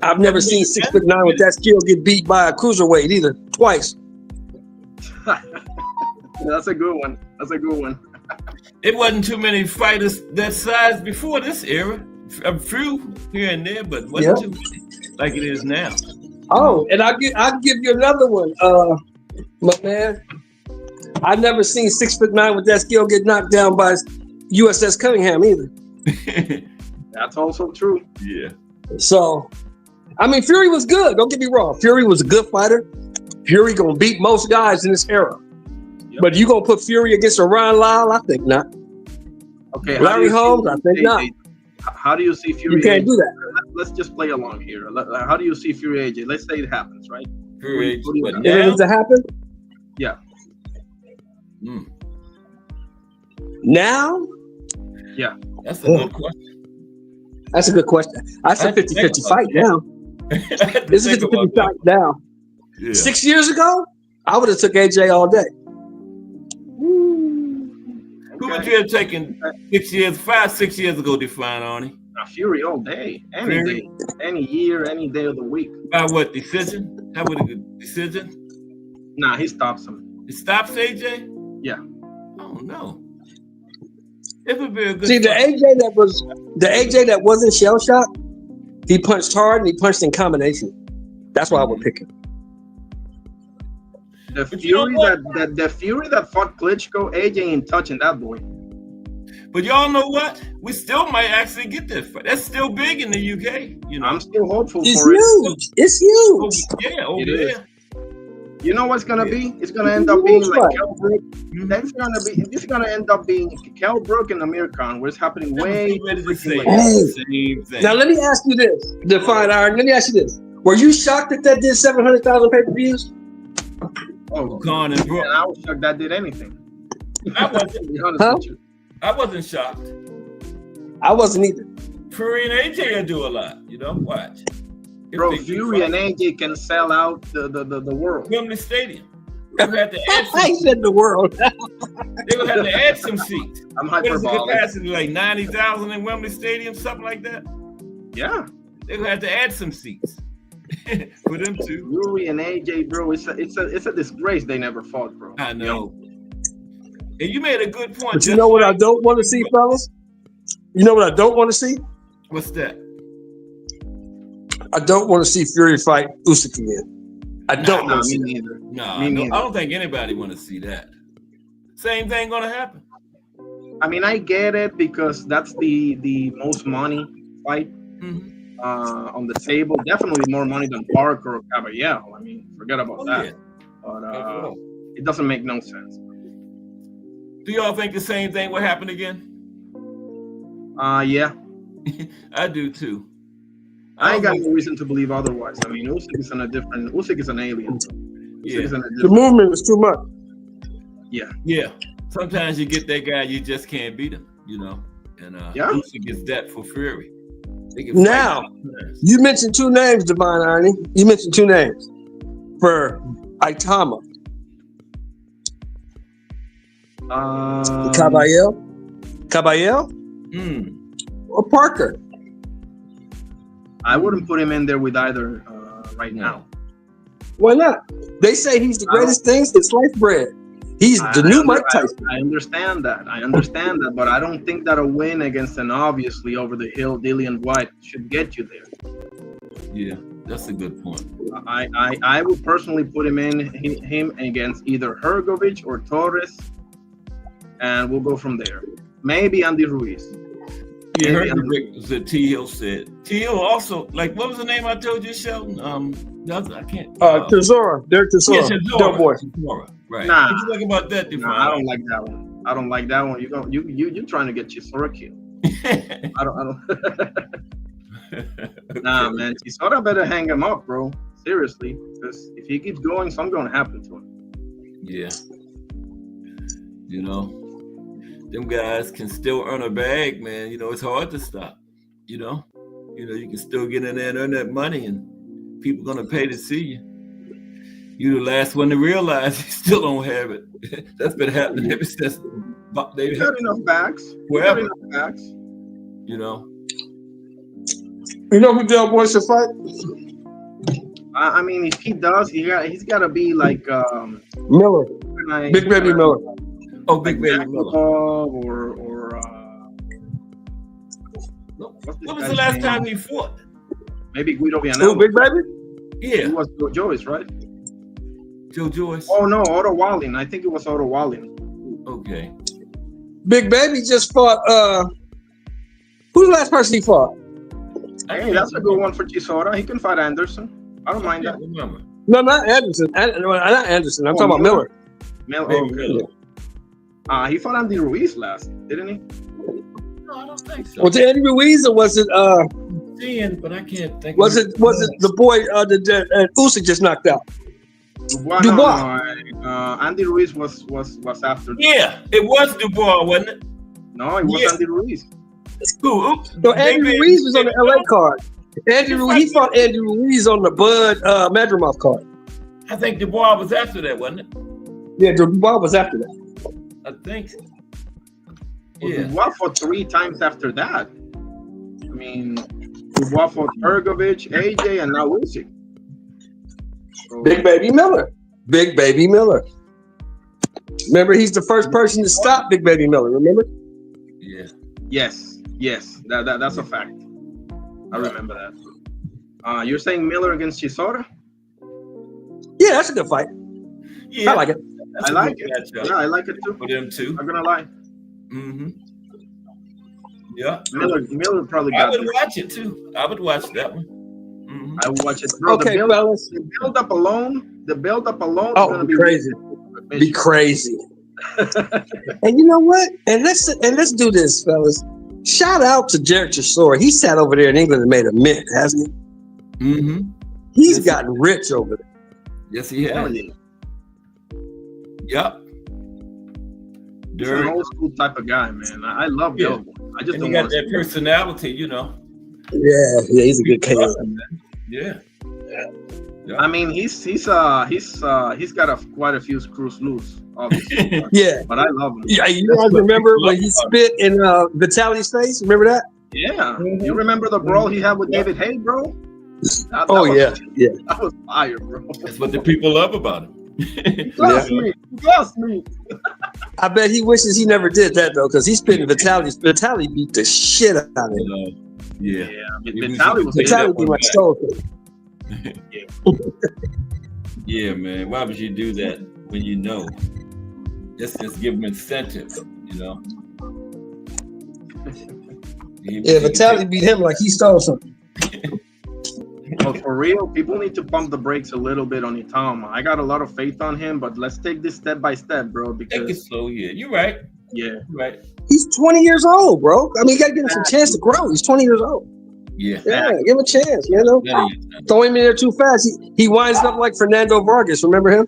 F: I've never seen 6'9" with that skill get beat by a cruiserweight either. Twice.
G: That's a good one. That's a good one.
D: It wasn't too many fighters that size before this era. A few here and there, but wasn't too many like it is now.
F: Oh, and I'll give you another one, my man. I've never seen 6'9" with that skill get knocked down by USS Cunningham either.
G: That's also true.
D: Yeah.
F: So, I mean, Fury was good. Don't get me wrong. Fury was a good fighter. Fury gonna beat most guys in this era. Yep. But you gonna put Fury against a Ryan Lyle? I think not.
G: Okay.
F: Larry Holmes? I think not.
G: How do you see Fury?
F: You can't do that.
G: Let's just play along here. How do you see Fury AJ? Let's say it happens, right?
D: Fury AJ.
F: If it needs to happen?
G: Yeah.
F: Now?
G: Yeah.
D: That's a good question.
F: That's a good question. That's a 50-50 fight now. This is a 50-50 fight now. Yeah. 6 years ago, I would have took AJ all day.
D: Who would you have taken 6 years, 6 years ago, define, Arnie?
G: Fury all day. Any day. Any year, any day of the week.
D: By what, decision? That would a decision?
G: Nah, he stops him.
D: He stops AJ?
G: Yeah.
D: Oh, no. It would be a good
F: See, the AJ that wasn't shell shocked, he punched hard and he punched in combination. That's why I would pick him.
G: The Fury that fought Klitschko, AJ ain't touching that boy.
D: But y'all know what? We still might actually get that fight. That's still big in the UK. You know,
G: I'm still hopeful
F: it's
G: for
F: huge.
G: it.
F: It's huge.
D: Yeah, over there.
G: You know what's gonna be? It's gonna end up being like Kell Brook. This is gonna end up being Kell Brook and Amir Khan, where it's happening way.
F: Now let me ask you this, Define Iron. Let me ask you this: were you shocked that did 700,000 pay-per-views?
G: Oh,
D: Khan and Brook.
G: And I was shocked that did anything.
D: I wasn't.
G: Be honest with you.
D: I wasn't shocked.
F: I wasn't either.
D: Fury and AJ will do a lot. You know, watch.
G: Bro, Fury and AJ can sell out the world.
D: Wembley Stadium. They would have to add some
F: I said the world.
D: They would have to add some seats.
G: I'm
D: What is the
G: hyperbolic.
D: capacity? Like 90,000 in Wembley Stadium, something like that?
G: Yeah.
D: They would have to add some seats for them too.
G: Fury and AJ, bro, it's a disgrace they never fought, bro.
D: I know. And you made a good point.
F: But you know what I don't want to see, fellas? You know what I don't want to see?
D: What's that?
F: I don't want to see Fury fight Usyk again. I don't want to see
G: me
F: that.
G: neither.
D: No,
G: Me neither.
D: I don't think anybody want to see that. Same thing gonna happen.
G: I mean, I get it because that's the most money fight on the table. Definitely more money than Parker or Caballero. I mean, forget about that.
D: Yeah.
G: But it doesn't make no sense.
D: Do y'all think the same thing will happen again?
G: Yeah.
D: I do too.
G: I ain't got no reason to believe otherwise. I mean, Usyk is an alien.
D: Yeah.
F: The movement is too much.
D: Yeah. Sometimes you get that guy, you just can't beat him, you know. And Usyk gets that for Fury.
F: Now, you mentioned two names, Divine Irony. You mentioned two names for Itama. Caballero? Or Parker?
G: I wouldn't put him in there with either right now.
F: Why not? They say he's the greatest thing since sliced bread. He's the new Mike Tyson.
G: I understand that, but I don't think that a win against an obviously over the hill Dillian White should get you there.
D: Yeah, that's a good point.
G: I would personally put him against either Hrgovic or Torres, and we'll go from there. Maybe Andy Ruiz.
D: You heard the T Hill said. T Hill also, like, what was the name I told you, Sheldon? I can't.
F: Tesora. Derek Tesora.
D: Yeah,
F: Dope boy.
D: Tesora. Right.
G: Nah.
D: What you think about that?
G: Nah, I don't like that one. You trying to get Chisora killed. I don't. Nah, man. Chisora better hang him up, bro. seriously, because if he keeps going, something's gonna happen to him.
D: Yeah. You know, them guys can still earn a bag, man. You know, it's hard to stop. You know, you can still get in there and earn that money, and people gonna pay to see you. You the last one to realize you still don't have it. That's been happening ever since
G: He got enough bags.
D: Wherever.
G: He got enough bags.
D: You know.
F: You know who Del Boy should fight?
G: I mean, if he does, he's got to be like
F: Miller, Big Baby Miller.
D: Oh, Big Baby Miller.
G: Or
D: What was the last time he fought?
G: Maybe Guido Vianello.
F: Who, Big Baby?
D: Yeah.
G: It was Joe Joyce, right?
D: Joe Joyce.
G: Oh no, Otto Wallin. I think it was Otto Wallin.
D: Okay.
F: Big Baby just fought. Who's the last person he fought?
G: Hey, that's a good one for Chisora. He can fight Anderson. I don't mind that.
D: Remember.
F: No, not Anderson. Not Anderson. I'm talking about Miller.
G: Miller. He fought Andy Ruiz last, didn't he?
D: No, I don't think so.
F: Was it Andy Ruiz or was it?
D: Seeing, but I can't think.
F: Was it the boy that Usyk just knocked out?
G: Dubois.
F: Dubois.
G: No, Andy Ruiz was after.
D: Yeah, it was Dubois, wasn't it?
G: No, it was Andy Ruiz.
D: Who?
F: So Andy Ruiz was on the LA card. He fought Andy Ruiz on the Bud Madrimov card.
D: I think Dubois was after that, wasn't it?
F: Yeah, Dubois was after that.
D: I think.
G: Well,
D: Yeah.
G: Dubois fought 3 times after that. I mean, Dubois fought Ergovich, AJ, and now Usyk. So,
F: Big Baby Miller. Big Baby Miller. Remember, he's the first person to stop Big Baby Miller. Remember?
D: Yeah.
G: Yes, that's a fact. I remember that. You're saying Miller against Chisora?
F: Yeah, that's a good fight.
D: Yeah.
F: I like it.
G: I like it. Yeah, I like it too.
D: For them too.
G: I'm gonna lie.
D: Mm-hmm. Yeah.
G: Miller probably
D: I
G: got
D: would
G: it.
D: watch it too. I would watch that one. Mm-hmm.
G: I would watch it. Bro,
F: Okay, fellas.
G: The build up alone is gonna
F: be
G: be
F: crazy. Be crazy. And you know what? And let's do this, fellas. Shout out to Derek Chisora. He sat over there in England and made a mint, hasn't he?
D: Mm-hmm.
F: He's gotten rich over there.
D: Yes, he has.
G: Hell yeah.
D: Yep.
G: He's an old school type of guy, man. I love
D: Yeah.
G: Del Boy. I just
D: And
G: don't
D: he got
G: want
D: that personality, you know.
F: Yeah, he's a good kid.
D: Yeah.
G: I mean, he's got quite a few screws loose, obviously.
F: Yeah.
G: But I love him.
F: Yeah, you guys remember when he spit in Vitaly's face? Remember that?
G: Yeah. You remember the brawl he had with David Hay, bro? That
F: Yeah.
G: That was fire, bro.
D: That's what the people love about him.
G: Bless me.
F: I bet he wishes he never did that though, because he spit in Vitaly's. Vitaly beat the shit out of him.
D: Yeah.
G: Vitaly was
F: Vitaly be my soul.
D: Yeah, man. Why would you do that when you know? Just give him incentive, you know.
F: Yeah, Vitaly beat him like he stole something.
G: But for real, people need to pump the brakes a little bit on Itama. I got a lot of faith on him, but let's take this step by step, bro.
D: Take it
G: Because
D: slow, yeah. You're right.
G: yeah,
D: You're right.
F: He's 20 years old, bro. I mean, you got to give him some chance to grow. He's 20 years old.
D: Yeah.
F: Yeah, give him a chance, you know. Throw him in there too fast. He winds up like Fernando Vargas. Remember him?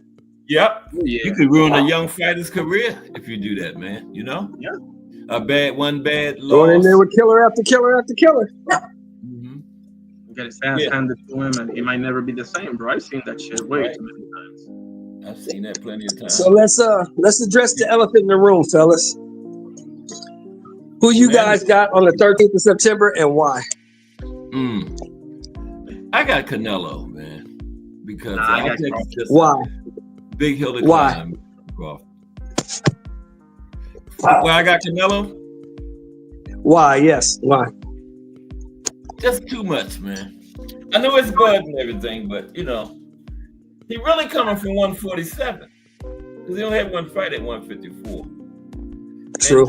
D: Yep.
G: yeah.
D: You could ruin a young fighter's career if you do that, man. You know?
G: Yeah.
D: One bad
F: Going in
D: loss.
F: there with killer after killer after killer.
D: Mhm.
G: Get his ass handed to him, and he might never be the same, bro. I've seen that shit way too many times.
D: I've seen that plenty of times.
F: So let's address the elephant in the room, fellas. Who you guys got on the 13th of September and why?
D: I got Canelo, man, because
G: I
D: I
G: got
D: think
G: Crawford.
D: it's just
F: Why?
D: a big hill to
F: Why?
D: climb. Crawford. Well, I got Canelo.
F: Why? Yes. Why?
D: Just too much, man. I know it's Bud and everything, but you know, he really coming from 147 because he only had one fight at 154.
F: True.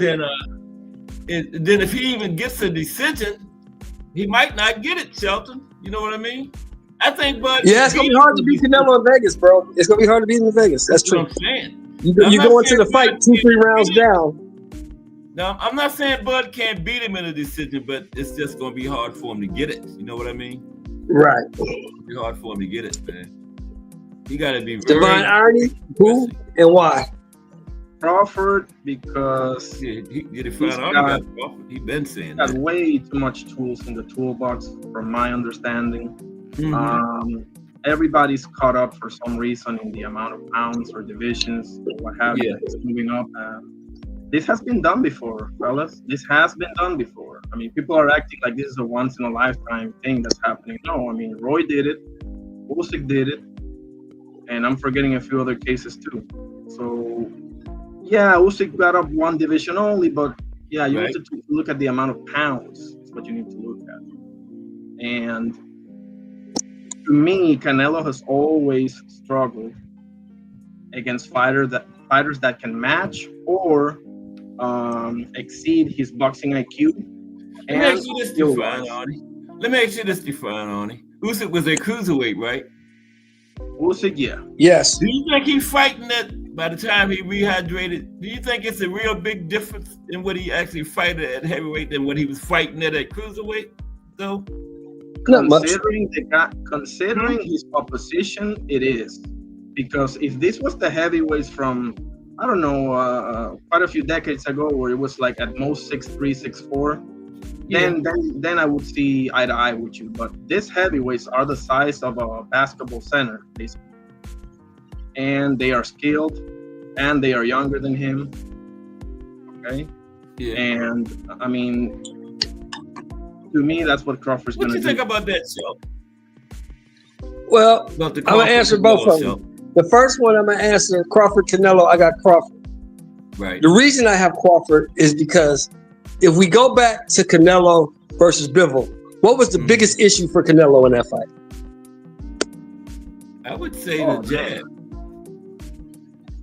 D: And then if he even gets a decision, he might not get it, Shelton. You know what I mean? I think Bud.
F: Yeah, it's gonna be hard to beat Canelo in Vegas, bro. It's gonna be hard to beat him in Vegas. That's
D: That's
F: true.
D: what I'm saying.
F: You
D: I'm not
F: go into
D: saying
F: the fight
D: Bud
F: 2-3
D: can't
F: rounds
D: beat him.
F: down.
D: Now, I'm not saying Bud can't beat him in a decision, but it's just going to be hard for him to get it. You know what I mean?
F: Right.
D: It's hard for him to get it, man. He got to be
F: Divine
D: very
F: irony. Who and why?
G: Crawford, because
D: Yeah, he get it
G: He's
D: fine. He
G: got-
D: got Crawford. He been saying
G: got
D: that.
G: way too much tools in the toolbox, from my understanding.
D: Mhm.
G: Everybody's caught up for some reason in the amount of pounds or divisions or what have you
D: Yeah.
G: that's moving up. This has been done before, fellas. This has been done before. I mean, people are acting like this is a once in a lifetime thing that's happening. No, I mean, Roy did it, Usyk did it, and I'm forgetting a few other cases too. So, yeah, Usyk got up one division only, but yeah, you
D: Right.
G: need to look at the amount of pounds. That's what you need to look at. And to me, Canelo has always struggled against fighters that can match or exceed his boxing IQ.
D: Let me ask you this,
G: skill
D: Define
G: wise.
D: Arnie. Let me ask you this, Define Arnie. Usyk was a cruiserweight, right?
G: Usyk, yeah.
F: Yes.
D: Do you think he's fighting that by the time he rehydrated? Do you think it's a real big difference in what he actually fighted at heavyweight than what he was fighting at cruiserweight, though?
F: Not much.
G: Considering his opposition, it is. Because if this was the heavyweights from, I don't know, quite a few decades ago, where it was like at most 6'3", 6'4", then I would see eye to eye with you. But these heavyweights are the size of a basketball center, basically. And they are skilled, and they are younger than him. Okay?
D: Yeah.
G: And, I mean, to me, that's what Crawford's
D: What
G: going
D: you
G: to do.
D: think about that show?
F: Well,
D: About the
F: I'm gonna answer both of
D: show?
F: them. The first one I'm gonna answer Crawford Canelo. I got Crawford.
D: Right.
F: The reason I have Crawford is because if we go back to Canelo versus Bivol, what was the biggest issue for Canelo in that fight?
D: I would say
G: Oh,
D: the jab.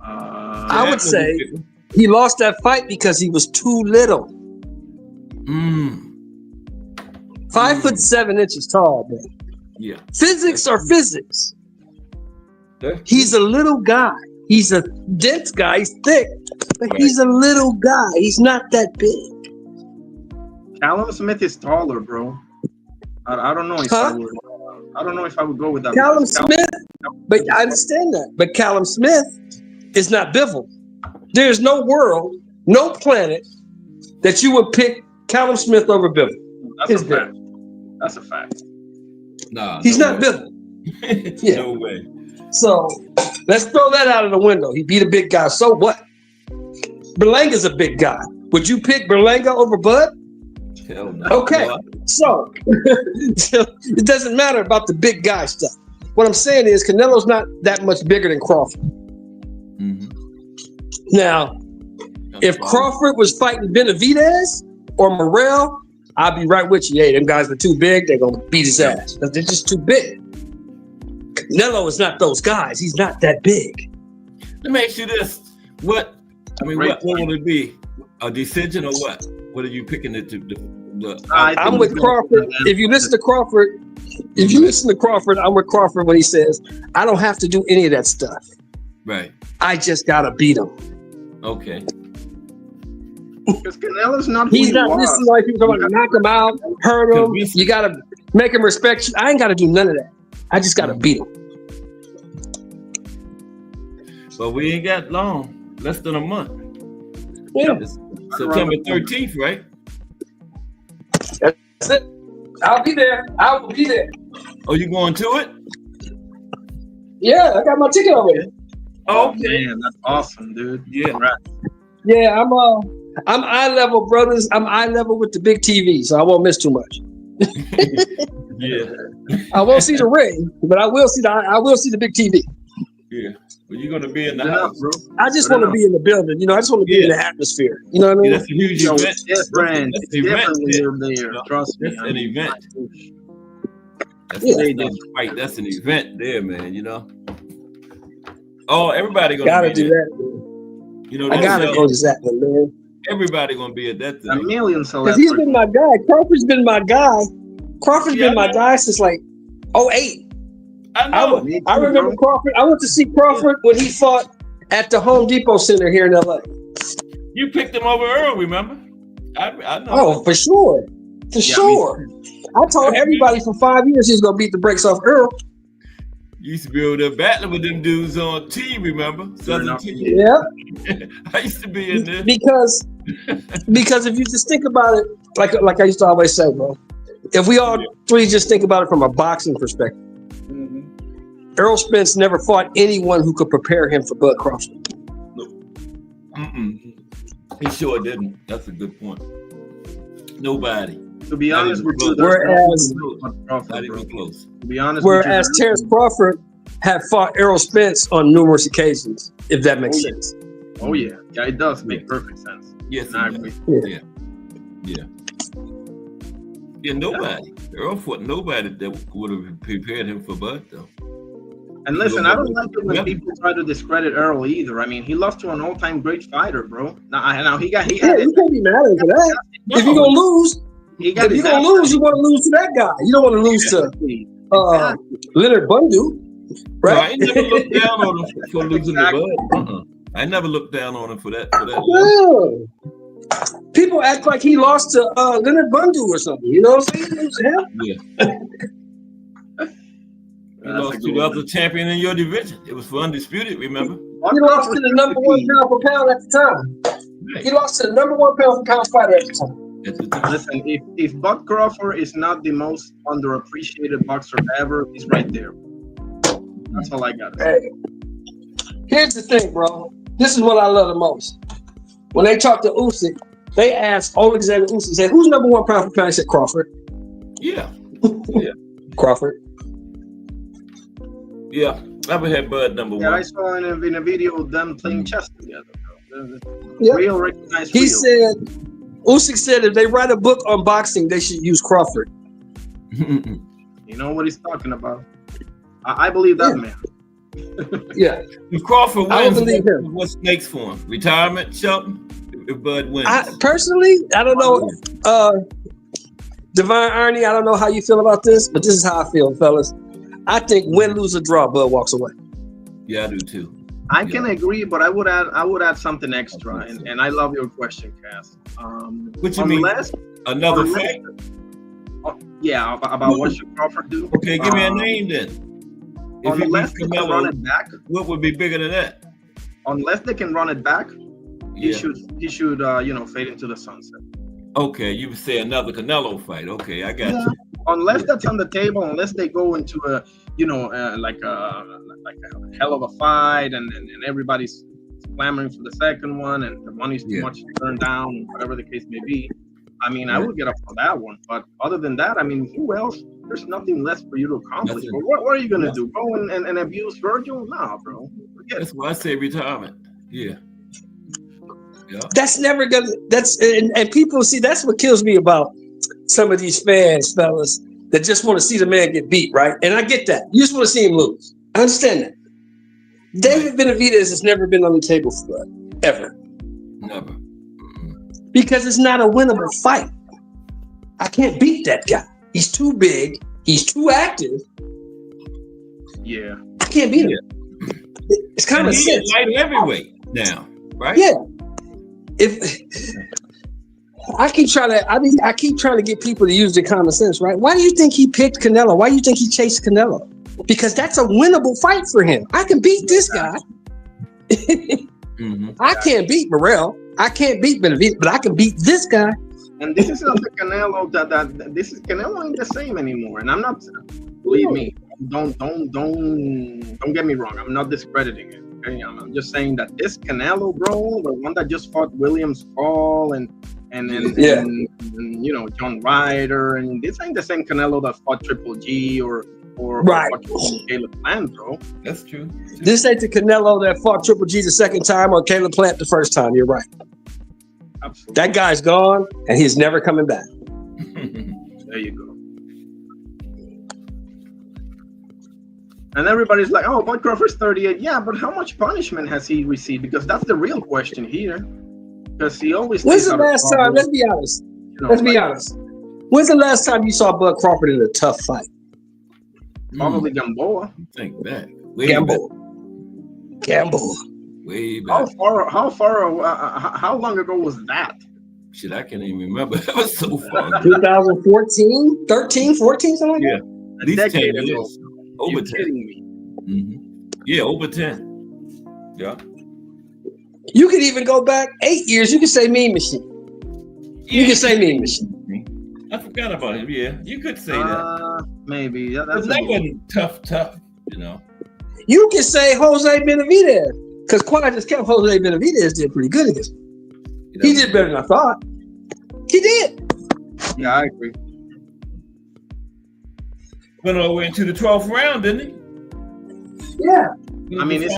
F: I would
D: Jab was
F: say
D: the big-
F: he lost that fight because he was too little. 5'7" tall, man.
D: Yeah.
F: Physics are physics.
D: That's-
F: He's a little guy. He's a dense guy. He's thick, but
D: Right.
F: he's a little guy. He's not that big.
G: Callum Smith is taller, bro. I don't know if
F: Huh?
G: I don't know if I would go with that.
F: Callum
G: because
F: Smith, but I understand that. But Callum Smith is not Bivol. There's no world, no planet that you would pick Callum Smith over Bivol.
G: That's
F: Is
G: a
F: there?
G: fact. That's a fact.
D: Nah.
F: He's
D: no
F: not
D: way.
F: Bivol. Yeah.
D: No way.
F: So let's throw that out of the window. He beat a big guy. So what? Berlanga's a big guy. Would you pick Berlanga over Bud?
D: Hell no.
F: Okay.
D: No,
F: So it doesn't matter about the big guy stuff. What I'm saying is Canelo's not that much bigger than Crawford.
D: Mhm.
F: Now, if Crawford was fighting Benavidez or Morrell, I'd be right with you. Hey, them guys are too big. They're going to beat his ass. They're just too big. Canelo is not those guys. He's not that big.
D: Let me ask you this: what would it be? A decision or what? What are you picking it to?
F: I'm with Crawford. If you listen to Crawford, I'm with Crawford when he says, "I don't have to do any of that stuff.
D: Right.
F: I just gotta beat him."
D: Okay.
G: Because Canelo's not who
F: He's
G: he
F: not
G: was.
F: listening like people about to knock him out, hurt him. You gotta make him respect you. I ain't gotta do none of that. I just gotta beat him.
D: But we ain't got long. Less than a month.
F: Yeah.
D: It's September 13th, right?
F: That's it. I'll be there. I will be there.
D: Oh, you going to it?
F: Yeah, I got my ticket already.
G: Oh
D: Okay.
G: man, that's awesome, dude.
D: Yeah.
G: Congrats.
F: Yeah, I'm eye level, brothers. I'm eye level with the big TV, so I won't miss too much.
D: Yeah.
F: I won't see the ring, but I will see the big TV.
D: Yeah. Well, you're gonna be in the
G: Yeah,
D: house.
G: bro.
F: I just want to be in the building. I just want to be in the atmosphere. You know what I mean?
D: Yeah, that's a huge
G: Yo,
D: event.
G: it's different.
D: That's
G: It's
D: an event.
G: different when you're there.
D: Yeah.
G: Trust me.
D: That's an event. That's
F: Yeah.
D: not a fight. That's an event there, man. Oh, everybody gonna
F: Gotta
D: be
F: do
D: there.
F: that. I gotta go to that one, man.
D: Everybody gonna be at that
G: A
D: thing.
G: million
F: Because
G: celebrities.
F: he's been my guy. Crawford's been my guy. Crawford's
D: Yeah,
F: been my guy since like 2008.
D: I know.
F: I remember Crawford. I went to see Crawford when he fought at the Home Depot Center here in LA.
D: You picked him over Earl, remember? I know.
F: Oh, for sure. For sure. I told everybody for 5 years he was gonna beat the brakes off Earl.
D: You used to be over there battling with them dudes on T, remember? Southern T.
F: Yeah.
D: I used to be in there.
F: Because if you just think about it, like I used to always say, bro, if we all three just think about it from a boxing perspective, Errol Spence never fought anyone who could prepare him for Bud Crawford.
D: He sure didn't. That's a good point. Nobody.
G: To be honest with you,
D: not even close.
G: To be honest,
F: whereas Terrence Crawford had fought Errol Spence on numerous occasions, if that makes sense.
G: Oh yeah, it does make perfect sense.
D: Yes,
G: I agree.
D: Yeah, nobody. Earl fought nobody that would have prepared him for Bud, though.
G: And listen, I don't like it when people try to discredit Earl either. I mean, he lost to an all-time great fighter, bro. Now he had
F: you can't be mad at that. If you're gonna lose, you want to lose to that guy. You don't want to lose to Leonard Bundu, right?
D: No, I ain't never looked down on him for losing the Bud. I never looked down on him for that.
F: Yeah. People act like he lost to Leonard Bundu or something. You know what I'm saying?
D: Yeah. You lost to the other champion in your division. It was for undisputed, remember?
F: He lost to the number 1 pound for pound at the time. He lost to the number 1 pound for pound fighter at the time.
G: Listen, if Bud Crawford is not the most underappreciated boxer ever, he's right there. That's all I got.
F: Hey, here's the thing, bro. This is what I love the most. When they talk to Usyk, they ask Alexander Usyk, said, "Who's number 1 pound for pound?" He said, "Crawford."
D: Yeah.
F: Crawford.
D: Yeah, I would have Bud number 1.
G: Yeah, I saw in a video of them playing chess together. Real recognized.
F: He said, Usyk said if they write a book on boxing, they should use Crawford.
G: You know what he's talking about. I believe that man.
F: Yeah.
D: If Crawford
F: I
D: wins,
F: believe him.
D: what's next for him? Retirement, Shelton? If Bud wins.
F: Personally, I don't know. Divine Irony, I don't know how you feel about this, but this is how I feel, fellas. I think win, lose, or draw, Bud walks away.
D: Yeah, I do too.
G: I can agree, but I would add something extra, and I love your question, Cass.
D: What you mean? Another fight?
G: Yeah, about what should Crawford do?
D: Okay, give me a name then. If
G: unless they can run it back,
D: what would be bigger than that?
G: Unless they can run it back, he should fade into the sunset. Okay,
D: you would say another Canelo fight. Okay, I got you.
G: Unless that's on the table, unless they go into a like a hell of a fight, and everybody's clamoring for the second one, and the money's too much to turn down, whatever the case may be. I mean, I would get up for that one. But other than that, I mean, who else? There's nothing less for you to accomplish. But what are you gonna do? Go and abuse Virgil? Nah, bro. Forget
D: that's why I say retirement. Yeah.
F: That's never gonna. And people see. That's what kills me about some of these fans, fellas, that just want to see the man get beat, right? And I get that. You just want to see him lose. I understand that. David Benavidez has never been on the table for that, ever.
D: Never.
F: Because it's not a winnable fight. I can't beat that guy. He's too big. He's too active.
G: Yeah.
F: I can't beat him. It's kind of sense.
D: Light heavyweight now, right?
F: Yeah. If I keep trying to get people to use their common sense, right? Why do you think he picked Canelo? Why do you think he chased Canelo? Because that's a winnable fight for him. I can beat this guy. I can't beat Morrell. I can't beat Benavidez, but I can beat this guy.
G: And this is not the Canelo that this is Canelo ain't the same anymore. And I'm not, believe me, don't get me wrong. I'm not discrediting it. Okay? I'm just saying that this Canelo, bro, the one that just fought Williams Paul and John Ryder, and this ain't the same Canelo that fought Triple G or Caleb Plant, bro.
D: That's true.
F: This ain't the Canelo that fought Triple G the second time or Caleb Plant the first time. You're right.
G: Absolutely.
F: That guy's gone, and he's never coming back.
G: There you go. And everybody's like, "Oh, Bud Crawford's 38." Yeah, but how much punishment has he received? Because that's the real question here. Because he always.
F: When's the last time? Let's be honest. Let's be honest. When's the last time you saw Bud Crawford in a tough fight?
G: Probably Gamboa.
D: Think back.
F: Gamboa.
D: Way back.
G: How long ago was that?
D: Shit, I can't even remember. That was so far.
F: 2014, 13, 14, something like
D: Yeah,
F: that?
D: at least 10
G: decade ago.
D: years. Over
G: You're
D: 10.
G: kidding me.
D: Yeah, over 10. Yeah.
F: You could even go back 8 years. You could say Mean Machine. You could say Mean Machine.
D: I forgot about him. Yeah, you could say that.
G: Maybe. Yeah,
D: But
G: that's
D: that wasn't tough, you know.
F: You could say Jose Benavidez. Because Quan just kept Jose Benavidez did pretty good against him. He did better than I thought. He did.
G: Yeah, I agree.
D: Went all the way into the 12th round, didn't he?
F: Yeah.
G: I mean, it's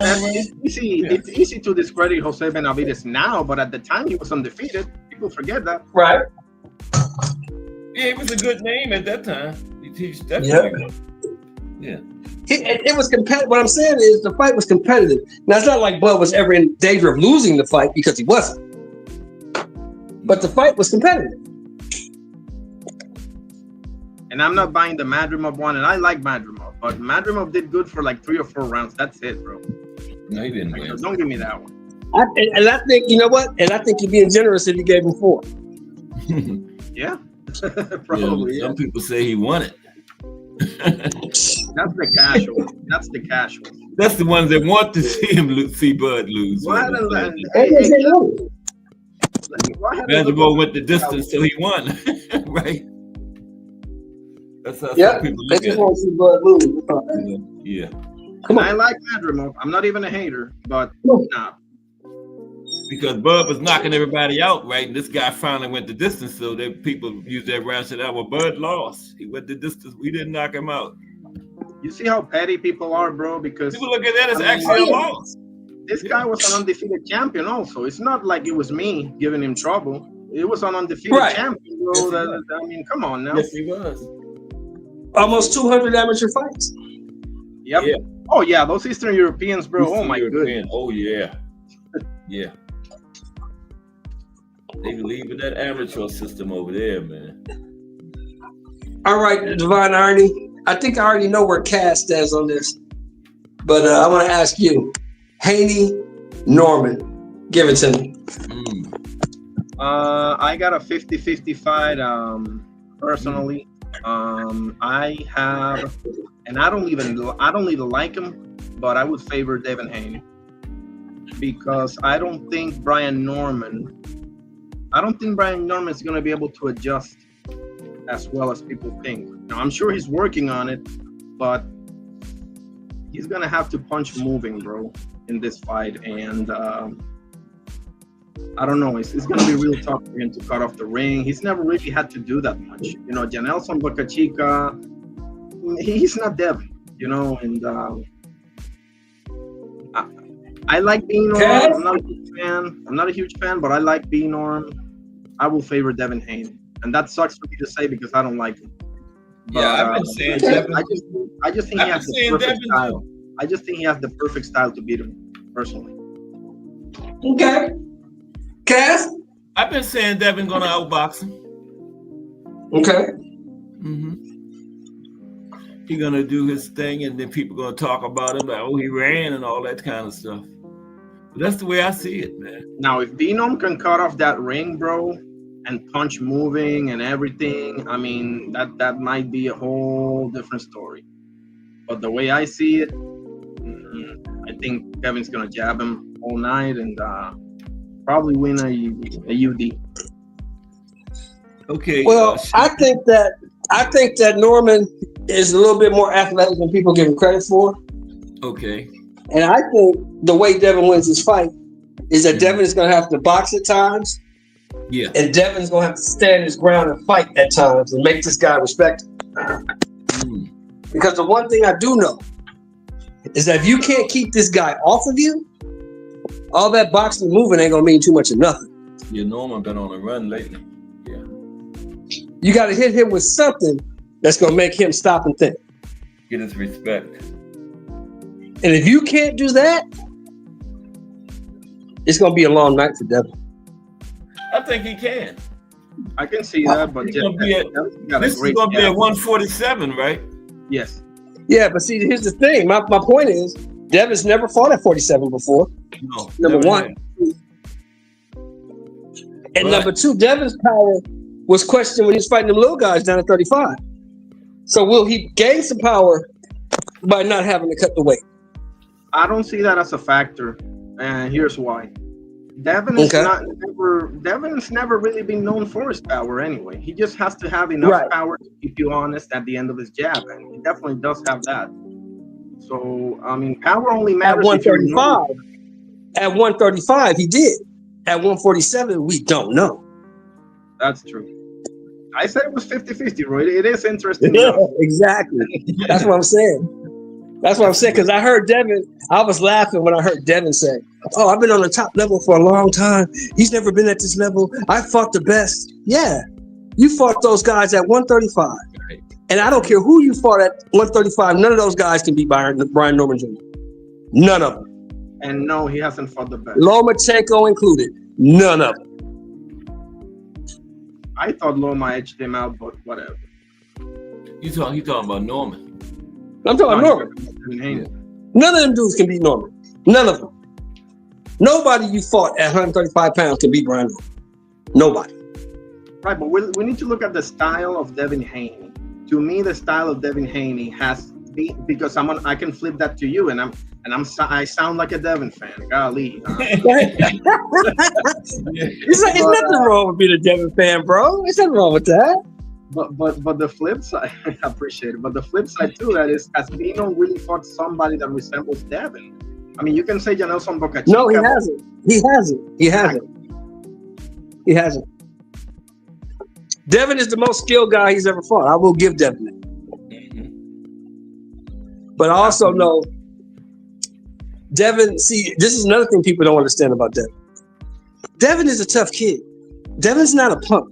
G: easy.
D: Yeah.
G: It's easy to discredit Jose Benavidez now, but at the time he was undefeated. People forget that.
F: Right.
D: Yeah, it was a good name at that time. He definitely was. Yeah.
F: It was competitive. What I'm saying is the fight was competitive. Now, it's not like Bud was ever in danger of losing the fight because he wasn't. But the fight was competitive.
G: And I'm not buying the Madrimov one, and I like Madrimov, but Madrimov did good for like 3 or 4 rounds. That's it, bro.
D: No, he didn't win.
G: Don't give me that one.
F: And I think, you know what? And I think you're being generous if you gave him 4.
G: Yeah, probably.
D: Yeah, some people say he won it.
G: That's the casual. That's the casual.
D: That's the ones that want to see him see Bud lose.
G: Why does that?
D: Madrimov went the distance till he won, right? That's how
F: Yeah,
D: some people
F: they
D: look
F: just
D: at
F: want to see Bud lose.
D: it. Yeah.
F: Come on.
G: I like Madrimov. I'm not even a hater, but nah.
D: Because Bud was knocking everybody out, right? And this guy finally went the distance, so that people use that ratchet out. Well, Bud lost. He went the distance. We didn't knock him out.
G: You see how petty people are, bro? Because
D: People look at that as actually a loss.
G: this guy was an undefeated champion also. It's not like it was me giving him trouble. It was an undefeated champion, bro.
D: Yes,
G: I mean, come on now.
D: Yes, he was.
F: Almost 200 amateur fights.
G: Yep.
D: Yeah.
G: Oh, yeah. Those Eastern Europeans, bro. Oh, my goodness.
D: Oh, yeah. Yeah. They believe in that amateur system over there, man.
F: All right, Divine Irony. I think I already know where Cass stands on this. But I want to ask you. Haney, Norman. Give it to me.
G: I got a 50-50 fight, personally. I have, and I don't even like him, but I would favor Devin Haney because I don't think Brian Norman is going to be able to adjust as well as people think. Now, I'm sure he's working on it, but he's going to have to punch moving, bro, in this fight. And I don't know. It's going to be real tough for him to cut off the ring. He's never really had to do that much. You know, Janelson Boca Chica, he's not Devin, you know, and I like B-Norm. I'm not a huge fan, but I like B-Norm. I will favor Devin Haney. And that sucks for me to say because I don't like him. But,
D: I've been saying Devin.
G: I just think he has the perfect style. I just think he has the perfect style to beat him, personally.
F: Okay. Cass?
D: I've been saying Devin gonna outbox him.
F: Okay.
D: He gonna do his thing, and then people gonna talk about him like, oh, he ran and all that kind of stuff. But that's the way I see it, man.
G: Now, if B-Norm can cut off that ring, bro, and punch moving and everything, I mean, that might be a whole different story. But the way I see it, I think Kevin's gonna jab him all night and probably win a UD.
D: Okay.
F: Well, I think that Norman is a little bit more athletic than people give him credit for.
D: Okay.
F: And I think the way Devin wins his fight is that Devin is going to have to box at times.
D: Yeah.
F: And Devin's going to have to stand his ground and fight at times and make this guy respect him. Because the one thing I do know is that if you can't keep this guy off of you, all that boxing moving ain't going to mean too much of nothing.
D: Yeah, Norman been on a run lately. Yeah.
F: You got to hit him with something that's going to make him stop and think.
D: Get his respect.
F: And if you can't do that, it's going to be a long night for Devin.
D: I think he can.
G: I can see that, but
D: this is going to be at 147, right?
G: Yes.
F: Yeah, but see, here's the thing. My point is, Devin's never fought at 47 before.
D: No.
F: Number one. And
D: Right.
F: number two, Devin's power was questioned when he was fighting them little guys down at 35. So will he gain some power by not having to cut the weight?
G: I don't see that as a factor, and here's why. Devin is
F: Okay.
G: Devin's never really been known for his power anyway. He just has to have enough
F: Right.
G: power to keep you honest at the end of his jab, and he definitely does have that. So I mean, power only
F: At
G: matters if you're
F: 135. At 135, he did. At 147, we don't know.
G: That's true. I said it was 50-50, Roy. It is interesting.
F: Yeah,
G: enough.
F: exactly. That's what I'm saying. That's what I'm saying. Because I heard Devin, I was laughing when I heard Devin say, "Oh, I've been on the top level for a long time. He's never been at this level. I fought the best." Yeah, you fought those guys at 135.
D: Right.
F: And I don't care who you fought at 135. None of those guys can beat Brian Norman Jr. None of them.
G: And no, he hasn't fought the best.
F: Lomachenko included. None of them.
G: I thought Loma edged him out, but whatever.
D: You talking about Norman?
F: I'm talking Norman. None of them dudes can beat Norman. None of them. Nobody you fought at 135 pounds can beat Brian Norman. Nobody.
G: Right, but we need to look at the style of Devin Haney. To me, the style of Devin Haney has been, because I can flip that to you, and I sound like a Devin fan. Golly.
F: It's nothing wrong with being a Devin fan, bro. There's nothing wrong with that.
G: But the flip side, I appreciate it. But the flip side to that is Caspino really fought somebody that resembles Devin. I mean, you can say Janelson Bocachica.
F: No, he hasn't. He hasn't. Devin is the most skilled guy he's ever fought. I will give Devin that. But I also know Devin, see, this is another thing people don't understand about Devin. Devin is a tough kid. Devin's not a punk.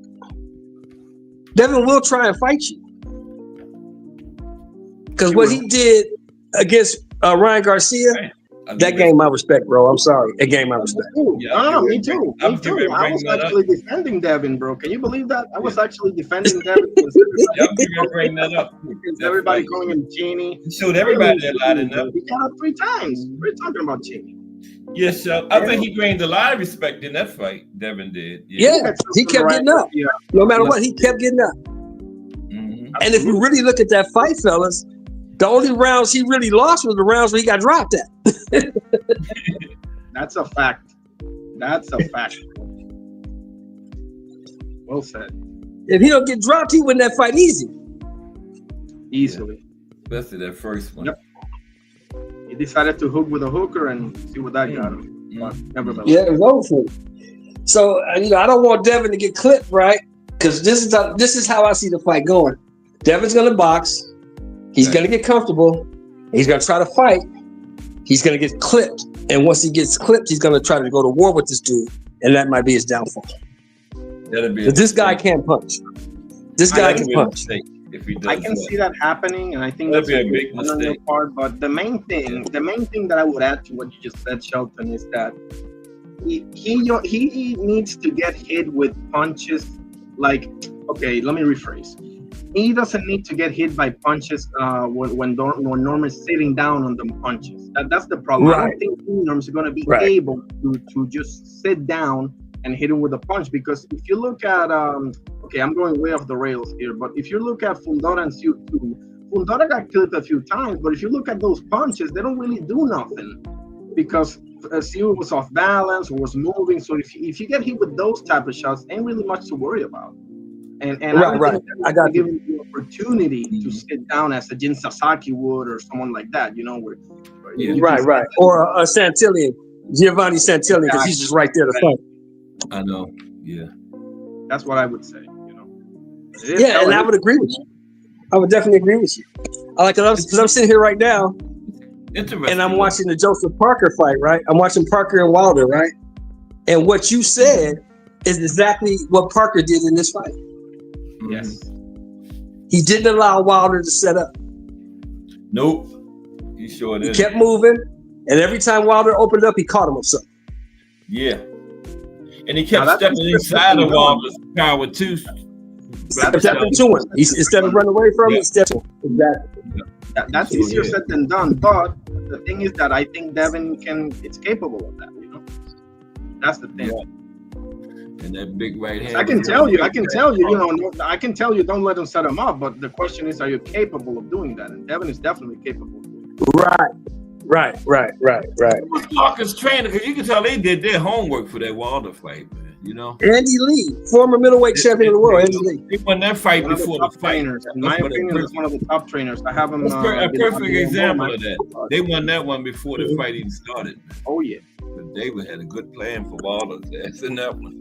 F: Devin will try and fight you. Because what he did against Ryan Garcia, that gained my respect, bro. I'm sorry. It gained my respect.
G: Yeah, me too. I was actually defending Devin, bro. Can you believe that? I was actually defending Devin.
D: Bring that up.
G: Everybody calling him Cheney.
D: He showed everybody that light enough.
G: He got up 3 times. We're talking about Cheney.
D: Yes, so I think he gained a lot of respect in that fight. Devin did.
F: Yeah, he kept getting up.
G: Yeah.
F: No matter what, he kept getting up. And if you really look at that fight, fellas, the only rounds he really lost was the rounds where he got dropped at.
G: That's a fact. Well said.
F: If he don't get dropped, he win that fight
G: Easily.
D: Especially that first one.
G: Yep. He decided to hook with a hooker and see what that got him. But nevertheless.
F: Yeah, it was over for him. So I don't want Devin to get clipped, right? Because this is how I see the fight going. Devin's gonna box. He's gonna get comfortable. He's gonna try to fight. He's gonna get clipped, and once he gets clipped, he's gonna try to go to war with this dude, and that might be his downfall. This guy can't punch. This guy can punch.
D: If he does
G: I can see that happening, and I think that's
D: a big
G: on your
D: mistake.
G: part. But the main thing that I would add to what you just said, Shelton, is that he needs to get hit with punches. Like, okay, let me rephrase. He doesn't need to get hit by punches when Norman's sitting down on the punches. That's the problem.
F: Right.
G: I don't think Norm's going to be able to just sit down and hit him with a punch, because if you look at okay, I'm going way off the rails here, but if you look at Fundora and Siu, Fundora got killed a few times, but if you look at those punches, they don't really do nothing, because Siu was off balance or was moving. So if you get hit with those type of shots, ain't really much to worry about. And
F: right. I got
G: give him the opportunity to sit down as a Jin Sasaki would, or someone like that, where
F: right. Or a Santillan, Giovanni Santillan, because he's just right there to fight.
D: I know. Yeah.
G: That's what I would say.
F: Yeah, and I would agree with you. I would definitely agree with you. Because I'm sitting here right now, and I'm watching the Joseph Parker fight, right? I'm watching Parker and Wilder, right? And what you said is exactly what Parker did in this fight.
G: Yes.
F: He didn't allow Wilder to set up.
D: Nope. He sure did.
F: He kept moving, and every time Wilder opened up, he caught him with something.
D: Yeah. And he kept stepping inside of Wilder's power too.
F: Stepping to him. Instead of running away from him, he stepped to him. Exactly.
G: That's easier said than done. But the thing is that I think Devin it's capable of that, That's the thing.
D: And that big right hand.
G: I can tell you, I can tell you, don't let him set him up. But the question is, are you capable of doing that? And Devin is definitely capable of doing
F: Right.
D: Parker's trainer, because you can tell they did their homework for that Wilder fight, man. You know,
F: Andy Lee, former middleweight champion of the world. Andy Lee.
D: They won that fight before the fight.
G: Trainers. In my opinion, he's one of the top trainers. I have him.
D: That's a perfect example of that. They won that one before the fight even started.
G: Oh yeah.
D: But David had a good plan for Wilder's ass in that one.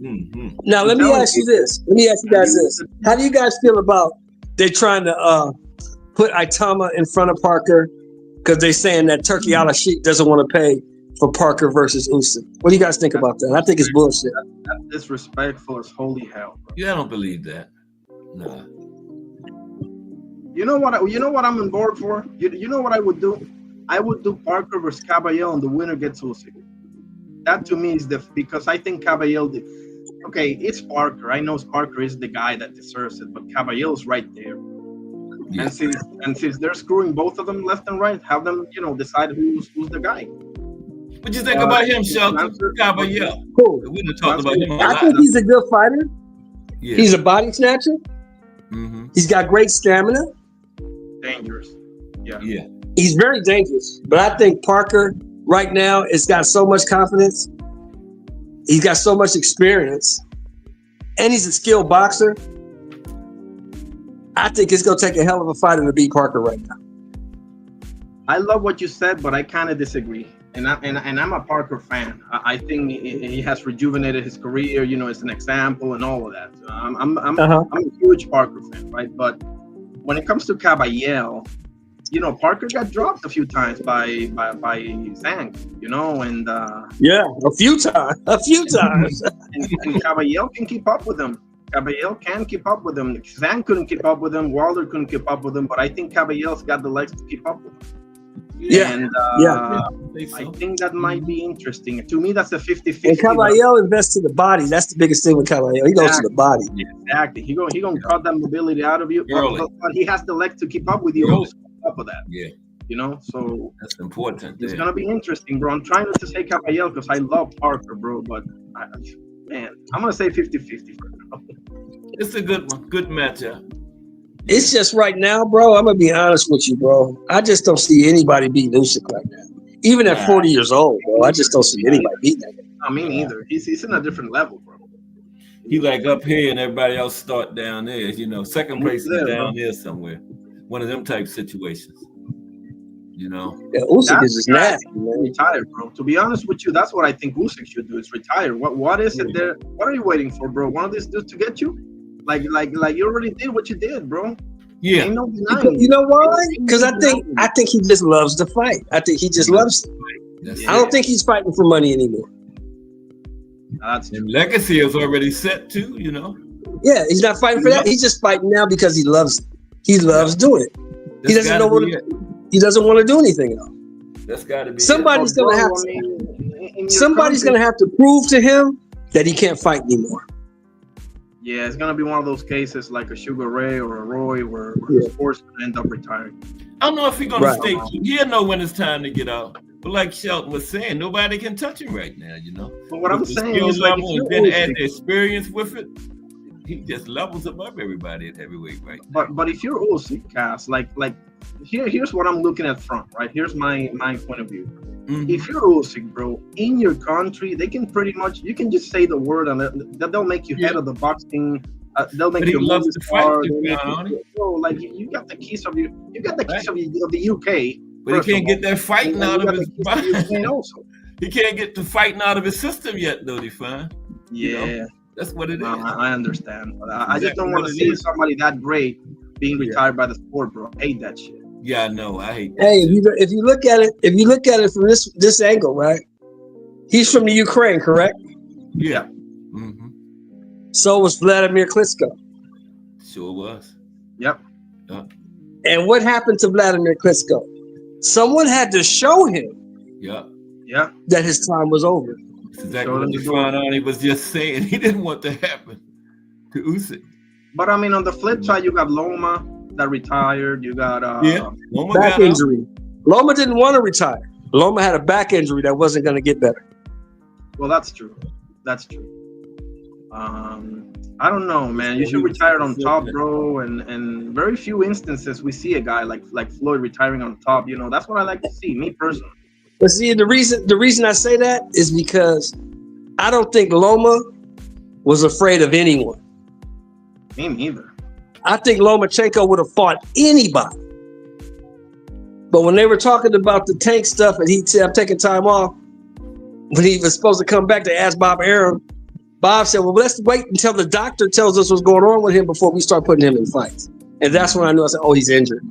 D: Mm-hmm.
F: Now let me ask you this. Let me ask you guys this. How do you guys feel about they trying to put Itama in front of Parker because they're saying that Turkey Al-Sheikh doesn't want to pay for Parker versus Usyk? What do you guys think about that? I think it's bullshit.
G: That's disrespectful as holy hell. Bro.
D: Yeah, I don't believe that. No.
G: You know what I'm on board for? You know what I would do? I would do Parker versus Caballero, and the winner gets Usyk. That to me is because I think Caballero. Okay, it's Parker. I know Parker is the guy that deserves it, but Caballero's right there. Yeah. And since they're screwing both of them left and right, have them decide who's the guy.
D: What you think about him, Shelton? Caballero.
F: Cool.
D: We done talked about him a lot.
F: I think he's a good fighter.
D: Yeah.
F: He's a body snatcher.
D: Mm-hmm.
F: He's got great stamina.
G: Dangerous. Yeah.
F: He's very dangerous. But I think Parker right now has got so much confidence. He's got so much experience. And he's a skilled boxer. I think it's going to take a hell of a fighter to beat Parker right now.
G: I love what you said, but I kind of disagree. And I'm a Parker fan. I think he has rejuvenated his career. It's an example and all of that. I'm a huge Parker fan, right? But when it comes to Caballero, Parker got dropped a few times by Zhang, and
F: a few times.
G: and Caballero can keep up with him. Caballero can keep up with him. Zhang couldn't keep up with him. Wilder couldn't keep up with him. But I think Caballero's got the legs to keep up with him. I think that might be interesting. To me, that's a 50-50.
F: And Caballero invests in the body. That's the biggest thing with Caballero. He goes to the body.
G: Yeah, exactly. He gonna cut that mobility out of you. But he has the legs to keep up with you. On top of that. Yeah. So
D: that's important.
G: It's gonna be interesting, bro. I'm trying not to say Caballero because I love Parker, bro. But I'm gonna say 50-50 for now.
D: It's a good one. Good matchup.
F: It's just right now, bro. I'm gonna be honest with you, bro. I just don't see anybody beating Usyk right now. Even at 40 years old, bro. I just don't see anybody beating that guy.
G: I mean, either. He's in a different level, bro.
D: He like up here and everybody else start down there. Second place is down there somewhere. One of them type situations.
F: Yeah, Usyk is just nasty, man.
G: Retire, bro. To be honest with you, that's what I think Usyk should do is retire. What is it there? What are you waiting for, bro? One of these dudes to get you? Like you already did what you did, bro.
D: Yeah.
G: Ain't no denying.
F: You know why? Because I think he just loves to fight. I think he just loves it. I don't think he's fighting for money anymore.
G: That's true.
D: Legacy is already set too,
F: Yeah, he's not fighting for that. He's just fighting now because he loves it. He loves doing it. He doesn't know what he doesn't want to do anything else.
D: That's got to be
F: somebody's gonna have to prove to him that he can't fight anymore.
G: Yeah, it's gonna be one of those cases like a Sugar Ray or a Roy where the sport's gonna end up retiring.
D: I don't know if he's gonna stay. He'll know when it's time to get out. But like Shelton was saying, nobody can touch him right now,
G: But what I'm saying is, like,
D: and then add the experience with it, he just levels above everybody at heavyweight right now.
G: But if you're Usyk, Cass, like here's what I'm looking at front, right? Here's my point of view. Mm-hmm. If you're Usyk, bro, in your country, they can pretty much, you can just say the word and they'll make you head of the boxing. They'll make you
D: love to fight.
G: Like you got the keys of the UK.
D: But he can't get that fighting out of his body. He can't get the fighting out of his system yet, though, Define.
G: Yeah.
D: That's what it is.
G: I understand. But I just don't want to see somebody that great being retired by the sport, bro. I hate that shit.
D: Yeah, I know. I hate that.
F: Hey, if you look at it from this angle, right? He's from the Ukraine, correct?
D: Yeah.
F: Mm-hmm. So was Vladimir Klitschko.
D: Sure was.
G: Yep.
F: And what happened to Vladimir Klitschko? Someone had to show him.
D: Yeah.
F: That his time was over.
D: That's exactly what Define was just saying. He didn't want to happen to Usyk.
G: But I mean, on the flip side, you got Loma that retired. You got
D: Loma
F: back injury. Loma didn't want to retire. Loma had a back injury that wasn't going to get better.
G: Well, that's true. I don't know, man. You should retire on top, bro. And very few instances we see a guy like Floyd retiring on top. You know, that's what I like to see, me personally.
F: But see, the reason I say that is because I don't think Loma was afraid of anyone.
G: Me neither.
F: I think Lomachenko would have fought anybody. But when they were talking about the Tank stuff and he said, I'm taking time off, when he was supposed to come back to ask Bob Arum, Bob said, well, let's wait until the doctor tells us what's going on with him before we start putting him in fights. And that's when I knew. I said, oh, he's injured.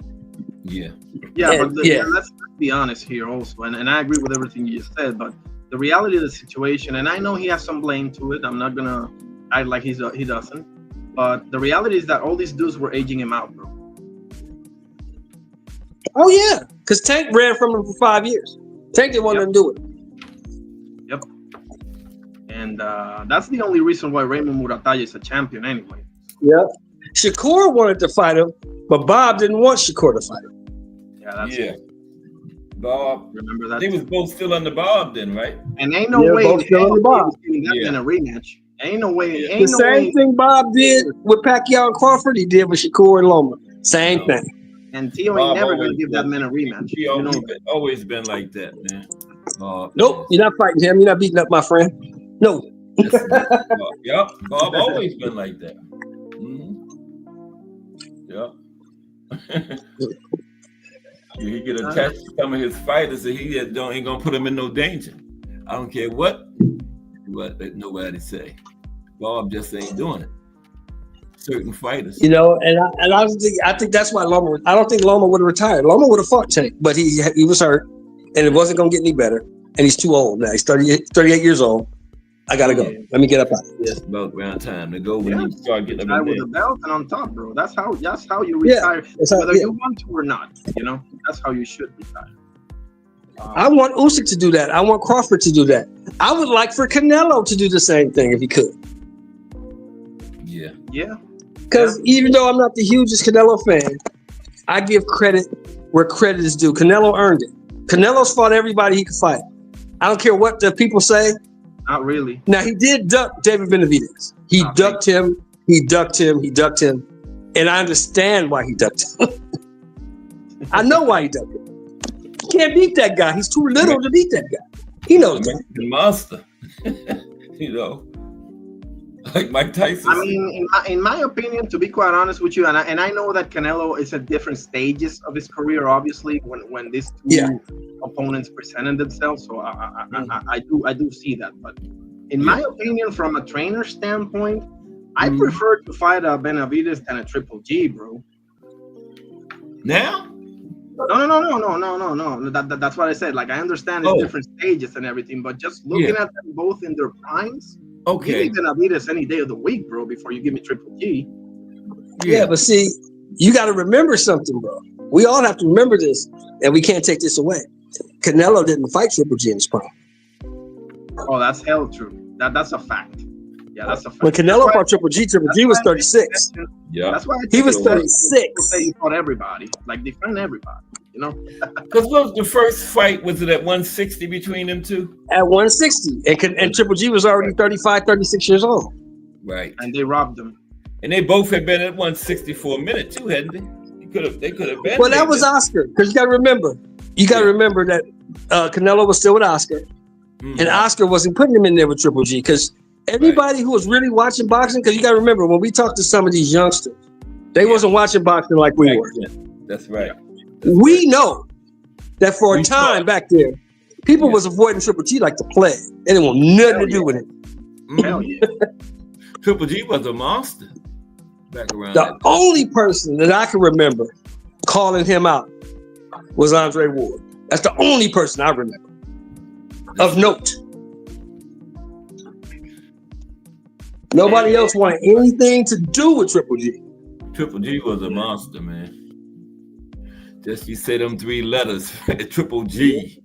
G: Yeah,
F: And,
G: but let's be honest here also. And I agree with everything you just said, but the reality of the situation, and I know he has some blame to it. I'm not going to act like he doesn't. But the reality is that all these dudes were aging him out, bro.
F: Oh, yeah, because Tank ran from him for 5 years. Tank didn't want him to do it.
G: Yep. And that's the only reason why Raymond Muratalla is a champion anyway.
F: Yeah. Shakur wanted to fight him, but Bob didn't want Shakur to fight him.
G: Yeah, that's
D: Yeah. Bob.
G: Remember that?
D: They was both still under Bob then, right?
G: And ain't no way
F: both still under Bob.
G: giving that in a rematch. Ain't no way.
F: The same thing Bob did with Pacquiao and Crawford, he did with Shakur and Loma. Same thing.
G: And Tio
D: Bob
G: ain't never gonna
D: always
G: give that man a rematch.
D: He always been like that, man.
F: Nope, you're not fighting him. You're not beating up my friend. No.
D: Yep, Bob always been like that. Yep. He get attached to some of his fighters, and he ain't gonna put him in no danger. I don't care what nobody say. Bob just ain't doing it. Certain fighters,
F: You know, and I think that's why Loma. I don't think Loma would have retired. Loma would have fought Tank, but he was hurt, and it wasn't going to get any better. And he's too old now. He's 38 years old. I gotta go. Let me get up out of here.
D: It's about around time to go when you start getting
G: Guy
D: up
G: with
D: in
G: the belt and on top, bro. That's how you retire, whether you want to or not. You know, that's how you should retire.
F: I want Usyk to do that. I want Crawford to do that. I would like for Canelo to do the same thing if he could.
G: Yeah.
F: Because even though I'm not the hugest Canelo fan, I give credit where credit is due. Canelo earned it. Canelo's fought everybody he could fight. I don't care what the people say.
G: Not really.
F: Now, he did duck David Benavidez. He ducked him. He ducked him. And I understand why he ducked him. I know why he ducked him. You can't beat that guy. He's too little to beat that guy. He knows that.
D: The monster. You know. Like Mike Tyson.
G: I mean, in my opinion, to be quite honest with you, and I know that Canelo is at different stages of his career, obviously, when these two opponents presented themselves. So I do see that. But in my opinion, from a trainer standpoint, I prefer to fight a Benavidez than a Triple G, bro.
D: Now?
G: No. That's what I said. Like, I understand it's different stages and everything, but just looking at them both in their primes.
D: Okay.
G: Give me Benavidez any day of the week, bro, before you give me Triple G.
F: Yeah, but see, you got to remember something, bro. We all have to remember this, and we can't take this away. Canelo didn't fight Triple G in his prime.
G: Oh, that's hell true. That's a fact. Yeah, that's a fact.
F: When Canelo fought Triple G was 36.
D: Yeah.
G: That's why
F: he was 36.
G: Say he fought everybody, like defend everybody, you know?
D: Because what was the first fight? Was it at 160 between them two?
F: At 160. And Triple G was already 35, 36 years old.
D: Right.
G: And they robbed him.
D: And they both had been at 160 for a minute too, hadn't they? They could have been.
F: Well, that was Oscar. Because you got to remember that Canelo was still with Oscar. And Oscar wasn't putting him in there with Triple G. Because everybody who was really watching boxing, because you got to remember, when we talk to some of these youngsters, they wasn't watching boxing like we were.
D: That's right.
F: We know that for a time back there, people was avoiding Triple G like the plague. They didn't want nothing to do with him.
G: Hell yeah.
D: Triple G was a monster back around.
F: The only person that I can remember calling him out was Andre Ward. That's the only person I remember of note. Nobody else wanted anything to do with Triple G.
D: Triple G was a monster, man. Just you say them three letters, Triple G.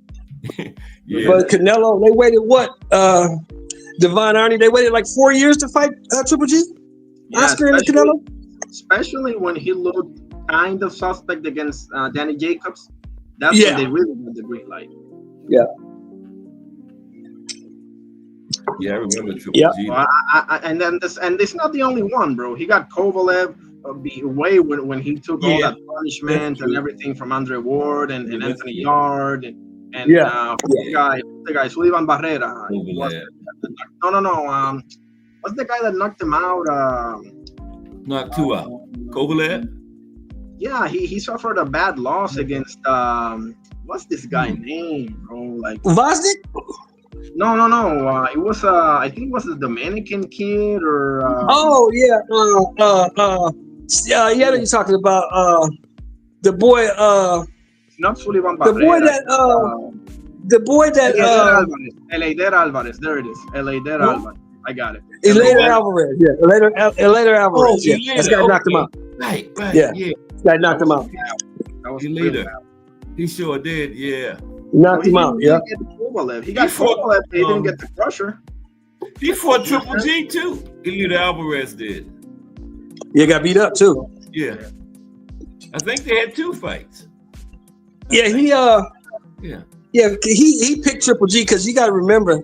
D: Yeah.
F: But Canelo, they waited what? Divine Arnie, they waited like 4 years to fight Triple G?
G: Yeah,
F: Oscar and Canelo?
G: Especially when he looked kind of suspect against Danny Jacobs. That's when they really got the green light.
F: Yeah.
D: Yeah, I remember Triple
F: Yeah.
D: G.
G: Well, and then this is not the only one, bro. He got Kovalev away when he took all
D: Yeah.
G: that punishment and everything from Andre Ward and
D: Yeah,
G: Anthony
D: yeah.
G: Yard and
F: Yeah.
G: the guy Sullivan Barrera.
D: Kovalev.
G: No. What's the guy that knocked him out?
D: Knocked 2 out. Kovalev?
G: Yeah, he suffered a bad loss against what's this guy name, bro? Like
F: Vosnik?
G: no. It was I think it was the Dominican kid or
F: Oh yeah. Yeah, you're talking about the boy
G: not Sullivan
F: the boy that
G: Eleider Alvarez. There it is. Eleider Alvarez. I got it.
F: Elater Alvarez. Yeah. Elater Alvarez.
D: Oh,
F: yeah.
D: Elater,
F: This guy knocked him
D: okay.
F: out.
D: Right.
F: Yeah.
D: Yeah.
F: This guy knocked him out.
G: That was
D: Later.
G: real bad.
D: He sure did, yeah.
F: Knocked him out. Yeah.
G: He got Kovalev. He didn't get the crusher.
D: He fought Triple G too. Elita Alvarez did.
F: Yeah, got beat up too.
D: Yeah. I think they had 2 fights.
F: Yeah, he picked Triple G because you gotta remember,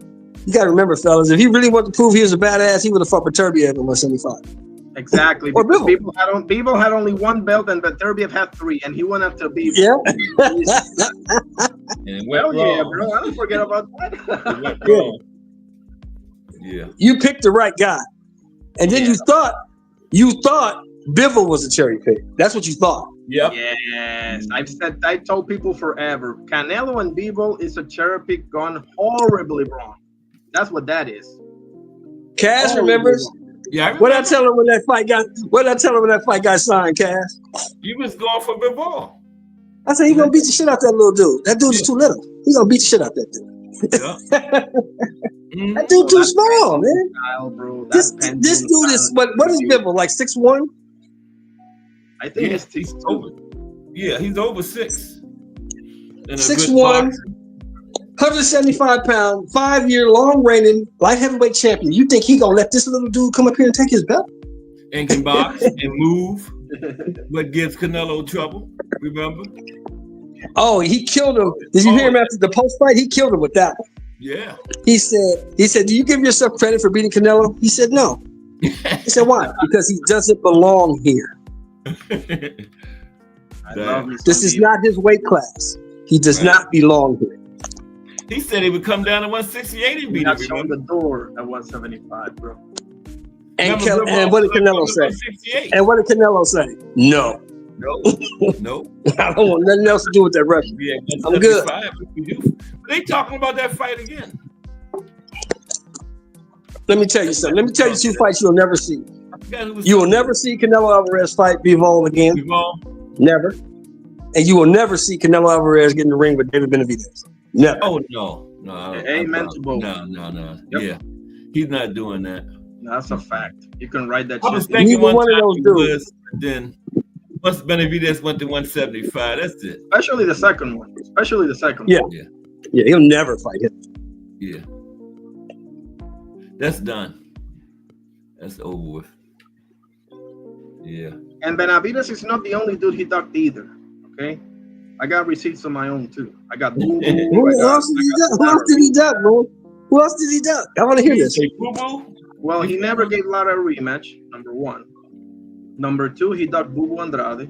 F: fellas, if he really wanted to prove he was a badass, he would have fought Beterbiev in 175.
G: Exactly.
F: Or
G: Because
F: Bivol.
G: Bivol had only 1 belt and Beterbiev had 3, and he went after Bivol.
F: Yeah.
D: And went
G: Hell yeah,
D: wrong.
G: bro! I don't forget about that.
D: It went wrong. Yeah.
F: You picked the right guy. And then you thought Bivol was a cherry pick. That's what you thought.
D: Yep.
G: Yes, I told people forever. Canelo and Bivol is a cherry pick gone horribly wrong. That's what that is.
F: Cass remembers.
D: Yeah.
F: What I tell him when that fight got signed, Cass?
D: You was going for Bivol.
F: I said he gonna beat the shit out that little dude. That dude is too little. He gonna beat the shit out that dude.
D: Yeah.
F: That dude too small, man.
G: Style, bro.
F: This dude is what is Bivol, like 6'1"?
G: I think
D: he's over. Yeah, he's over 6.
F: 6'1", 175 pound, 5-year long reigning light heavyweight champion. You think he gonna let this little dude come up here and take his belt?
D: And can box and move, but gives Canelo trouble. Remember?
F: Oh, he killed him. Did you hear him after the post fight? He killed him with that one.
D: Yeah.
F: He said, do you give yourself credit for beating Canelo? He said, no. He said, why? Because he doesn't belong here. This is not his weight class. He does not belong here.
D: He said he would come down to 168 and beat him.
G: He showed the door at 175, bro.
F: And what did Canelo say? And what did Canelo say? No.
D: No.
F: I don't want nothing else to do with that Russian.
D: Yeah,
F: I'm good.
D: They talking about that fight again.
F: Let me tell you something. Let me tell you 2 fights you'll never see. You will never see Canelo Alvarez fight Bivol again. Never. And you will never see Canelo Alvarez get in the ring with David Benavidez. Never.
D: Oh, no.
G: Amen to both.
D: No.
G: Yep.
D: Yeah. He's not doing that.
G: That's a fact. You can write that
D: I was
G: shit.
D: thinking one
F: of
D: time
F: those
D: he
F: dudes.
D: was, then once Benavidez went to 175, that's it.
G: Especially the second one.
F: Yeah. Yeah, he'll never fight him.
D: Yeah. That's done. That's over with. Yeah.
G: And Benavidez is not the only dude he ducked either. Okay? I got receipts of my own too. I got Boo Boo.
F: Who else did he duck, bro? Who else did he duck? I want to hear this.
G: Well, he never gave Lara a rematch, number 1. Number 2, he ducked Boo Boo Andrade.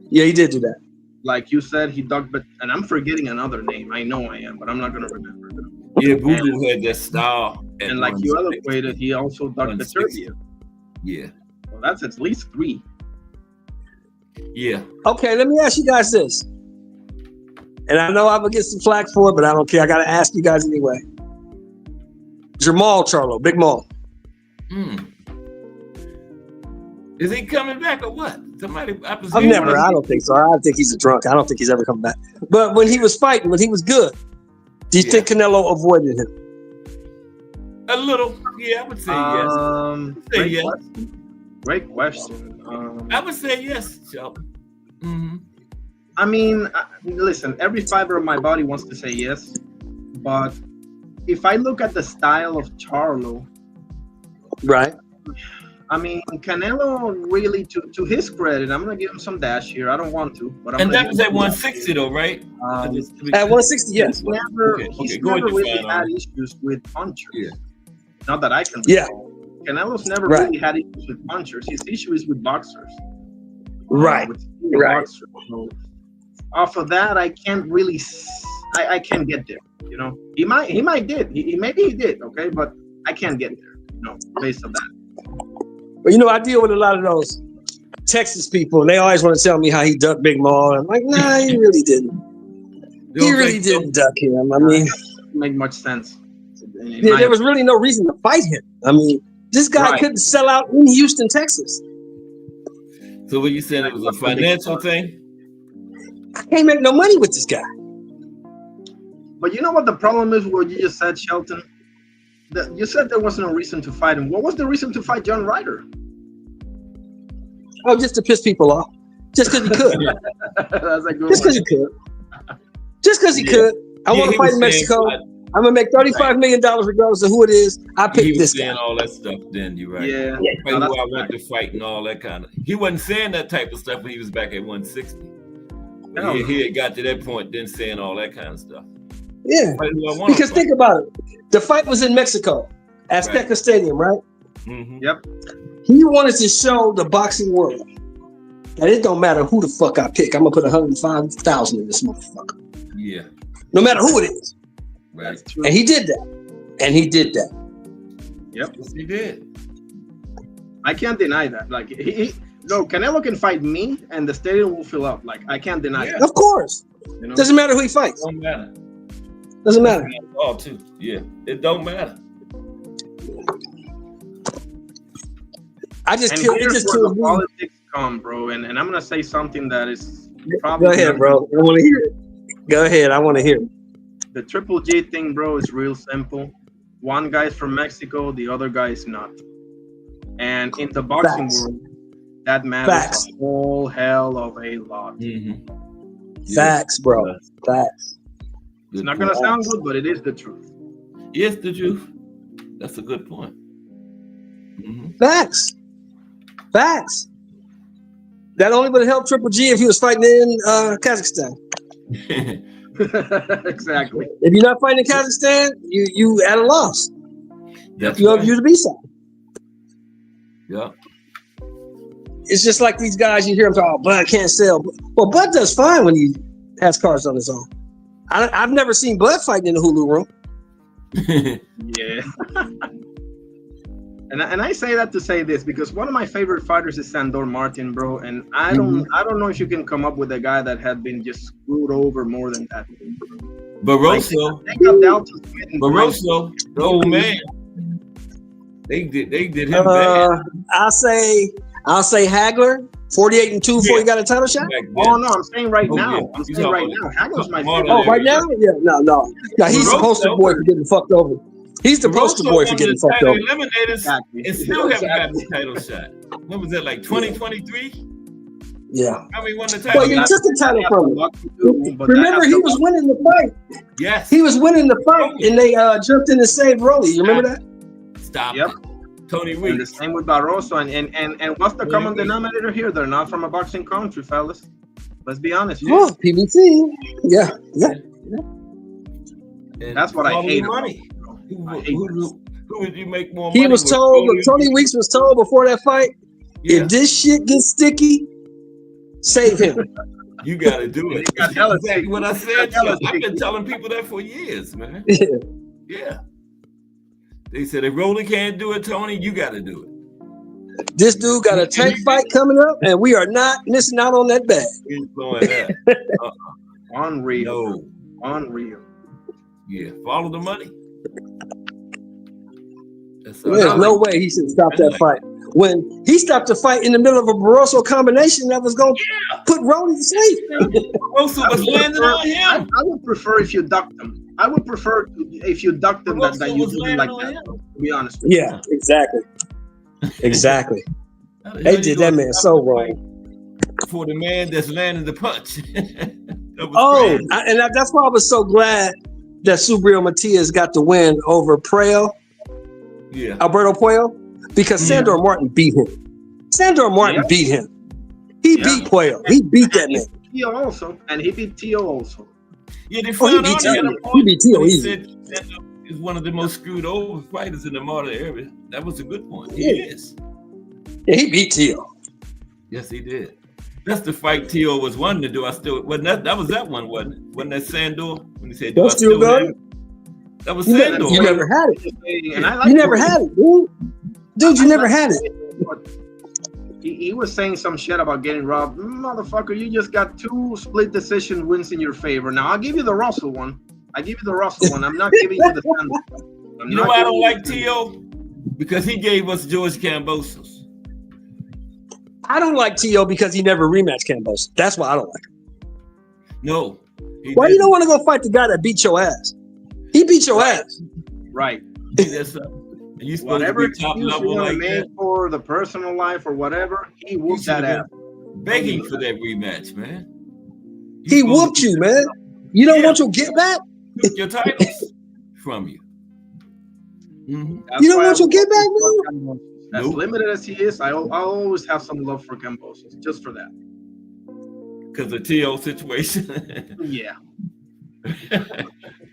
F: Yeah, he did do that.
G: Like you said, he ducked, and I'm forgetting another name. I know I am, but I'm not going to remember.
D: Yeah, Boo Boo had that style.
G: And like you eloquated, he also ducked Beterbiev.
D: Yeah.
G: Well, that's at least 3.
D: Yeah.
F: Okay, let me ask you guys this. And I know I'm going to get some flack for it, but I don't care. I got to ask you guys anyway. Jamal Charlo, Big Maul.
D: Is he coming back or what? Somebody
F: I don't think so. I think he's a drunk. I don't think he's ever coming back. But when he was fighting, when he was good, do you think Canelo avoided him?
D: A little. Yeah, I would say yes.
G: Great question.
D: I would say yes, Shelton.
G: I mean, listen, every fiber of my body wants to say yes, but if I look at the style of Charlo,
F: right,
G: I mean, Canelo really, to his credit, I'm gonna give him some dash here. I don't want to, but I'm
D: And
G: gonna
D: that
G: give
D: was
G: him
D: at
G: some dash
D: 160 though, right?
F: At 160, yes.
G: He's
D: Go ahead,
G: never really
D: define
G: had
D: on it.
G: issues with punchers.
D: Yeah.
G: Not that I can.
F: Yeah.
G: recall. Canelo's never
F: Right.
G: really had issues with punchers. His issue is with boxers.
F: Right.
G: With
F: Right.
G: boxers. So, off of that, I can't really. I can't get there. You know, he might did. Maybe he did. Okay, but I can't get there. You know, based on that.
F: But you know, I deal with a lot of those Texas people, and they always want to tell me how he ducked Big Maul. I'm like, nah, he really didn't. He really didn't duck him. I mean,
G: Doesn't make much sense.
F: there was really no reason to fight him. I mean, this guy
G: Right.
F: couldn't sell out in Houston, Texas.
D: So what you saying, it was a financial thing?
F: I can't make no money with this guy.
G: But you know what the problem is? What you just said, Shelton. You said there wasn't a reason to fight him. What was the reason to fight John Ryder?
F: Oh, just to piss people off. Just because he could.
G: That's a good
F: Just because he could. Just because he could. I want to
D: he
F: fight
D: was
F: in
D: saying,
F: Mexico. I'm gonna make $35 million regardless of who it is. I
D: he
F: picked
D: was
F: this
D: saying
F: guy.
D: all that stuff then, you're right.
G: Yeah.
D: Fight
G: No,
D: who
G: that's
D: I
G: a
D: want to fight and all that kind of. He wasn't saying that type of stuff when he was back at 160. But
G: No.
D: he had got to that point, then saying all that kind of stuff.
F: Yeah.
D: Fight who I want to
F: Because
D: fight.
F: think about it. The fight was in Mexico, Azteca
D: Right.
F: Stadium, right?
D: Mhm.
G: Yep.
F: He wanted to show the boxing world that it don't matter who the fuck I pick. I'm gonna put 105,000 in this motherfucker,
D: Yeah,
F: no matter who it is.
D: right.
G: That's true.
F: And he did that. And he did that.
G: Yep.
D: Yes, he did.
G: I can't deny that. Like no, Canelo can fight me, and the stadium will fill up. Like I can't deny that.
F: Of course.
G: You know?
F: Doesn't matter who he fights.
D: Don't matter.
F: Doesn't matter.
D: All too. Yeah, it don't matter.
F: I just
G: And
F: killed it.
G: here's
F: Just
G: where the
F: killed me.
G: politics come, bro. And I'm gonna say something that is probably
F: Go ahead, bro. I want to hear it. Go ahead. I want to hear it.
G: The Triple G thing, bro, is real simple. One guy's from Mexico, the other guy is not. And in the boxing
F: Facts.
G: world, that matters
F: Facts.
G: a whole hell of a lot.
D: Mm-hmm.
F: Facts, bro. Facts.
G: It's not gonna sound good, but it is the truth.
D: Yes, the truth. That's a good point. Mm-hmm.
F: Facts. Facts. That only would help Triple G if he was fighting in Kazakhstan.
G: Exactly.
F: If you're not fighting in Kazakhstan, you at a loss.
D: That's
F: You're
D: right.
F: the B side.
D: Yeah.
F: It's just like these guys you hear them talk, oh, Bud can't sell. Well, Bud does fine when he has cards on his own. I've never seen Bud fighting in the Hulu room.
G: Yeah. And I say that to say this because one of my favorite fighters is Sandor Martin, bro. And I don't know if you can come up with a guy that had been just screwed over more than that.
D: Barroso,
G: They got Dalton Smith and
D: Barroso, the old man. They did him bad.
F: I'll say Hagler, 48-2 before he got a title shot.
D: back then.
G: Oh no, I'm saying right
D: Oh,
G: now.
D: yeah.
G: I'm
D: He's
G: saying right
D: talking
G: now. Hagler's my
D: about-
G: favorite.
F: Oh, right now? Yeah, no. He's the
D: Barroso-
F: poster boy for getting fucked over. He's the poster boy for getting fucked over.
D: Eliminated
G: Exactly.
D: and still haven't gotten the title shot. When was that? Like 2023?
F: Yeah.
D: How many won the
F: Well,
D: title?
F: you took the title from him. Remember, he was winning the fight.
D: Yes.
F: He was winning the fight, and they jumped in and saved Rolly. You remember that?
D: Stop.
G: Yep.
D: Tony
G: And the
D: Weeks.
G: same with Barroso. And what's the common denominator here? They're not from a boxing country, fellas. Let's be honest.
F: Oh, PBC. Yeah.
D: And
G: That's what I
D: all the
G: hate
D: money.
G: I hate
D: Who would you make more money
F: He was
D: with?
F: told, Tony Weeks was told before that fight,
D: Yeah,
F: if this shit gets sticky, save him.
D: you got to do it.
G: He got hella
D: Exactly
G: sick.
D: what I said.
G: He got hella
D: I've been
G: sick.
D: telling people that for years, man.
F: Yeah.
D: Yeah. They said if Rolly can't do it, Tony, you got to do it.
F: This dude got a tank fight coming up, and we are not missing out on that bag.
D: We ain't blowing that.
G: Unreal.
D: No.
G: Unreal.
D: Yeah. Follow the money. That's all.
F: There's no way he should stop that fight. When he stopped the fight in the middle of a Barroso combination that was going to put Rolly to sleep.
D: Barroso was landing on him.
G: I would prefer if you ducked them. I would prefer if you ducked them that you
D: was
G: do it like
D: landing
G: that.
D: on
G: To be honest with
F: Yeah, exactly. Exactly.
D: How the
F: They
D: hell
F: did
D: you
F: that
D: gonna
F: man
D: stop
F: so
D: the fight
F: wrong.
D: for the man that's landing the punch? That was
F: Oh,
D: crazy.
F: that's why I was so glad that Subriel Matias got the win over Puello,
D: Yeah.
F: Alberto Puello. because Sandor Martin beat him. Sandor Martin beat him. He beat Puello. He beat that man.
G: Tio also, and he beat Tio also.
D: Yeah, they found
F: he
D: out
F: beat
D: he had a
F: Tio.
D: point
F: He beat Tio
D: when he
F: easy.
D: said Sandor is one of the most screwed over fighters in the modern era. That was a good point. He
F: Yeah.
D: is.
F: Yeah, he beat Tio.
D: Yes, he did. That's the fight Tio was wanting to do. I still wasn't that was that one, wasn't it? Wasn't that Sandor when he said, "Do I
F: That's
D: still
F: still
D: have
F: good.
D: it?" That was
F: You
D: Sandor.
F: never had it.
G: And I like
F: You never had it, dude. Dude, you never had it.
G: He was saying some shit about getting robbed. Motherfucker, you just got 2 split decision wins in your favor. Now, I'll give you the Russell one. I'm not giving you the Sandor.
D: You know why I don't like Tio? Because he gave us George Kambosos.
F: I don't like Tio because he never rematched Kambosos. That's why I don't like him.
D: No.
F: Why you don't want to go fight the guy that beat your ass? He beat your ass.
G: Right.
D: That's and you supposed
G: Whatever
D: to be top
G: excuse
D: level
G: you want
D: like
G: to make
D: that.
G: for the personal life or whatever, he whooped that ass.
D: Begging for that rematch, man.
F: He whooped you, man. You don't want your get back?
D: Took your titles from you. Mm-hmm.
F: You don't want your get back, man?
G: As limited as he is, I'll always have some love for Kambosos, just for that.
D: Because the Tio situation.
G: Yeah.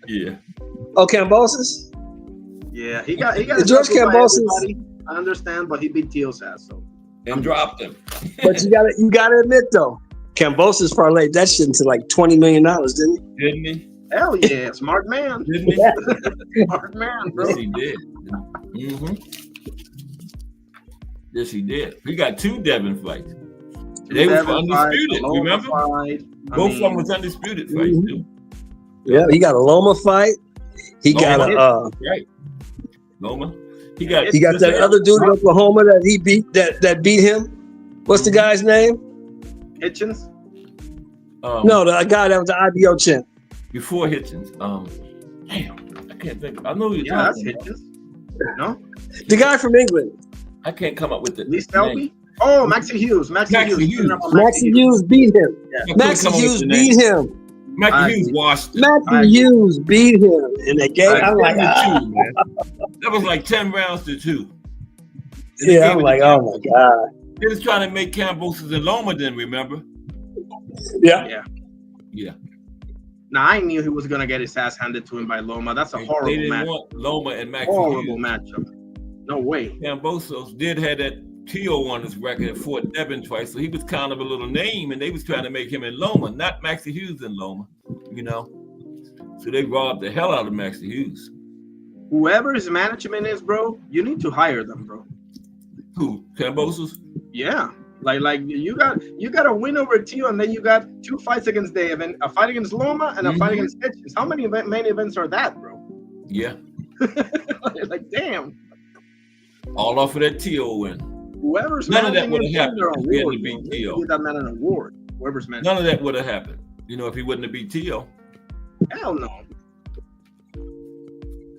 D: Yeah.
F: Oh, Kambosos?
G: Yeah, he got
F: George Kambosos.
G: I understand, but he beat Tio's ass, so
D: and dropped him.
F: But you gotta admit though, Kambosos parlayed that shit into like $20 million, didn't he?
D: Didn't he?
G: Hell yeah, smart man.
D: Didn't he?
G: Smart man, bro.
D: Yes, he did. Mm-hmm. Yes, he did. He got 2 Devin fights. They were undisputed, remember? Both of them was undisputed fights, too.
F: Yeah, he got a Loma fight. He got a
D: right. Loma. He got
F: that other dude in Oklahoma that he beat that beat him. What's the guy's name?
G: Hitchens?
F: No, the guy that was the IBO champ.
D: Before Hitchens. Damn, I can't think. I know you're
G: that's
D: talking about.
G: Hitchens. No?
F: The guy from England.
D: I can't come up with it.
G: Lee Selby? Oh, Maxie Hughes. Maxie Hughes.
F: Maxie Hughes beat him.
D: Yeah.
F: Maxie Hughes beat him.
D: Maxie Hughes washed it.
F: Maxie Hughes beat him in the game. I'm like,
D: two, man. That was like 10 rounds to 2.
F: Yeah, I'm like, oh my God.
D: They was trying to make Kambosos and Loma then, remember?
F: Yeah.
G: Now I knew he was gonna get his ass handed to him by Loma. That's a horrible
D: They didn't
G: match.
D: want Loma and Maxie
G: Horrible
D: Hughes.
G: matchup. No way.
D: Kambosos did have that Tio on his record at Fort Devin twice, so he was kind of a little name, and they was trying to make him in Loma, not Maxie Hughes in Loma, you know. So they robbed the hell out of Maxie Hughes.
G: Whoever his management is, bro, you need to hire them, bro.
D: Who? Kambosos?
G: Yeah. Like you got a win over Tio, and then you got 2 fights against David, a fight against Loma, and a fight against Hitchens. How many main events are that, bro?
D: Yeah.
G: Like, damn.
D: All off of that Tio win.
G: Whoever's
D: None of that would
G: managing
D: have
G: him,
D: happened if he hadn't
G: award,
D: beat
G: bro.
D: Tio.
G: Give that man an award. Whoever's managing.
D: None of that would have happened, you know, if he wouldn't have beat Tio.
G: Hell no.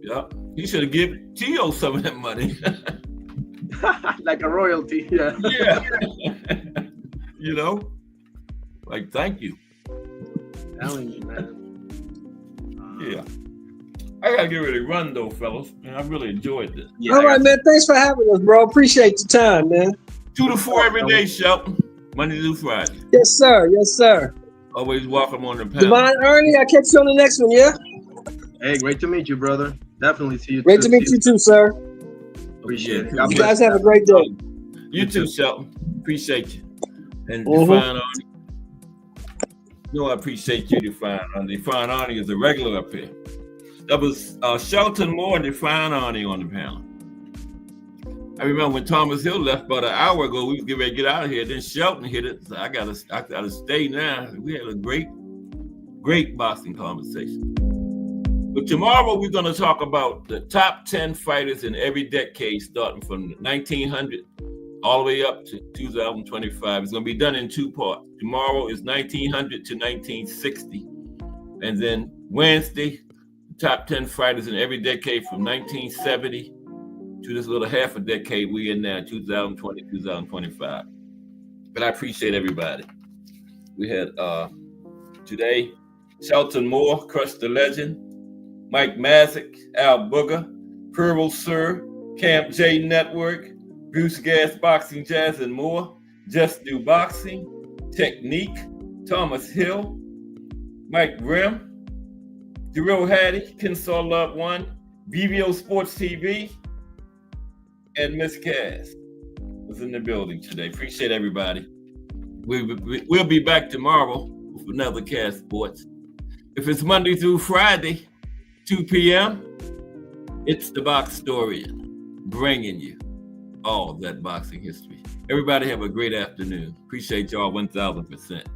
D: Yeah. He should have given Tio some of that money.
G: Like a royalty. Yeah.
D: Yeah. You know? Like, thank you.
G: Telling you, man.
D: Yeah. I gotta get ready to run though, fellas. Man, I really enjoyed this.
G: Yeah,
F: All right, man. Thanks for having us, bro. Appreciate your time, man.
D: 2 to 4 every day, Shelton. Monday through Friday.
F: Yes, sir. Yes, sir.
D: Always welcome on the panel.
F: Divine Ernie, I'll catch you on the next one, yeah?
G: Hey, great to meet you, brother. Definitely see you.
F: Great to meet you too, sir.
G: Appreciate it.
D: You
G: God
F: You
G: bless.
F: guys have a great day.
D: You too, Shelton. Appreciate you. And
F: Mhm.
D: Define Arnie. You know I appreciate you, Define Arnie. Define Arnie is a regular up here. That was Shelton Moore and Define Arnie on the panel. I remember when Thomas Hill left about an hour ago, we was getting ready to get out of here. Then Shelton hit it. So I gotta stay now. We had a great boxing conversation. But tomorrow we're gonna talk about the top 10 fighters in every decade, starting from 1900 all the way up to 2025. It's gonna be done in 2 parts. Tomorrow is 1900 to 1960. And then Wednesday, top 10 fighters in every decade from 1970 to this little half a decade we in now, 2020, 2025. But I appreciate everybody. We had today, Shelton Moore, Crush the Legend, Mike Mazik, Al Booger, Pearl Sir, Camp J Network, Bruce Gas, Boxing, Jazz, and more. Just Do Boxing, Technique, Thomas Hill, Mike Grimm, Darrell Hattie, Kensaw Love One, VVO Sports TV, and Miss Cass was in the building today. Appreciate everybody. We'll be back tomorrow with another Cass Sports. If it's Monday through Friday, 2 p.m., it's the Boxtorian, bringing you all that boxing history. Everybody have a great afternoon. Appreciate y'all 1,000%.